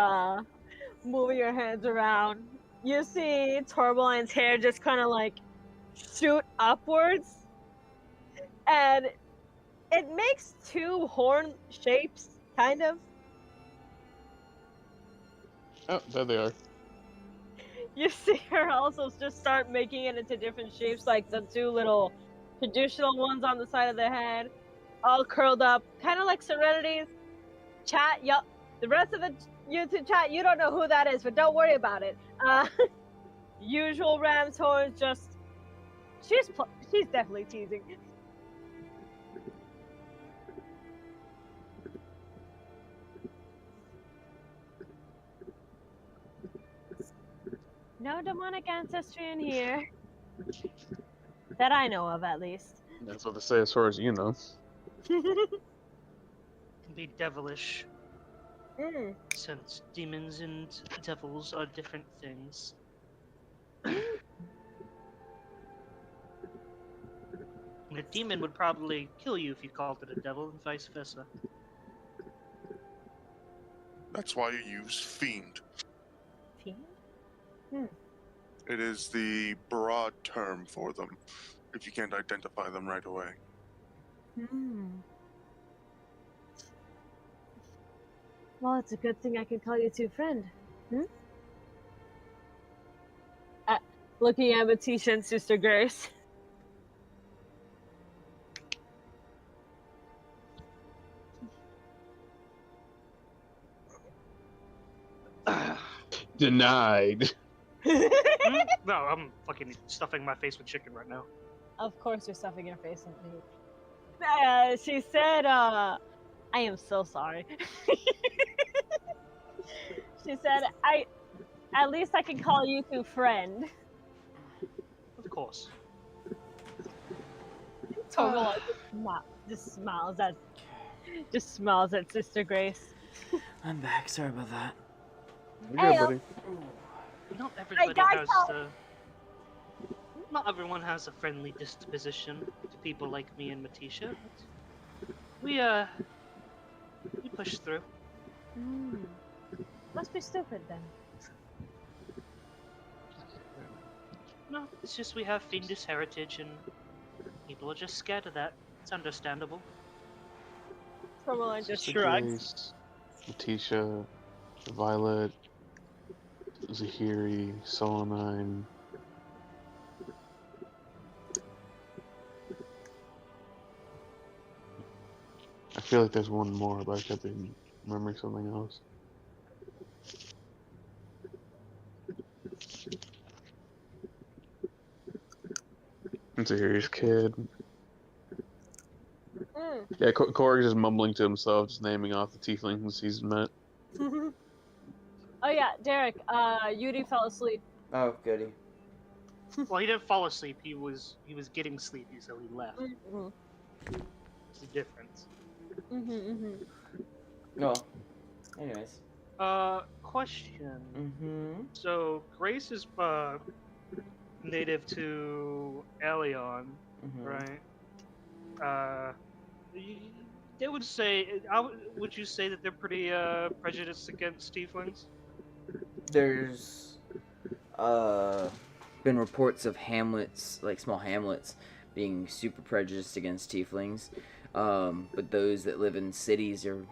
moving your hands around, you see Torbaline's hair just kind of like shoot upwards, and it makes two horn shapes, kind of. Oh, there they are. You see her also just start making it into different shapes, like the two little traditional ones on the side of the head, all curled up, kind of like Serenity's. Chat, yup. The rest of the YouTube chat, you don't know who that is, but don't worry about it. Usual ram's horns, just she's definitely teasing. No demonic ancestry in here. That I know of, at least. That's what they say as far as you know. Can be devilish, Mm. since demons and devils are different things. And a demon would probably kill you if you called it a devil, and vice versa. That's why you use fiend. Fiend? It is the broad term for them. If you can't identify them right away. Hmm. Well, it's a good thing I can call you two friend. Hmm? Looking at Matisha and Sister Grace. Denied. No, I'm fucking stuffing my face with chicken right now. Of course you're stuffing your face with me. She said, I am so sorry. She said, at least I can call you two friend. Of course. Total just smiles at Sister Grace. I'm back. Sorry about that. You're Hey, good, buddy. Not everybody guys, has not everyone has a friendly disposition to people like me and Matisha. We push through. Must be stupid then. No, it's just we have fiendish heritage and people are just scared of that. It's understandable. Tourmaline just Sister shrugs. Grace, Letitia, Violet, Zahiri, Solonine. I feel like there's one more, but I could be remembering something else. Zahiri's kid. Mm. Yeah, Korg's just mumbling to himself, just naming off the tieflings he's met. Oh yeah, Derek. Yudi fell asleep. Oh, goody. Well, he didn't fall asleep. He was getting sleepy, so he left. Mm-hmm. It's the difference. Well, anyways. Question. Mm-hmm. So Grace is native to Elion, right? They would say. Would you say that they're pretty prejudiced against tieflings? There's been reports of hamlets, like small hamlets, being super prejudiced against tieflings. But those that live in cities are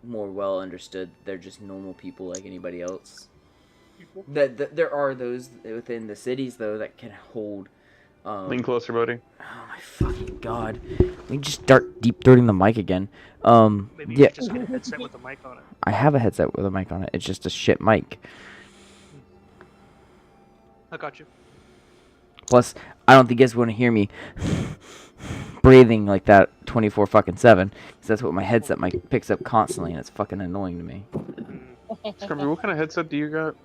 more well understood. They're just normal people like anybody else. That there are those within the cities though that can hold. Lean closer, buddy. Oh my fucking god! Let me just start deep throating the mic again. Maybe you Yeah. should just get a headset with a mic on it. I have a headset with a mic on it. It's just a shit mic. I got you. Plus, I don't think you guys want to hear me breathing like that 24/7, because that's what my headset mic picks up constantly, and it's fucking annoying to me. Scrumpy, what kind of headset do you got?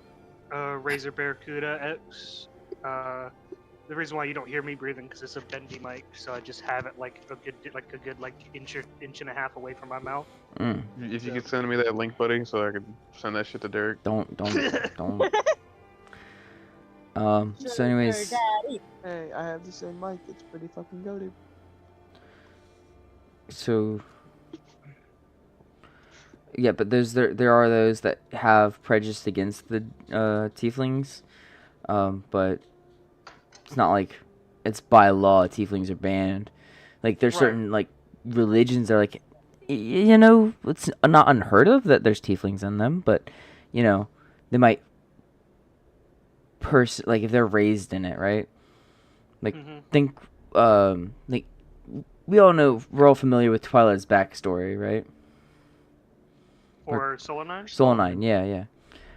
Razer Barracuda X. The reason why you don't hear me breathing because it's a bendy mic, so I just have it like a good inch and a half away from my mouth. If you could send me that link, buddy, so I could send that shit to Derek. Don't. So anyways, Hey, I have the same mic. It's pretty fucking goated. so yeah, but there are those that have prejudice against the tieflings, but it's not like it's by law tieflings are banned. Like there's certain like religions that are like, you know, it's not unheard of that there's tieflings in them, but you know, they might like if they're raised in it, right? Like think like we all know, we're all familiar with Twilight's backstory, right? Or Solonine? Solonine, yeah.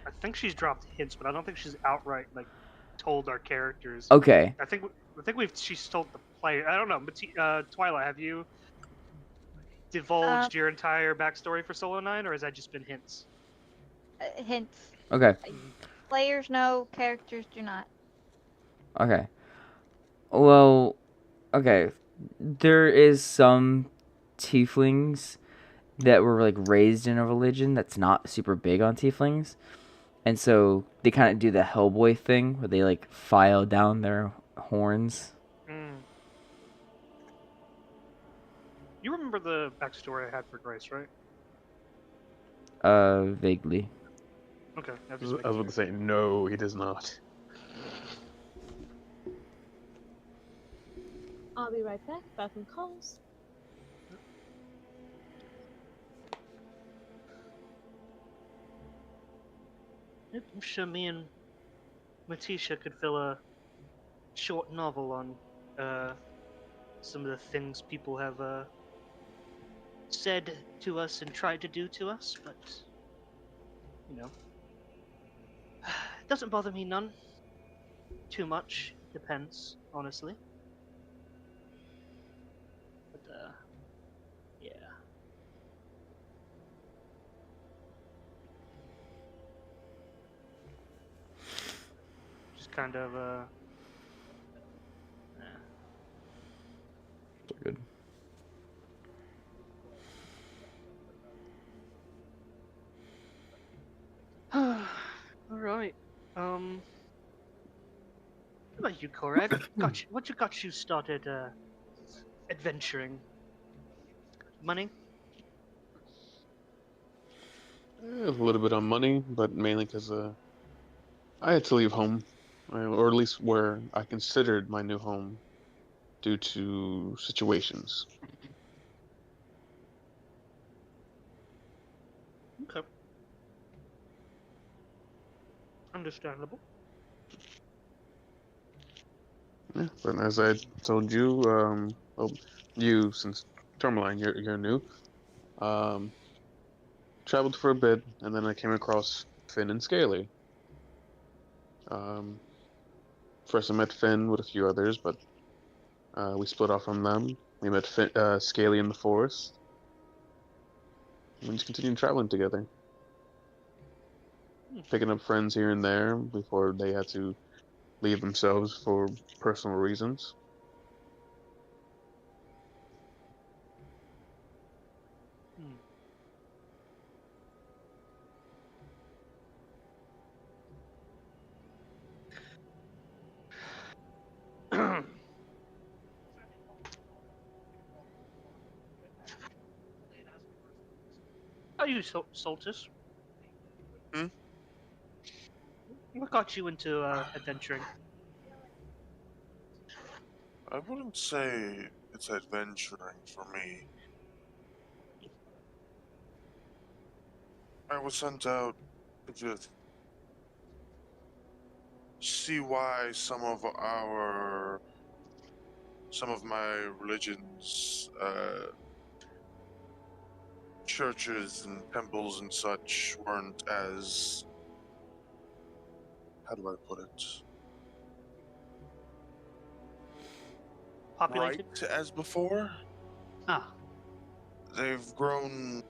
I think she's dropped hints, but I don't think she's outright like told our characters. Okay. I think she's told the player. I don't know, but Twilight, have you divulged your entire backstory for Solonine, or has that just been hints? Hints. Okay. Players know, characters do not. Okay. Well, okay. There is some tieflings that were like raised in a religion that's not super big on tieflings. And so they kind of do the Hellboy thing where they like file down their horns. You remember the backstory I had for Grace, right? Vaguely. Okay. I was about to say, no, he does not. I'll be right back. Bathroom calls. I'm sure me and Matisha could fill a short novel on some of the things people have said to us and tried to do to us, but you know, it doesn't bother me none. Too much. Depends, honestly. But yeah. Just kind of Good. All right. What about you, Korag? What got you started adventuring? Money? A little bit on money, but mainly because I had to leave home, or at least where I considered my new home, due to situations. Understandable. Yeah, but as I told you, well, you since Tourmaline, you're new. Traveled for a bit, and then I came across Finn and Scaly. Um, First I met Finn with a few others, but we split off from them. We met Scaly in the forest. And we just continued traveling together, picking up friends here and there before they had to leave themselves for personal reasons. Are you Soltis? Hmm? What got you into adventuring? I wouldn't say it's adventuring for me. I was sent out to just see why some of my religion's churches and temples and such weren't as, how do I put it, Populated? right as before. Ah. They've grown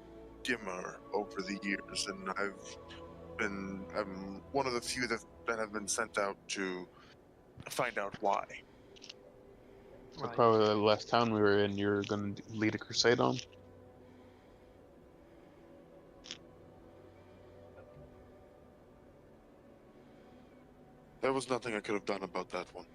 dimmer over the years, and I'm one of the few that have been sent out to find out why. So probably the last town we were in, you're going to lead a crusade on? There was nothing I could have done about that one.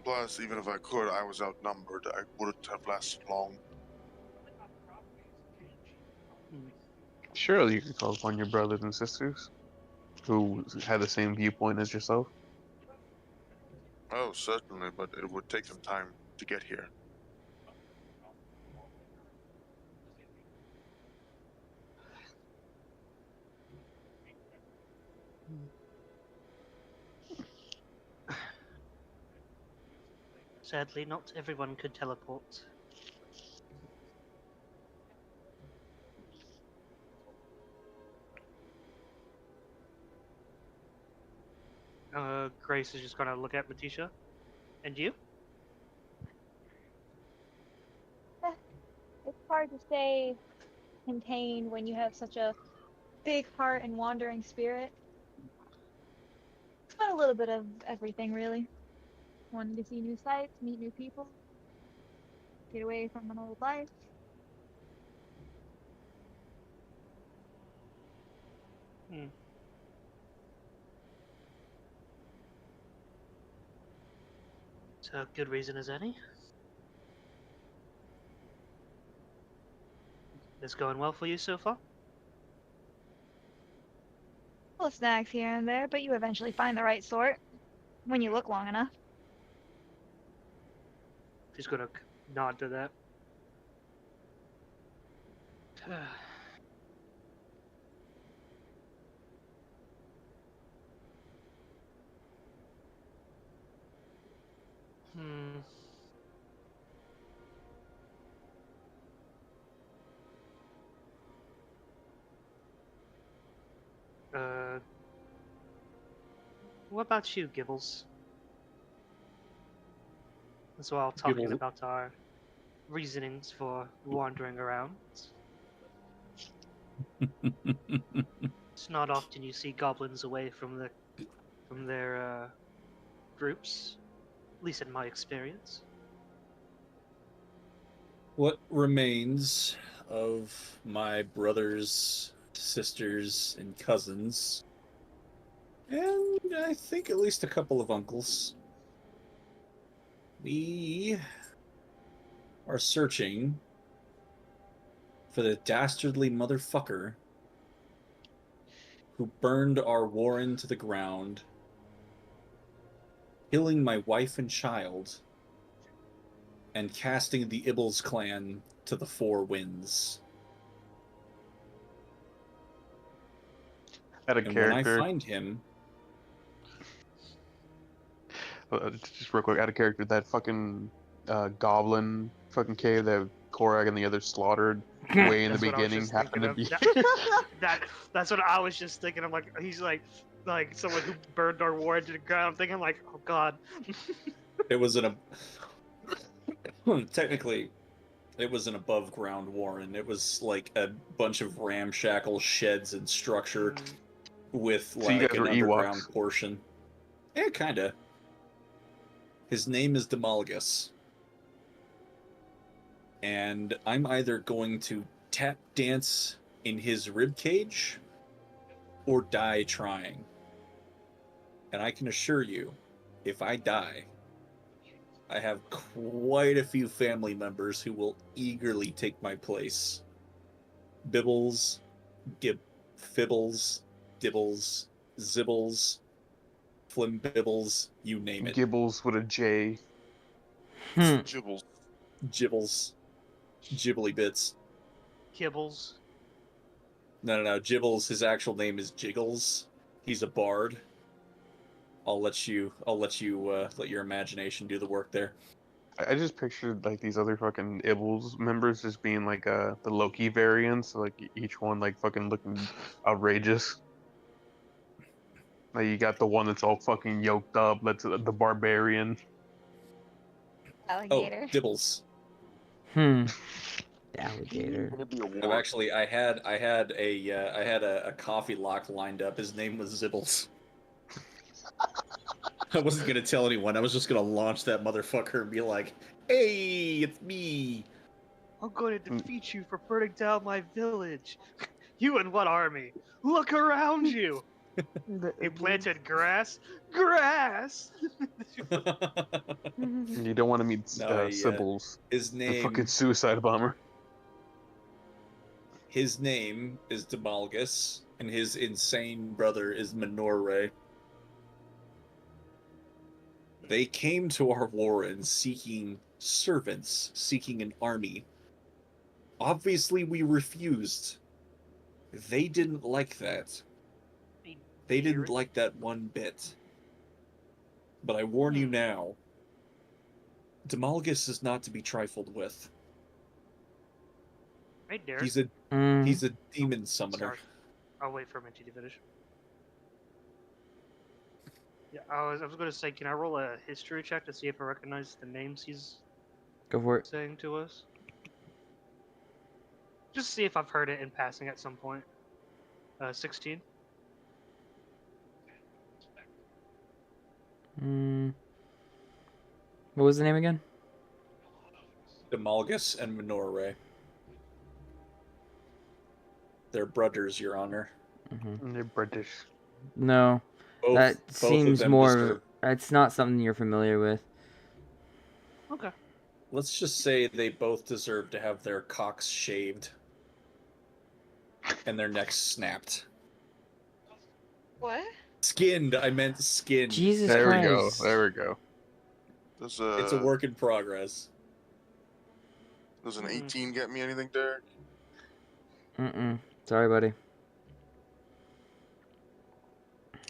Plus, even if I could, I was outnumbered. I wouldn't have lasted long. Surely you could call upon your brothers and sisters who had the same viewpoint as yourself. Oh, certainly, but it would take some time to get here. Sadly, not everyone could teleport. Grace is just gonna look at Matisha. And you? It's hard to stay contained when you have such a big heart and wandering spirit. It's got a little bit of everything, really. Wanting to see new sights, meet new people, get away from an old life. It's a good reason as any. It's going well for you so far? Little snacks here and there, but you eventually find the right sort when you look long enough. She's gonna nod to that. What about you, Gibbles? As well, talking Gibbles. about our reasonings for wandering around. It's not often you see goblins away from their groups, at least in my experience. What remains of my brothers, sisters, and cousins, and I think at least a couple of uncles, we are searching for the dastardly motherfucker who burned our warren to the ground, killing my wife and child, and casting the Ibbles clan to the four winds. Out of And when I character, find him, just real quick, out of character, that fucking goblin fucking cave that Korag and the others slaughtered way in the That's what I was beginning just happened thinking to of. be. That's what I was just thinking. I'm like, he's like someone who burned our war into the ground. I'm thinking like, oh god. it was technically, it was an above ground warren. It was like a bunch of ramshackle sheds and structure with So you like guys an were underground Ewoks. portion. Yeah, kinda. His name is Demolgus. And I'm either going to tap dance in his ribcage or die trying. And I can assure you, if I die, I have quite a few family members who will eagerly take my place. Bibbles, Fibbles, Dibbles, Zibbles, Flimbibbles, you name it. Gibbles with a J. Jibbles. Gibbles. Gibbly bits. Kibbles. No. Gibbles, his actual name is Jiggles. He's a bard. I'll let you let your imagination do the work there. I just pictured like these other fucking Ibbles members just being like the Loki variants, like each one like fucking looking outrageous. Like you got the one that's all fucking yoked up, that's the barbarian. Alligator. Oh, Dibbles. Alligator. I had a coffee lock lined up. His name was Zibbles. I wasn't gonna tell anyone. I was just gonna launch that motherfucker and be like, "Hey, it's me." I'm going to defeat you for burning down my village. You and what army? Look around you. You planted grass? Grass! You don't want to meet Sybil's. His The name. fucking suicide bomber. His name is Demolgus, and his insane brother is Minorre. They came to our warren seeking servants, seeking an army. Obviously, we refused. They didn't like that. They didn't like that one bit. But I warn you now, Demolgus is not to be trifled with. Hey, Derek. He's a demon summoner. Sorry. I'll wait for Minty to finish. Yeah, I was going to say, can I roll a history check to see if I recognize the names he's Go for it. saying to us? Just see if I've heard it in passing at some point. 16. What was the name again? Demolgus and Minorre. They're brothers, Your Honor. They're British. No, Both that of seems them more. deserve- That's not something you're familiar with. Okay. Let's just say they both deserve to have their cocks shaved and their necks snapped. What? Skinned. I meant skinned. Jesus There Christ. we go. There we go. Does It's a work in progress. Does an 18 get me anything, Derek? Sorry, buddy.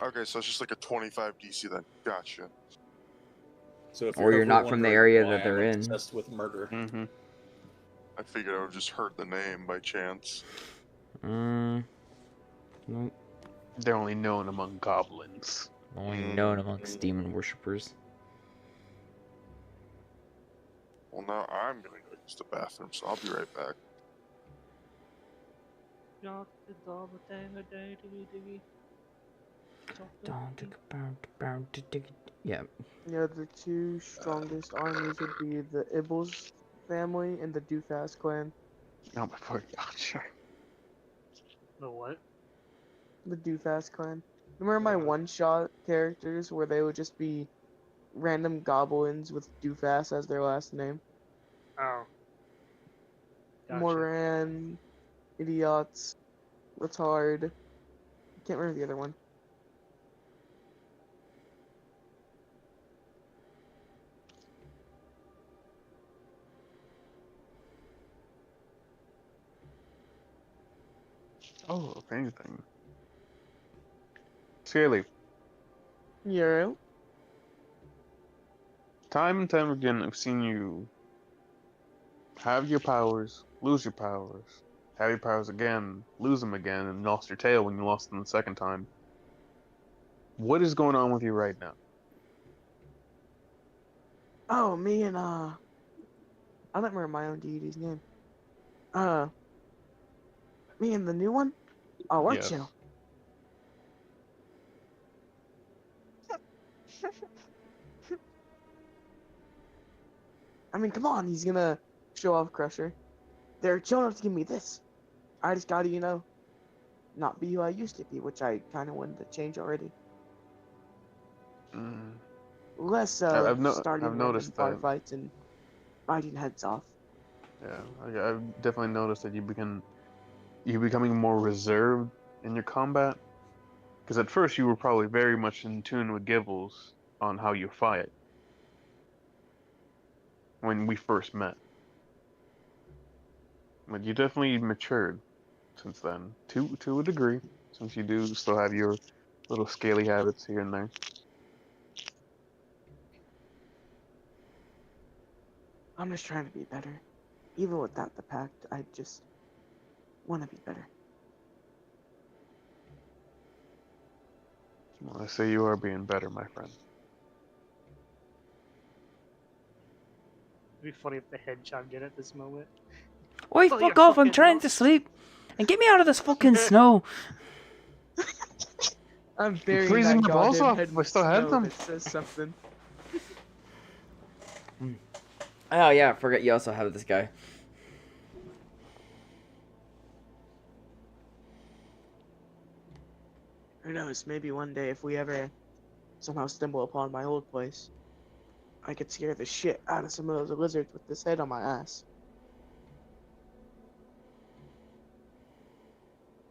Okay, so it's just like a 25 DC then. Gotcha. So if Or you're ever not from the wondering area why that they're I'm in. obsessed with murder. Mm-hmm. I figured I would just heard the name by chance. Nope. They're only known among goblins. Only known amongst demon worshippers. Well, now I'm gonna go use the bathroom, so I'll be right back. Yeah. Yeah, the two strongest armies would be the Ibbles family and the Dufas clan. Oh my fucking god, sure. The what? The Dufas clan. Remember my one-shot characters where they would just be random goblins with Dufas as their last name? Oh. Gotcha. Moran, Idiots, Retard. Can't remember the other one. Oh, if anything. Scaly, You're time and time again, I've seen you have your powers, lose your powers, have your powers again, lose them again, and lost your tail when you lost them the second time. What is going on with you right now? Oh, me and I don't remember my own deity's name. Me and the new one? Oh, we're Yes. chill. I mean, come on, he's gonna show off Crusher. They're chill enough to give me this. I just gotta, not be who I used to be, which I kind of wanted to change already. Mm. Less I've starting random noticed bar that. fights and biting heads off. Yeah, I've definitely noticed that you're becoming more reserved in your combat. Because at first you were probably very much in tune with Gibbles on how you fight when we first met. But you definitely matured since then, to a degree, since you do still have your little scaly habits here and there. I'm just trying to be better. Even without the pact, I just want to be better. Well, I say you are being better, my friend. It'd be funny if the head chimed in at this moment. Oi, Fill fuck your off! I'm fucking trying mouth. to sleep, and get me out of this fucking snow. I'm burying freezing that my balls goddamn off. head I with still had snow them. that says something. Oh yeah, I forgot you also have this guy. Who knows, maybe one day if we ever somehow stumble upon my old place, I could scare the shit out of some of those lizards with this head on my ass.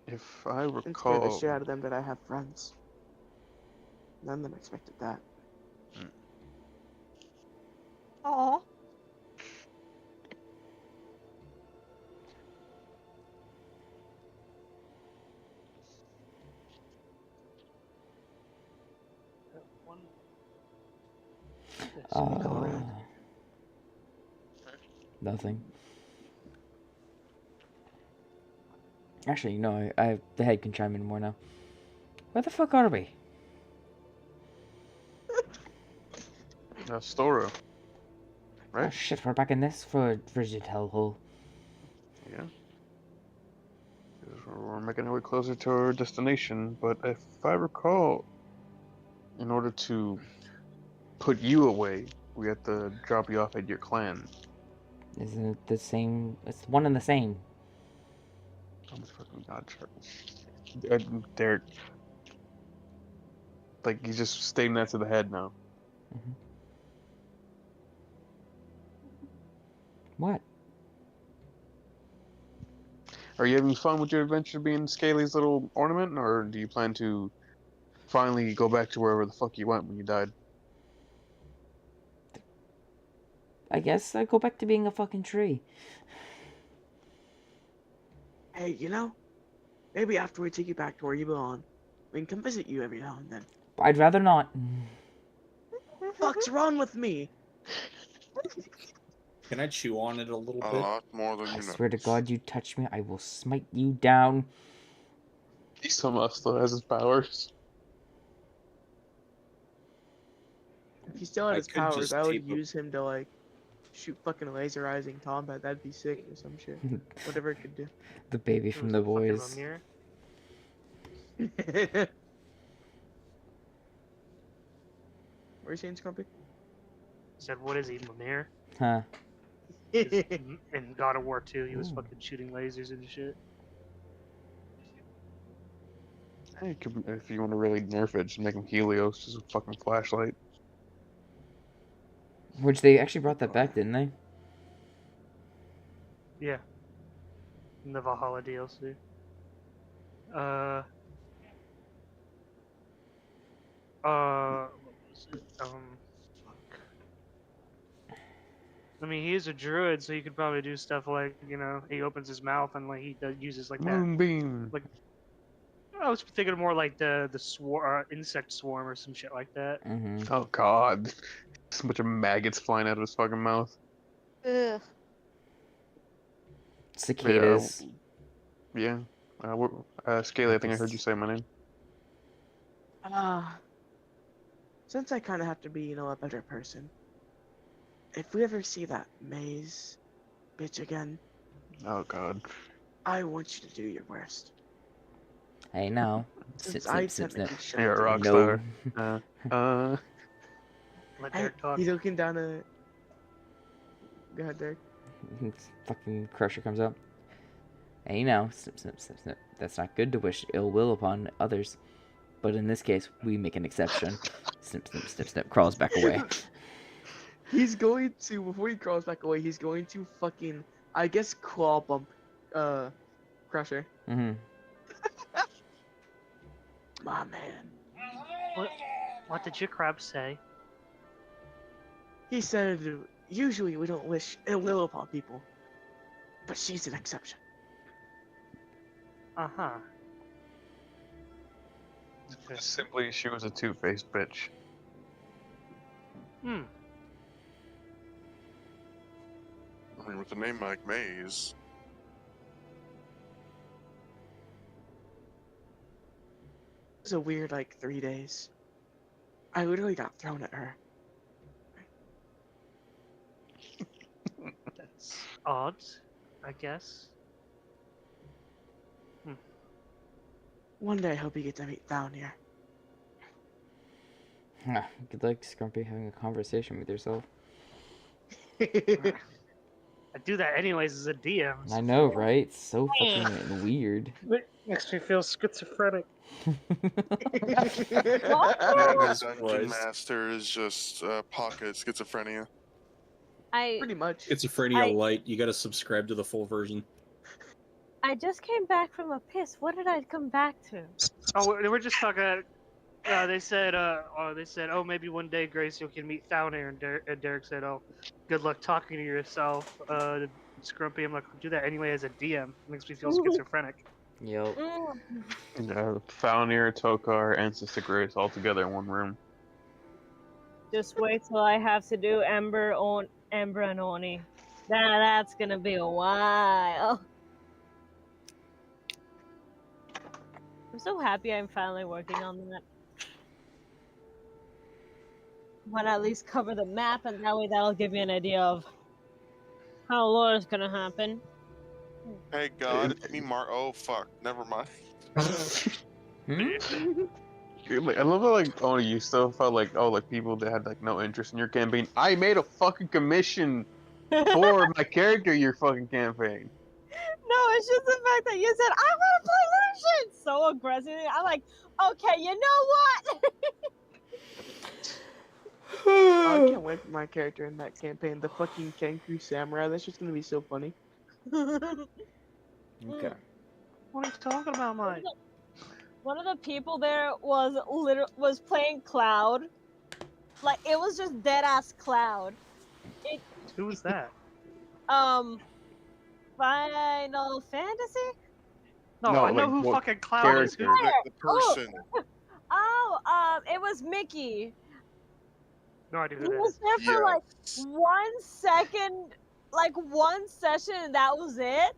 If I And scare the recall, shit out of them that I have friends. None of them expected that. Aw. Nothing. Actually, no, the head can chime in more now. Where the fuck are we? Stora, right? Oh shit, we're back in this frigid hellhole. Yeah. We're making our way closer to our destination, but if I recall, in order to put you away, we have to drop you off at your clan. Isn't it the same? It's one and the same. Oh my fucking god, Charlie. Derek. Like, he's just stating that to the head now. Mm-hmm. What? Are you having fun with your adventure being Scaly's little ornament, or do you plan to finally go back to wherever the fuck you went when you died? I guess I go back to being a fucking tree. Hey, maybe after we take you back to where you belong, we can come visit you every now and then. I'd rather not. Fuck's wrong with me? Can I chew on it a little A bit? lot more than I you know. swear to God, you touch me, I will smite you down. He somehow still has his powers. If he still had I his could powers, just I would tape him. use him to, shoot fucking laserizing combat. That'd be sick or some shit. Whatever it could do. The baby It from was the a fucking boys. Mimir. What are you saying, Scrumpy? Said, what is he, Mimir? Huh. In God of War 2, he was Ooh. fucking shooting lasers and shit. Hey, if you want to really nerf it, just make him Helios, just a fucking flashlight. Which they actually brought that back, didn't they? Yeah. In the Valhalla DLC. What was it? Fuck. I mean, he is a druid, so he could probably do stuff like, he opens his mouth and he uses like that. Moonbeam. Like, I was thinking more like the insect swarm or some shit like that. Mm-hmm. Oh god. Just a bunch of maggots flying out of his fucking mouth. Ugh. Cicadas. Yeah. Scaly, I think I heard you say my name. Since I kind of have to be, a better person, if we ever see that maze bitch again, Oh god. I want you to do your worst. Hey, no. Since Snip, I snip, snip, snip. technically shouldn't You're a do rock it. No. star. Let Hey, Derek talk. he's looking down a. Go ahead, Derek. Fucking Crusher comes up. Hey, now. Snip, snip, snip, snip. That's not good to wish ill will upon others. But in this case, we make an exception. Snip, snip, snip, snip. Crawls back away. He's going to, before he crawls back away, he's going to fucking, I guess, claw bump, Crusher. Mm-hmm. My man. What did your crab say? He said, usually we don't wish ill will upon people, but she's an exception. Uh-huh. Simply, she was a two-faced bitch. Hmm. I mean, with a name like Maze, It was a weird, 3 days. I literally got thrown at her. That's odd, I guess. One day I hope you get to meet down here. Good luck, Scrumpy, having a conversation with yourself. I do that anyways as a DM. I know, right? It's so fucking weird. It makes me feel schizophrenic. Dungeon Master is just pocket schizophrenia. Pretty much. Schizophrenia Light. You gotta subscribe to the full version. I just came back from a piss. What did I come back to? Oh, we're just talking. They said, oh, maybe one day, Grace, you can meet Thalnir, and Derek said, oh, good luck talking to yourself. Scrumpy, I'm like, do that anyway as a DM. It makes me feel schizophrenic. Yep. Falnir, Tokar, and Sister Grace all together in one room. Just wait till I have to do Ember and Oni. That's gonna be a while. I'm so happy I'm finally working on that. But at least cover the map, and that way that'll give me an idea of how lore is gonna happen. Hey God, it's me, Oh fuck, never mind. I love how only you still felt people that had no interest in your campaign. I made a fucking commission for my character. Your fucking campaign. No, it's just the fact that you said I want to play Lucian so aggressively. I'm like, okay, you know what? I can't wait for my character in that campaign. The fucking Kenku Samurai. That's just gonna be so funny. Okay. What are you talking about, Mike? One of the people there was playing Cloud. Like, it was just dead ass Cloud. Who was that? Final Fantasy? No, I know who fucking Cloud is. The person. It was Mickey. No idea who He that was is. there for 1 second, 1 session, and that was it.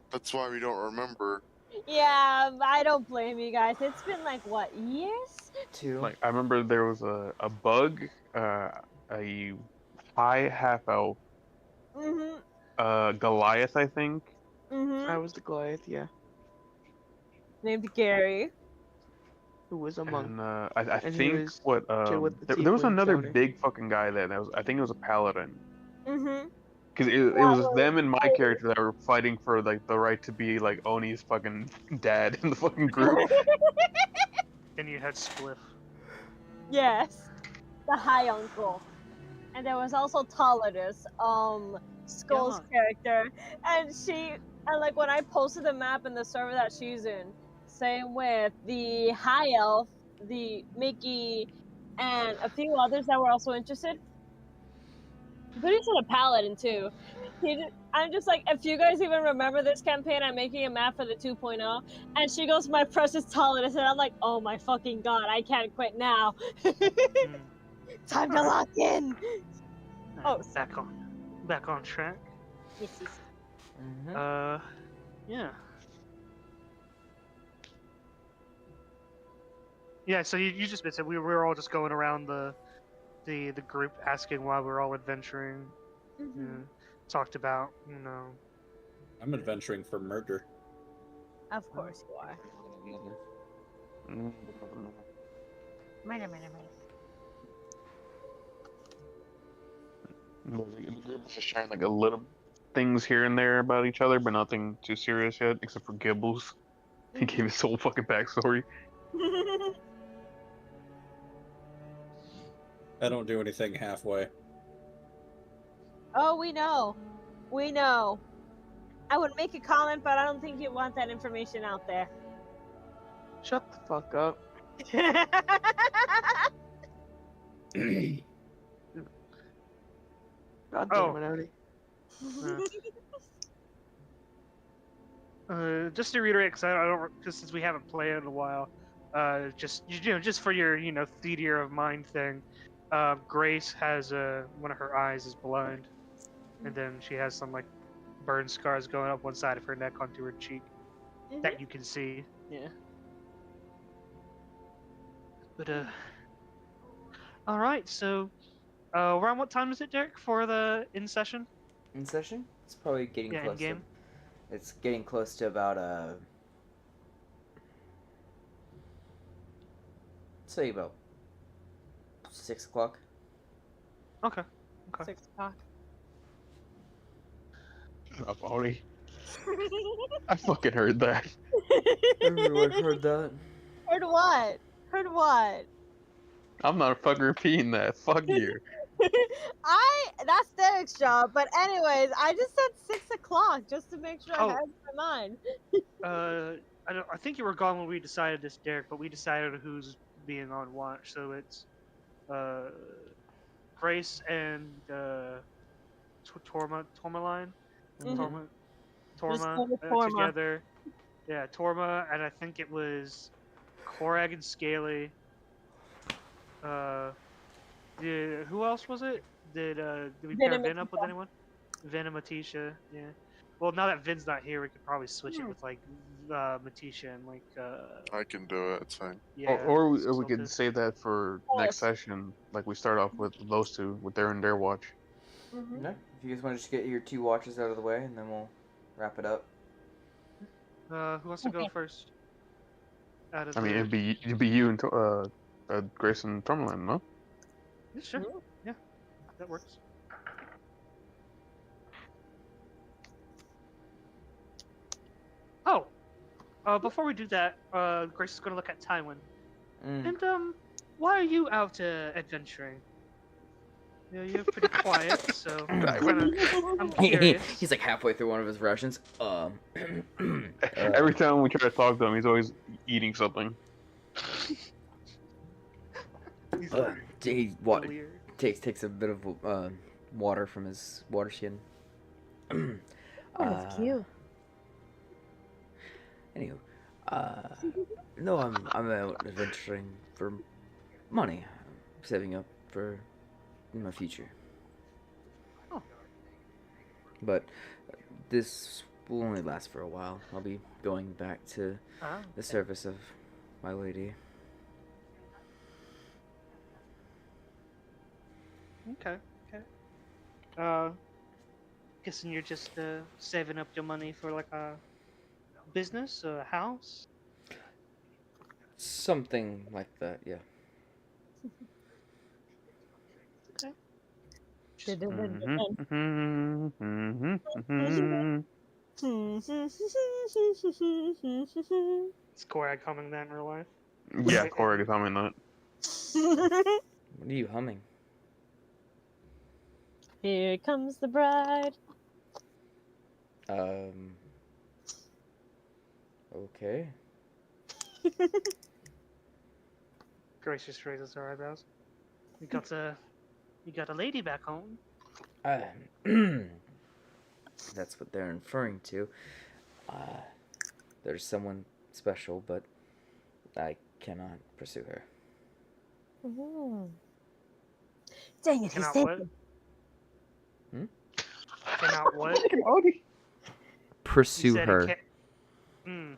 That's why we don't remember. Yeah, I don't blame you guys. It's been what, years? 2. I remember there was a bug, a high half elf, Goliath, I think. I was the Goliath, yeah. Named Gary. Who was a monk. And I And he think was what chill with the there was tiefling another counter. big fucking guy there. I think it was a paladin. Mm-hmm. Because it was them and my character that were fighting for the right to be Oni's fucking dad in the fucking group. And you had Spliff. Yes. The High Uncle. And there was also Toladus, Skull's character. And when I posted the map in the server that she's in, same with the High Elf, the Mickey, and a few others that were also interested. I'm pretty sure the Paladin too. I'm just like, if you guys even remember this campaign, I'm making a map for the 2.0. And she goes, my precious tolerance. And I'm like, oh my fucking god, I can't quit now. Time to lock in. Oh, back on track. yes. Yeah. Yeah, so you just mentioned we were all just going around the group asking why we're all adventuring. Mm-hmm. Yeah. Talked about, I'm adventuring for murder. Of course you are. Just sharing like a little things here and there about each other, but nothing too serious yet, except for Gibbles. He gave his whole fucking backstory. I don't do anything halfway. Oh, we know. We know. I would make a comment, but I don't think you want that information out there. Shut the fuck up. God damn it, Odie. Just to reiterate, because since we haven't played in a while, just for your theater of mind thing, Grace has one of her eyes is blind, and then she has some like burn scars going up one side of her neck onto her cheek that you can see. Yeah. But all right. So, around what time is it, Derek, for the in session? In session? It's probably getting Yeah, close. in-game. It's getting close to about say about 6 o'clock. Okay. 6 o'clock. Shut up, Odie. I fucking heard that. Everyone heard that. Heard what? Heard what? I'm not fucking repeating that. Fuck you. That's Derek's job. But anyways, I just said 6 o'clock just to make sure I had my mind. I think you were gone when we decided this, Derek, but we decided who's being on watch. So it's Grace and Tormaline. Mhm. Torma Torma. together. Yeah, Torma, and I think it was Korag and Scaly. Who else was it? Did we pair Vin and Vin up with Matisha. anyone? Vin and Matisha, yeah. Well, now that Vin's not here, we could probably switch it with like Matisha and like. I can do it. It's fine. Yeah. Or we Sultan. could save that for next session. Like we start off with those two with their watch. No, if you guys want to just get your 2 watches out of the way, and then we'll wrap it up. Who wants to go first? I mean, it'd be you and Grace and Tourmaline, no? Yeah, sure. Yeah, that works. Oh, before we do that, Grace is going to look at Tywin. And why are you out adventuring? You're pretty quiet, so I'm curious. He's like halfway through one of his rations. Every time we try to talk to him, he's always eating something. He takes a bit of water from his water skin. That's cute. Anywho, no, I'm out adventuring for money, saving up for my future. Oh. But this will only last for a while. I'll be going back to the service of my lady. Okay. Guessing you're just saving up your money for like a business or a house? Something like that, yeah. Okay. Is Korag humming that in real life? Yeah, Korag is humming that. What are you humming? Here comes the bride. Okay. Grace just raises her eyebrows. You got a lady back home. that's what they're inferring to. There's someone special, but I cannot pursue her. Ooh. Dang it, he Cannot said what? it. Cannot what? Pursue You said her. it can't. Hmm.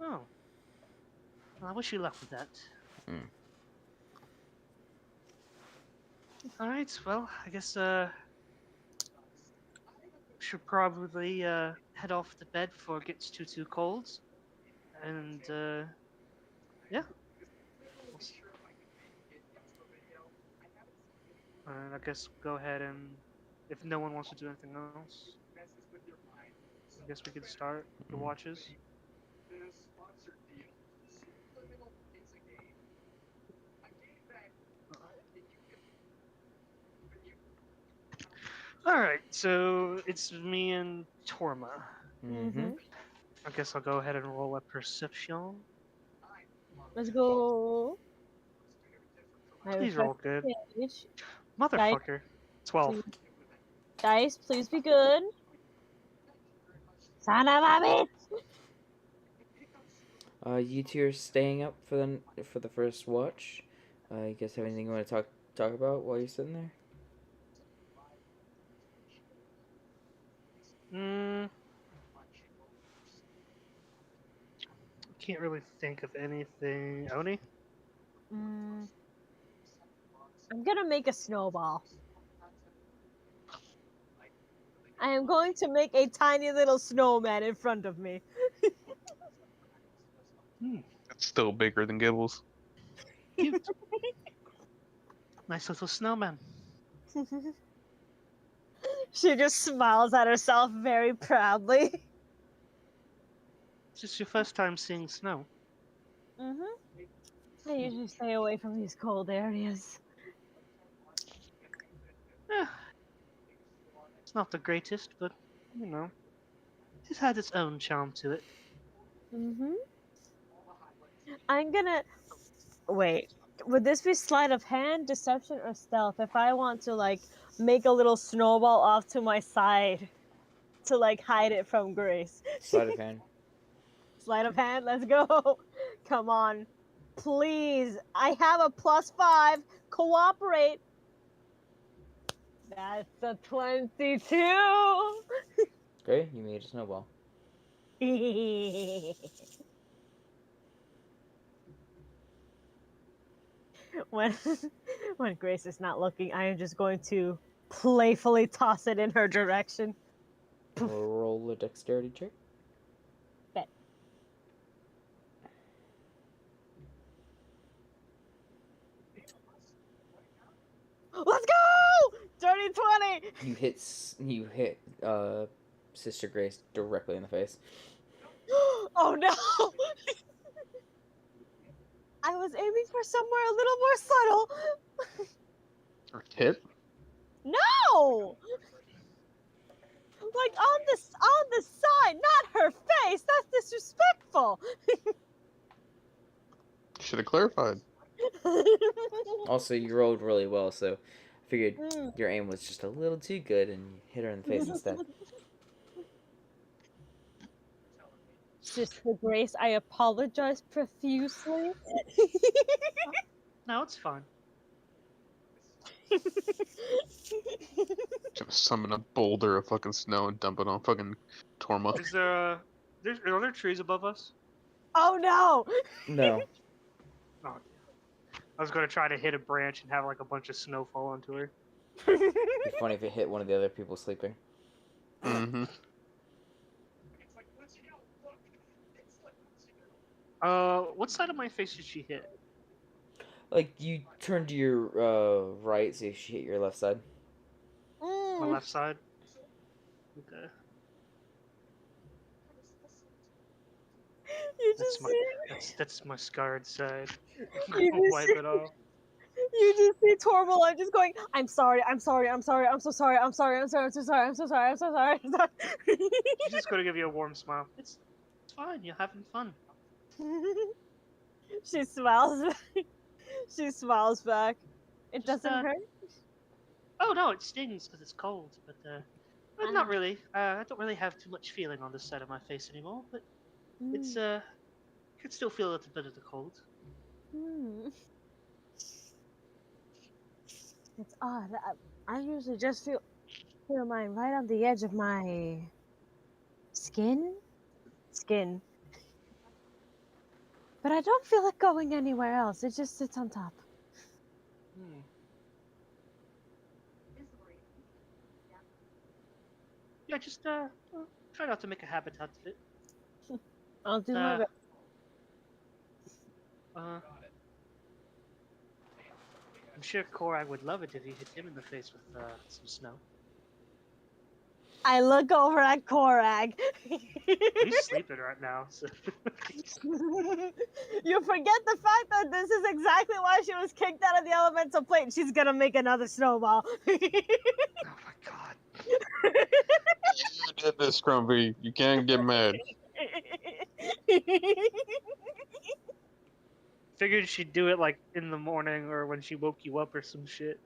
Oh. Well, I wish you luck with that. Mm. Alright, well, I guess, should probably, head off to bed before it gets too cold. And, yeah. And I guess go ahead and, if no one wants to do anything else, I guess we could start the watches. Alright, so it's me and Torma. Mm-hmm. I guess I'll go ahead and roll a perception. Let's go. Please roll good. Page. Motherfucker. 12. Please. Dice, please be good. Son of a bitch! You two are staying up for the first watch. You guys have anything you want to talk about while you're sitting there? Can't really think of anything. Oni? I'm gonna make a snowball. I am going to make a tiny little snowman in front of me. It's still bigger than Gibbles. Cute. Nice little snowman. She just smiles at herself very proudly. It's just your first time seeing snow. I usually stay away from these cold areas. It's not the greatest, but, you know, it has its own charm to it. I'm gonna... Wait. Would this be sleight of hand, deception, or stealth? If I want to, like, make a little snowball off to my side to, like, hide it from Grace. Sleight of hand. Sleight of hand, let's go. Come on. Please. I have a +5. Cooperate. That's a 22. Okay, you made a snowball. when Grace is not looking, I am just going to playfully toss it in her direction. Roll a dexterity check. Bet. Let's go! Dirty 20! You hit Sister Grace directly in the face. Oh no! I was aiming for somewhere a little more subtle. Or hit? No! Like on the side, not her face. That's disrespectful. Should have clarified. Also, you rolled really well, so I figured your aim was just a little too good and you hit her in the face instead. Sister Grace, I apologize profusely. No, it's fine. Just summon a boulder of fucking snow and dump it on fucking Torma. Is there, are there trees above us? Oh no! No. Oh, I was gonna try to hit a branch and have like a bunch of snow fall onto her. It'd be funny if it hit one of the other people sleeping. Mm-hmm. What side of my face did she hit? Like, you turn to your right, so she hit your left side. My left side? Okay. You That's just my, see... that's my scarred side. You just Wipe see... it off. You just see Torval, I'm just going, I'm sorry, I'm sorry, I'm sorry, I'm so sorry, I'm sorry, I'm sorry, I'm so sorry, I'm so sorry, I'm so sorry, I'm sorry. She's just gonna give you a warm smile. It's fine, you're having fun. She smiles back. She smiles back. It Just, doesn't hurt? Oh no, it stings because it's cold, but Not really. I don't really have too much feeling on this side of my face anymore, but it's could still feel a little bit of the cold. Hmm. It's odd. I usually just feel mine right on the edge of my skin. But I don't feel it going anywhere else. It just sits on top. Hmm. Yeah, just try not to make a habit out of it. I'll do my best. I'm sure Korag would love it if you hit him in the face with some snow. I look over at Korag. He's sleeping right now, so. You forget the fact that this is exactly why she was kicked out of the elemental plane. She's gonna make another snowball. Oh my god. You did this, Scrumpy. You can't get mad. Figured she'd do it like in the morning or when she woke you up or some shit.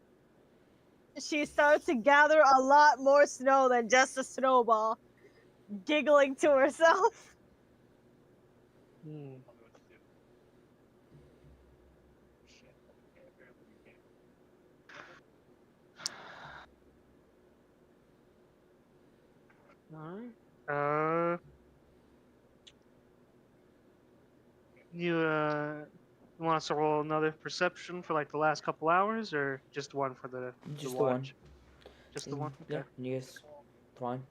She starts to gather a lot more snow than just a snowball, giggling to herself. Hmm. Alright. You want us to roll another perception for like the last couple hours, or just one for the Just the one. watch? Just the one. Yeah, Okay. you guys fine.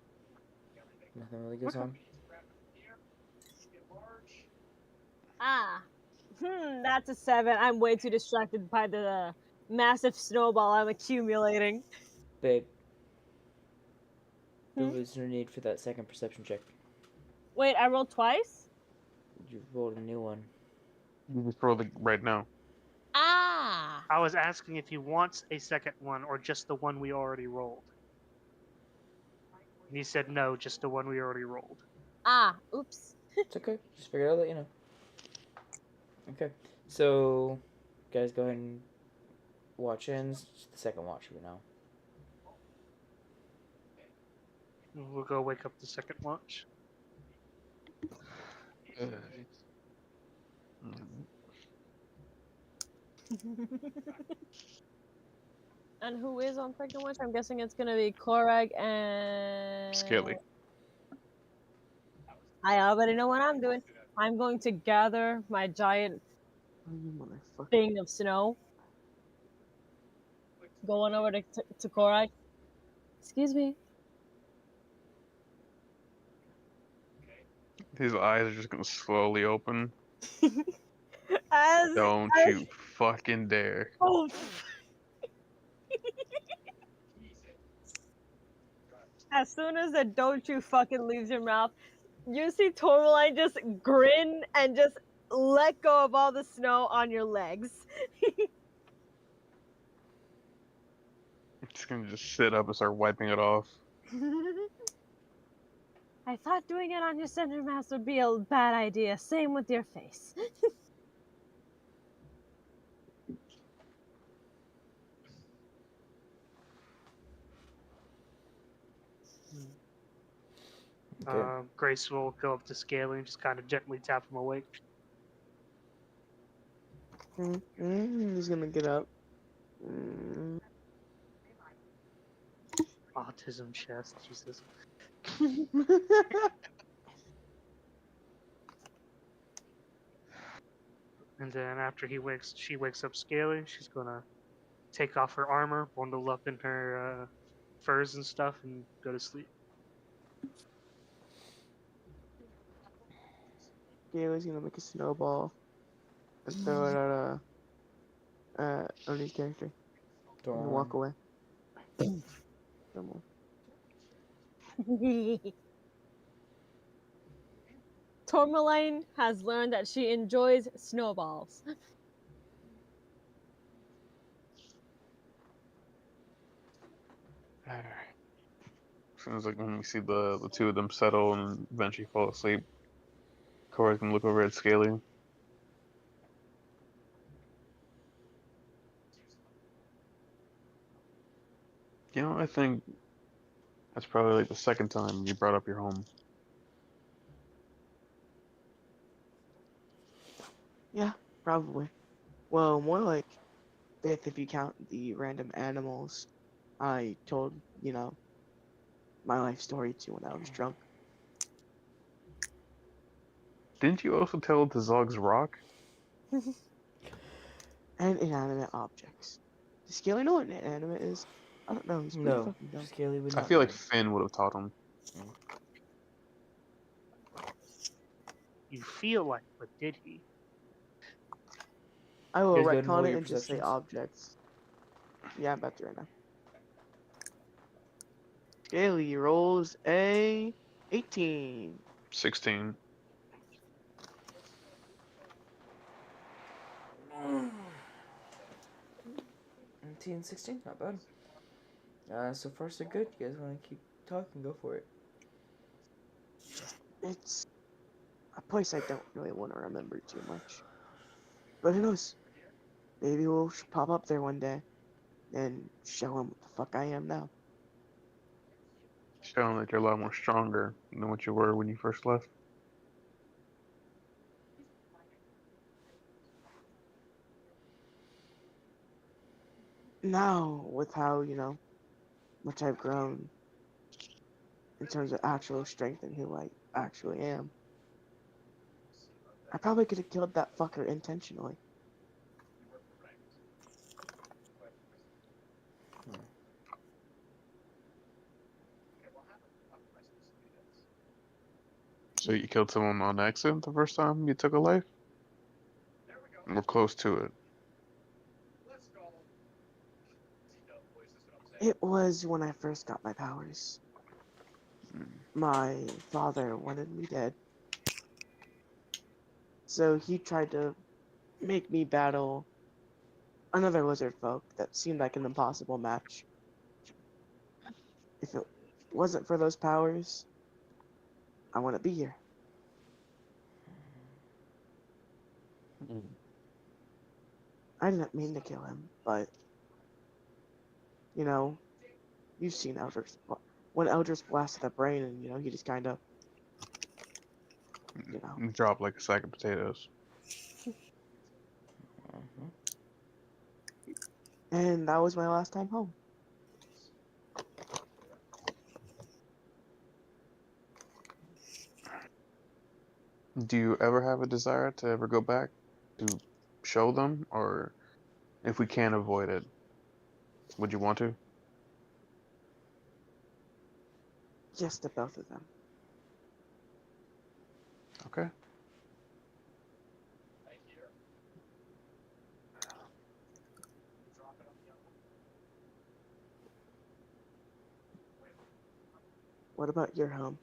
Nothing really goes on. That's a 7. I'm way too distracted by the massive snowball I'm accumulating. Babe. There was no need for that second perception check. Wait, I rolled twice? You rolled a new one. You just rolled it right now. Ah! I was asking if he wants a second one or just the one we already rolled. And he said no, just the one we already rolled. Ah, oops. It's okay. Just figured I'll let you know. Okay. So, guys, go ahead and watch in. It's just the second watch for now. We'll go wake up the second watch. And who is on second watch? I'm guessing it's gonna be Korag and... Scaly. I already know what I'm doing. I'm going to gather my giant thing of snow. Going over to Korag. Excuse me. His eyes are just gonna slowly open. As you fucking dare. Oh. As soon as the "don't you fucking" leaves your mouth, you see Tourmaline just grin and just let go of all the snow on your legs. I'm just gonna sit up and start wiping it off. I thought doing it on your center mass would be a bad idea. Same with your face. Okay. Grace will go up to Scaly and just kind of gently tap him awake. He's gonna get up. Autism chest, Jesus. And then after she wakes up Scaly. She's gonna take off her armor, bundle up in her furs and stuff, and go to sleep. Gailey's gonna make a snowball and throw it at Odie's character. And walk away. No more. Tourmaline has learned that she enjoys snowballs. Alright. As soon as when we see the two of them settle and eventually fall asleep, Corey can look over at Scaly. You know, I think That's probably like the second time you brought up your home. Yeah, probably. Well, more like fifth if you count the random animals I told, my life story to when I was drunk. Didn't you also tell the Zog's Rock? And inanimate objects. Does Scaly know what inanimate is? I don't know. He's pretty No, fucking dumb. Scaly would I not feel know. like Finn would have taught him. You feel like, but did he? I will You guys go ahead and roll retcon it your and just say perceptions. objects. Yeah, I'm about to right now. Scaly rolls a 18. 16. 19, 16, not bad. So far so good. You guys want to keep talking? Go for it. It's a place I don't really want to remember too much. But who knows? Maybe we'll pop up there one day and show him what the fuck I am now. Showing that you're a lot more stronger than what you were when you first left. Now, with how, much I've grown in terms of actual strength and who I actually am, I probably could have killed that fucker intentionally. So you killed someone on accident the first time you took a life? We're close to it. It was when I first got my powers. My father wanted me dead. So he tried to make me battle another lizard folk that seemed like an impossible match. If it wasn't for those powers, I wouldn't be here. I didn't mean to kill him, but you've seen Eldritch. When Eldritch blasted the brain, and he just kind of, Drop like a sack of potatoes. and that was my last time home. Do you ever have a desire to ever go back to show them? Or if we can't avoid it, would you want to? Yes, to both of them. Okay. What about your home?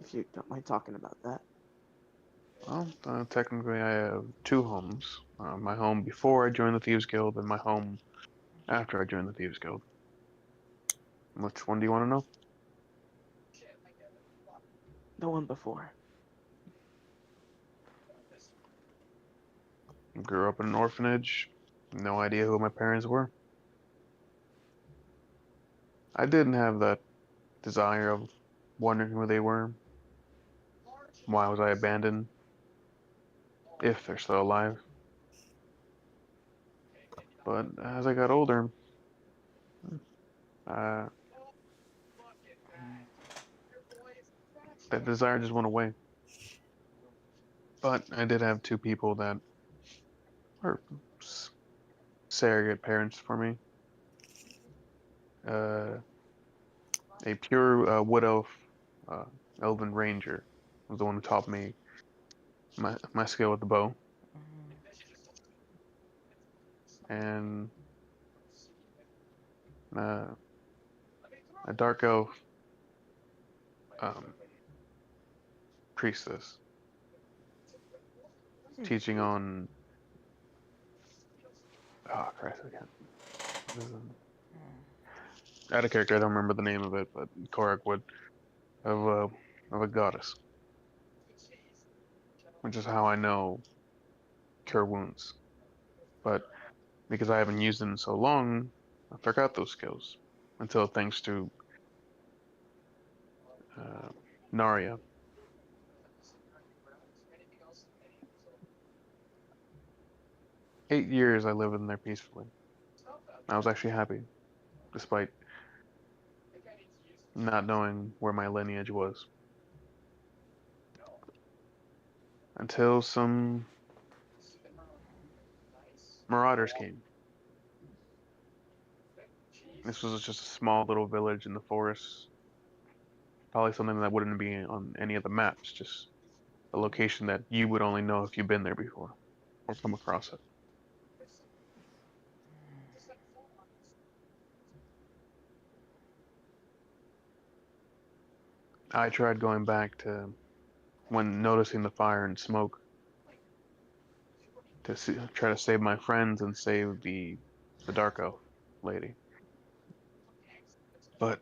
If you don't mind talking about that. Well, technically I have two homes. My home before I joined the Thieves Guild and my home after I joined the Thieves Guild. Which one do you want to know? The one before. Grew up in an orphanage. No idea who my parents were. I didn't have that desire of wondering who they were. Why was I abandoned? If they're still alive. But as I got older, that desire just went away. But I did have two people that were surrogate parents for me. A pure wood elf, elven ranger was the one who taught me my skill with the bow. And a dark elf priestess teaching on Christ, I can't. Out of character, I don't remember the name of it, but Korak would of a goddess, which is how I know cure wounds. But because I haven't used them in so long, I forgot those skills until thanks to Narya. Eight years I lived in there peacefully. I was actually happy, despite not knowing where my lineage was. Until some marauders came. This was just a small little village in the forest. Probably something that wouldn't be on any of the maps, just a location that you would only know if you've been there before or come across it. I tried going back to when noticing the fire and smoke to try to save my friends and save the dark elf lady. But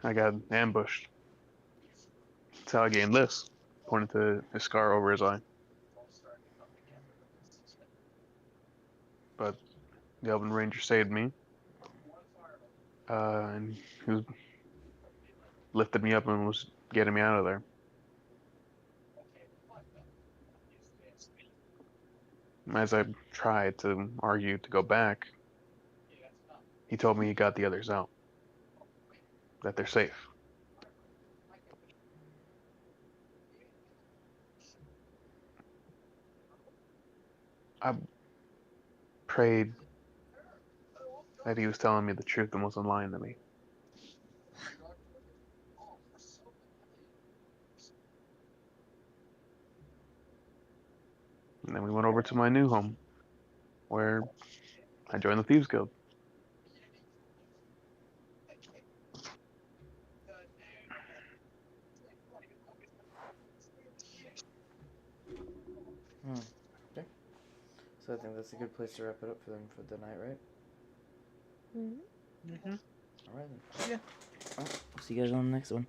I got ambushed. That's how I gained this. Pointed to his scar over his eye. But the Elven Ranger saved me. And he lifted me up and was getting me out of there. As I tried to argue to go back, he told me he got the others out. That they're safe. I prayed that he was telling me the truth and wasn't lying to me. And then we went over to my new home, where I joined the Thieves Guild. Okay. So I think that's a good place to wrap it up for them for the night, right? Mm-hmm. All right then. Yeah. All right. We'll see you guys on the next one.